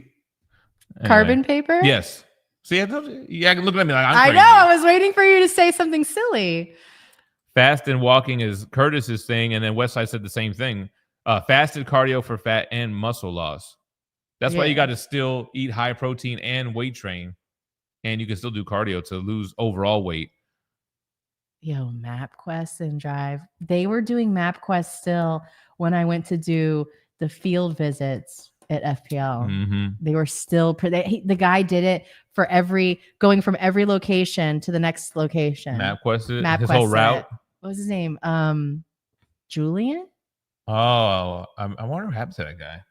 carbon paper.
Yes. See, I told you. Yeah, looking at me like
I know. I was waiting for you to say something silly.
Fast and walking is Curtis's thing, and then Westside said the same thing. Fasted cardio for fat and muscle loss. That's why you got to still eat high protein and weight train, and you can still do cardio to lose overall weight.
Yo, MapQuest and Drive. They were doing MapQuest still when I went to do the field visits at FPL.
Mm-hmm.
They were still the guy did it for going from every location to the next location.
MapQuest, his whole route.
What was his name? Julian?
Oh, I wonder what happened to that guy.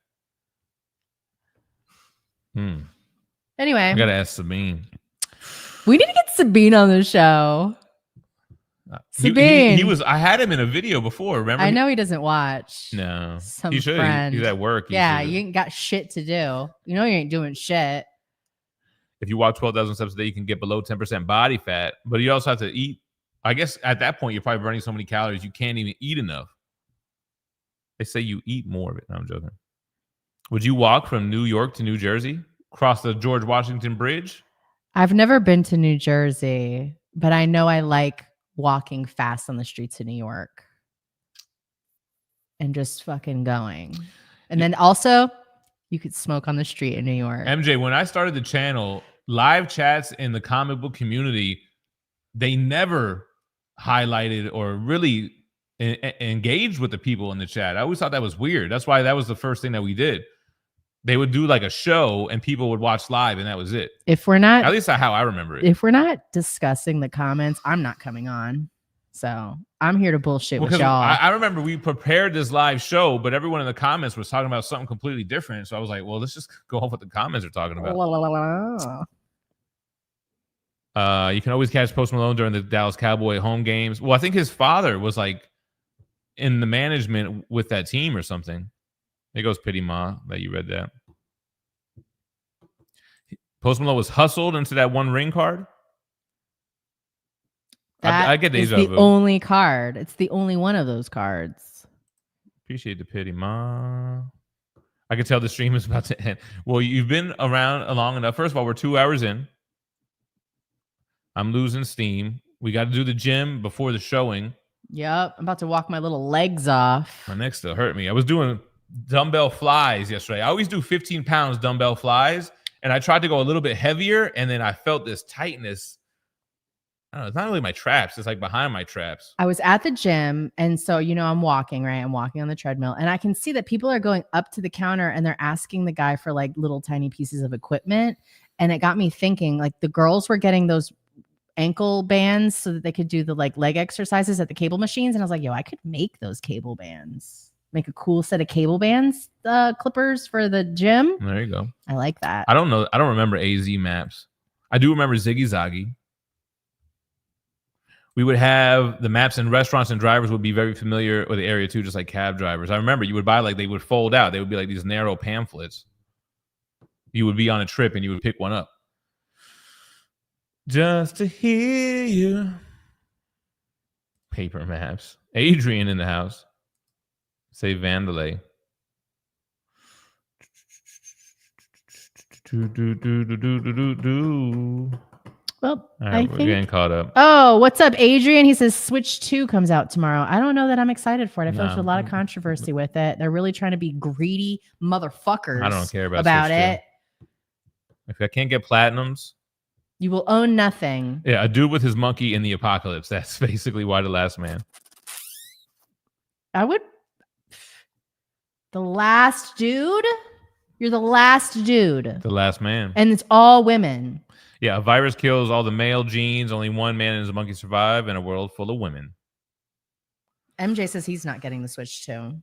Anyway,
I gotta ask Sabine.
We need to get Sabine on the show. Sabine.
He was. I had him in a video before. Remember?
I know he doesn't watch.
No,
Some
he should.
friend.
He's at work.
Yeah, you ain't got shit to do. You know you ain't doing shit.
If you walk 12,000 steps a day, you can get below 10% body fat. But you also have to eat. I guess at that point, you're probably burning so many calories you can't even eat enough. They say you eat more of it. No, I'm joking. Would you walk from New York to New Jersey? Cross the George Washington Bridge?
I've never been to New Jersey, but I know I like walking fast on the streets of New York and just fucking going. And then also, you could smoke on the street in New York.
MJ, when I started the channel, live chats in the comic book community, they never highlighted or really engaged with the people in the chat. I always thought that was weird. That's why that was the first thing that we did. They would do like a show and people would watch live and that was it.
If we're not,
at least that's how I remember it.
If we're not discussing the comments, I'm not coming on. So I'm here to bullshit with y'all.
I remember we prepared this live show, but everyone in the comments was talking about something completely different. So I was like, well, let's just go off what the comments are talking about. You can always catch Post Malone during the Dallas Cowboy home games. Well, I think his father was like in the management with that team or something. There goes Pity Ma that you read that. Post Malone was hustled into that one ring card. I get deja vu.
The only card. It's the only one of those cards.
Appreciate the Pity Ma. I can tell the stream is about to end. Well, you've been around long enough. First of all, we're 2 hours in. I'm losing steam. We got to do the gym before the showing.
Yep. I'm about to walk my little legs off.
My neck still hurt me. I was doing dumbbell flies yesterday. I always do 15 pounds dumbbell flies, and I tried to go a little bit heavier, and then I felt this tightness. I don't know. It's not really my traps. It's like behind my traps.
I was at the gym, and so, I'm walking, right? I'm walking on the treadmill, and I can see that people are going up to the counter, and they're asking the guy for like little tiny pieces of equipment, and it got me thinking, like the girls were getting those ankle bands so that they could do the like leg exercises at the cable machines, and I was like, yo, I could make those cable bands. Make a cool set of cable bands, clippers for the gym.
There you go.
I like that.
I don't know. I don't remember AZ maps. I do remember Ziggy Zaggy. We would have the maps and restaurants and drivers would be very familiar with the area too, just like cab drivers. I remember you would buy they would fold out. They would be like these narrow pamphlets. You would be on a trip and you would pick one up. Just to hear you. Paper maps. Adrian in the house. Say Vandalay.
Well,
right, we're getting caught up.
Oh, what's up, Adrian? He says Switch 2 comes out tomorrow. I don't know that I'm excited for it. I feel like there's a lot of controversy with it. They're really trying to be greedy motherfuckers.
I don't care about
it.
If I can't get platinums,
you will own nothing.
Yeah, a dude with his monkey in the apocalypse. That's basically why The Last Man.
I would. The last dude? You're the last dude.
The last man.
And it's all women.
Yeah, a virus kills all the male genes. Only one man and his monkey survive in a world full of women.
MJ says he's not getting the Switch 2.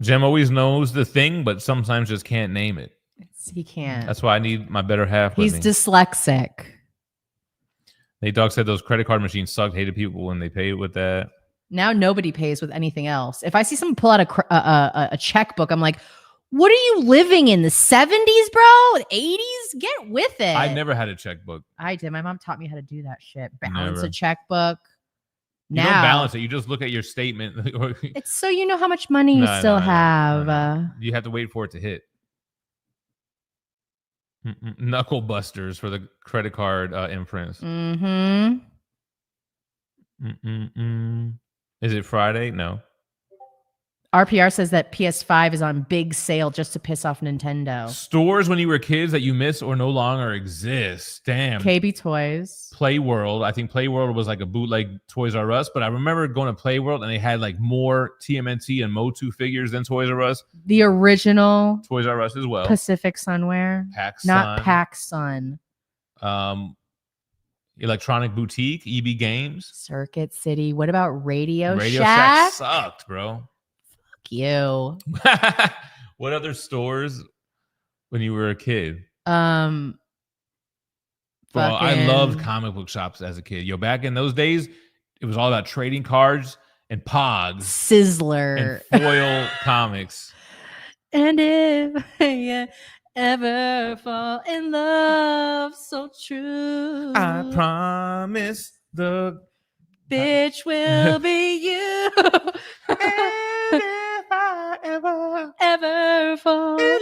Gem always knows the thing, but sometimes just can't name it.
He can't.
That's why I need my better half with
He's
me.
dyslexic.
Nate Dogg said those credit card machines sucked. Hated people when they paid with that.
Now nobody pays with anything else. If I see someone pull out a checkbook, I'm like, what are you living in the 70s, bro? 80s? Get with it.
I never had a checkbook.
I did. My mom taught me how to do that shit. Balance
Never.
a checkbook.
You don't balance it. You just look at your statement.
It's so you know how much money you still have.
No. You have to wait for it to hit. Knuckle busters for the credit card imprints. Is it Friday? No.
RPR says that PS5 is on big sale just to piss off Nintendo.
Stores when you were kids that you miss or no longer exist. Damn.
KB Toys.
Playworld. I think Playworld was like a bootleg Toys R Us, but I remember going to Playworld and they had like more TMNT and Motu figures than Toys R Us.
The original
Toys R Us as well.
Pacific Sunwear.
PacSun.
Not PacSun.
Electronic Boutique, EB Games.
Circuit City. What about Radio
Radio
Shack?
Shack sucked, bro.
Fuck you.
What other stores when you were a kid?
Fucking
Well, I loved comic book shops as a kid. Yo, back in those days, it was all about trading cards and Pogs
Sizzler
and foil comics.
And if you ever fall in love so true,
I promise the
bitch will be you.
and if I
Ever fall
in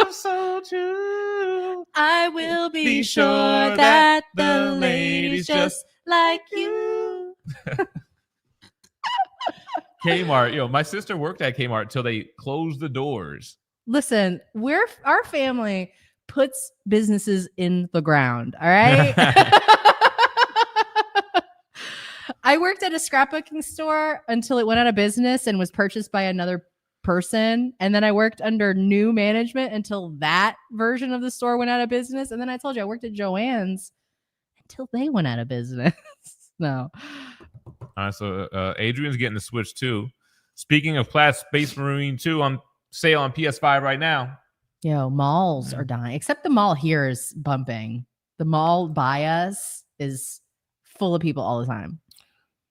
love so true,
I will be
sure
sure that the lady's just like you.
Kmart. Yo, my sister worked at Kmart till they closed the doors.
Listen, our family puts businesses in the ground. All right. I worked at a scrapbooking store until it went out of business and was purchased by another person. And then I worked under new management until that version of the store went out of business. And then I told you I worked at Joann's until they went out of business. No.
All right, so Adrian's getting the Switch too. Speaking of Space Marine 2 on sale on PS5 right now.
Yo, malls are dying. Except the mall here is bumping. The mall by us is full of people all the time.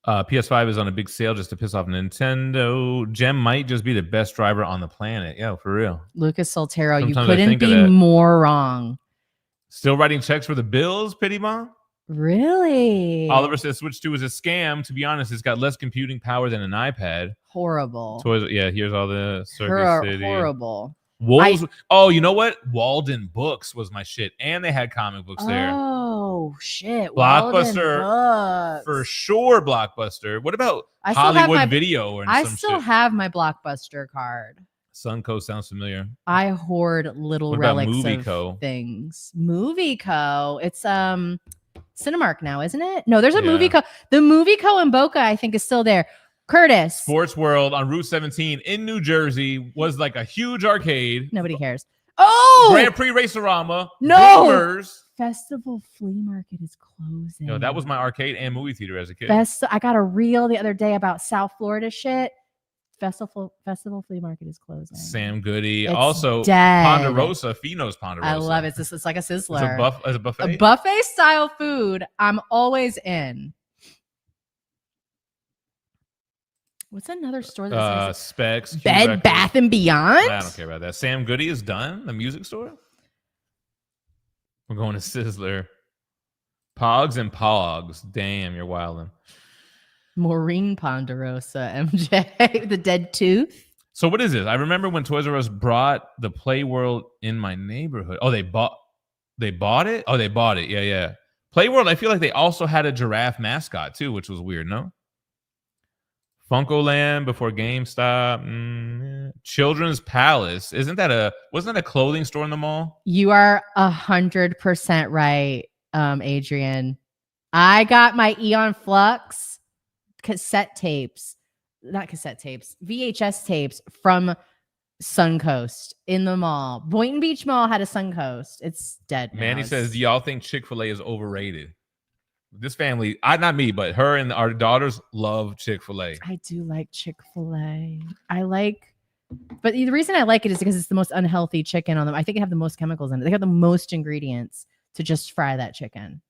PS5 is on a big sale just to piss off Nintendo. Gem might just be the best driver on the planet. Yo, for real.
Lucas Soltero,
Sometimes
you
I
couldn't
think of
be
that.
more wrong.
Still writing checks for the bills, Pity Mom?
Really?
Oliver says Switch 2 is a scam. To be honest, it's got less computing power than an iPad.
Horrible.
Yeah, here's all the Circuit City.
Horrible.
Wolves. Oh, you know what? Walden Books was my shit. And they had comic books there.
Oh, shit.
Blockbuster.
Walden Books.
For sure, Blockbuster. What about
I still have
Hollywood Video or
I
some
still
shit?
have my Blockbuster card.
Sunco sounds familiar.
I hoard little
What about
relics
Movie
of
Co?
things. Movie Co. It's Cinemark now, isn't it? No, there's a
Yeah.
Movie Co. The Movie Co in Boca, I think, is still there. Curtis.
Sports World on Route 17 in New Jersey was like a huge arcade.
Nobody cares. Oh,
Grand Prix Racerama.
No!
Boomers.
Festival Flea Market is closing.
Yo, that was my arcade and movie theater as a kid.
I got a reel the other day about South Florida shit. Festival Flea Market is closing.
Sam Goody.
It's
Also,
dead.
Ponderosa. Fie knows Ponderosa.
I love it. It's like a sizzler.
It's a buffet.
A buffet style food. I'm always in. What's another store that says
Specs. Q
Bed
Records.
Bath and Beyond?
I don't care about that. Sam Goody is done. The music store. We're going to Sizzler. Pogs and Pogs. Damn, you're wildin'.
Maureen Ponderosa, MJ, the dead tooth.
So what is this? I remember when Toys R Us brought the Playworld in my neighborhood. Oh, they bought it? Oh, they bought it. Yeah. Playworld, I feel like they also had a giraffe mascot too, which was weird, no? Funko Land before GameStop. Yeah. Children's Palace. Wasn't that a clothing store in the mall?
You are 100% right, Adrian. I got my Eon Flux VHS tapes from Suncoast in the mall. Boynton Beach Mall had a Suncoast. It's dead now.
Manny says, do y'all think Chick-fil-A is overrated? This family, not me, but her and our daughters love Chick-fil-A.
I do like Chick-fil-A. But the reason I like it is because it's the most unhealthy chicken on them. I think they have the most chemicals in it. They have the most ingredients to just fry that chicken.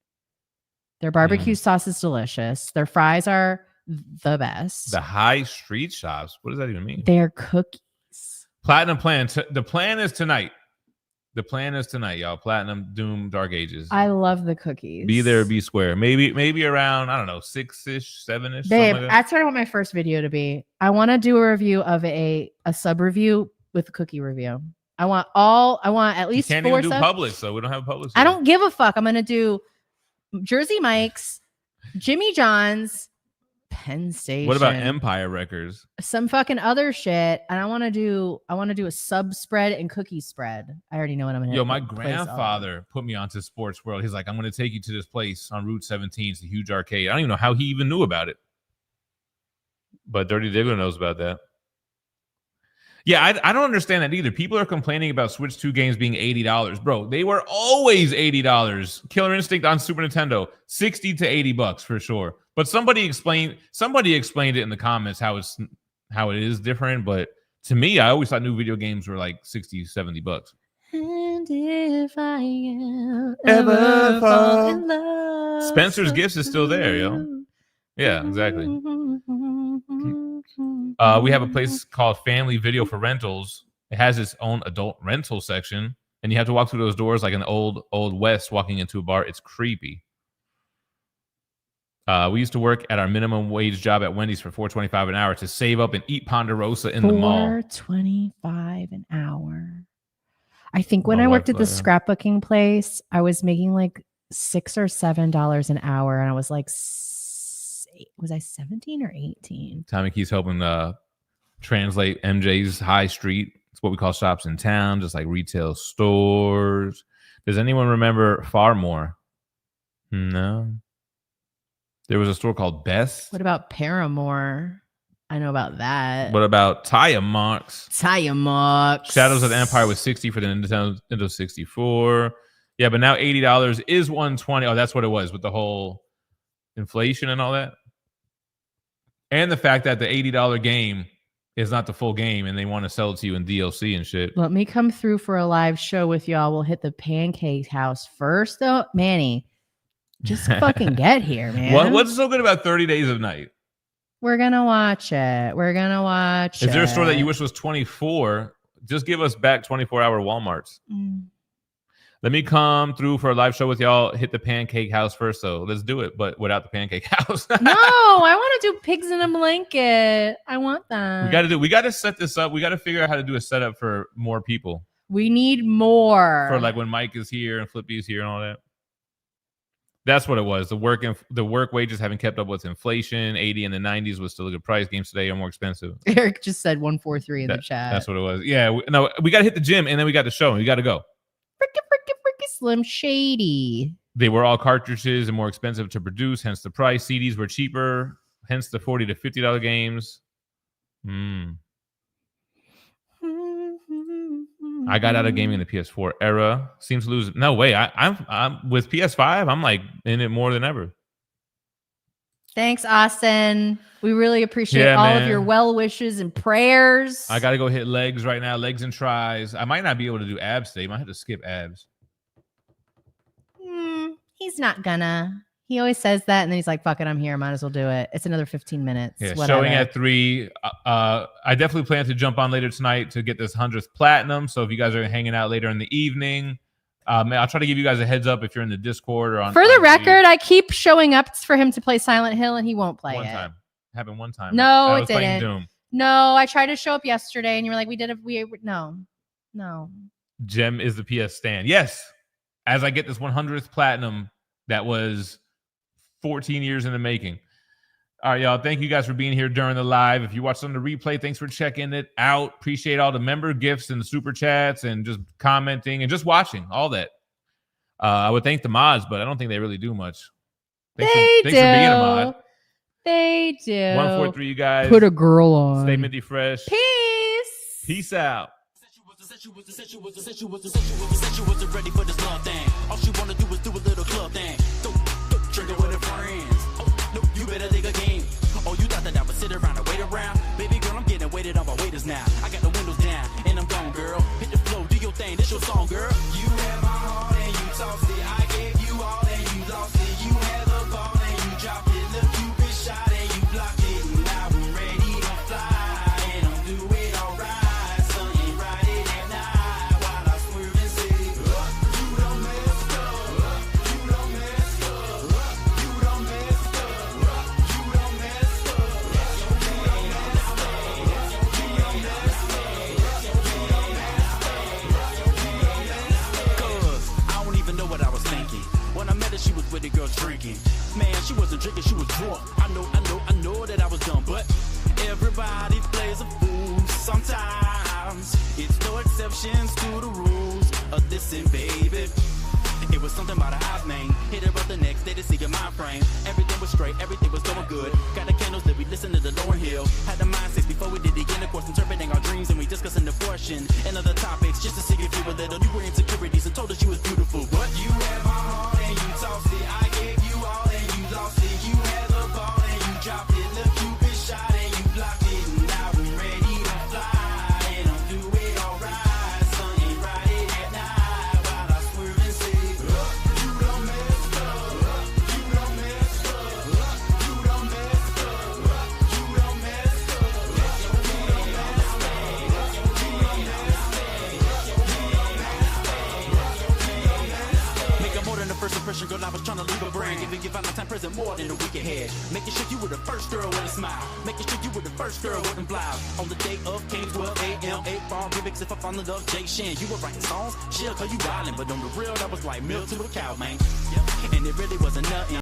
Their barbecue sauce is delicious. Their fries are the best.
The high street shops. What does that even mean?
They're cookies.
Platinum plan. The plan is tonight. The plan is tonight, y'all. Platinum, Doom, Dark Ages.
I love the cookies.
Be there, be square. Maybe around, I don't know, 6-ish, 7-ish.
Babe,
Like that.
that's what I want my first video to be. I want to do a review of a sub review with a cookie review. I want at least
you can't
4
even do
subs.
Publix, so we don't have a Publix.
I don't give a fuck. I'm gonna do Jersey Mike's, Jimmy John's, Penn Station.
What about Empire Records?
Some fucking other shit. And I want to do a sub spread and cookie spread. I already know what I'm gonna.
Yo, my grandfather put me onto Sports World. He's like, I'm gonna take you to this place on Route 17. It's a huge arcade. I don't even know how he even knew about it. But Dirty Diggler knows about that. Yeah, I don't understand that either. People are complaining about Switch 2 games being $80. Bro, they were always $80. Killer Instinct on Super Nintendo, $60 to $80 for sure. But somebody explained it in the comments how it is different. But to me, I always thought new video games were like $60, $70.
And if I
ever
fall in love,
Spencer's Gifts is still there, yo. Yeah, exactly. We have a place called Family Video for Rentals. It has its own adult rental section, and you have to walk through those doors like an old West walking into a bar. It's creepy. We used to work at our minimum wage job at Wendy's for $4.25 an hour to save up and eat Ponderosa in the mall.
$4.25 an hour. I think when I worked at the scrapbooking place, I was making like $6 or $7 an hour, and I was like, was I 17 or 18?
Tommy Key's helping translate MJ's High Street. It's what we call shops in town, just like retail stores. Does anyone remember Farmore? No. There was a store called Best.
What about Paramore? I know about that.
What about Tiamox?
Shadows
of the Empire was $60 for the Nintendo 64. Yeah, but now $80 is $120. Oh, that's what it was with the whole inflation and all that. And the fact that the $80 game is not the full game and they want to sell it to you in DLC and shit.
Let me come through for a live show with y'all. We'll hit the Pancake House first, though. Manny, just fucking get here, man.
What's so good about 30 Days of Night?
We're going to watch it.
Is there a store that you wish was 24? Just give us back 24-hour Walmarts. Let me come through for a live show with y'all. Hit the Pancake House first, though. Let's do it, but without the Pancake House.
No, I want to do Pigs in a Blanket. I want that.
We got to set this up. We got to figure out how to do a setup for more people.
We need more.
For like when Mike is here and Flippy's here and all that. That's what it was. The work wages haven't kept up with inflation. 80 in the 90s was still a good price. Games today are more expensive.
Eric just said 143 in the chat.
That's what it was. Yeah, we got to hit the gym and then we got the show and we got to go.
Freaking Slim Shady.
They were all cartridges and more expensive to produce, hence the price. CDs were cheaper, hence the $40 to $50 games. I got out of gaming in the PS4 era. Seems to lose. No way. I'm with PS5. I'm like in it more than ever.
Thanks, Austin. We really appreciate all of your well wishes and prayers.
I got to go hit legs right now. Legs and tries. I might not be able to do abs today. I might have to skip abs.
He's not gonna. He always says that, and then he's like, fuck it, I'm here. Might as well do it. It's another 15 minutes.
Yeah,
whatever.
Showing at 3. I definitely plan to jump on later tonight to get this 100th platinum. So if you guys are hanging out later in the evening, I'll try to give you guys a heads up if you're in the Discord or on.
For the record, I keep showing up for him to play Silent Hill, and he won't play
one time. Happened one time.
No, it didn't. Doom. No, I tried to show up yesterday, and you were like, no.
Gem is the PS stand. Yes. As I get this 100th platinum that was 14 years in the making. All right, y'all. Thank you guys for being here during the live. If you watched on the replay, thanks for checking it out. Appreciate all the member gifts and the super chats and just commenting and just watching, all that. I would thank the mods, but I don't think they really do much. Thanks for being a mod.
They do.
143, you guys.
Put a girl on.
Stay Minty Fresh. Peace out.
Said you wasn't ready for this love thing. All she wanna do is do a little club thing. Don't drink it with her friends. Oh, no, you better think again. Oh, you thought that I would sit around and wait around? Baby girl, I'm getting waited on by waiters now. I got the windows down and I'm gone, girl. Hit the flow, do your thing, this your song, girl. You have my heart and you tossed it. I gave you all and you lost it. You had the ball and you dropped it. Look, you been shot and you blocked it. Now we're ready to fly and I'm doing alright. You don't exceptions to the rules of this, and baby, it was something about her eyes, man. Hit her up the next day to see your mind frame. Everything was straight, everything was going good. Got the candles that we listened to the Lauryn Hill. Had the mindsets before we did the intercourse, interpreting our dreams, and we discussing abortion and other topics just to see if you were little. You were insecurities and told us you was beautiful, but you had my heart and you tossed it. I gave you all and you lost it. You had the ball and you dropped it. The Cupid shot and you blocked it. And now we ready to fly and I'm do it alright. Sun ain't riding at night while I swerve and say, you done messed up. You done messed up. You done messed up. You done messed up. Make more than the first impression, girl. I was trying to leave a brain. Giving you Valentine present more than a week ahead. Making sure you were the first girl with a smile. Making sure you were the first girl with them blouse. On the day of came 12 a.m. 8 bar remix. If I found love, Jay Shan. You were writing songs, she'll call you wildin'. But on the real, that was like milk to a cow, man. And it really wasn't nothing.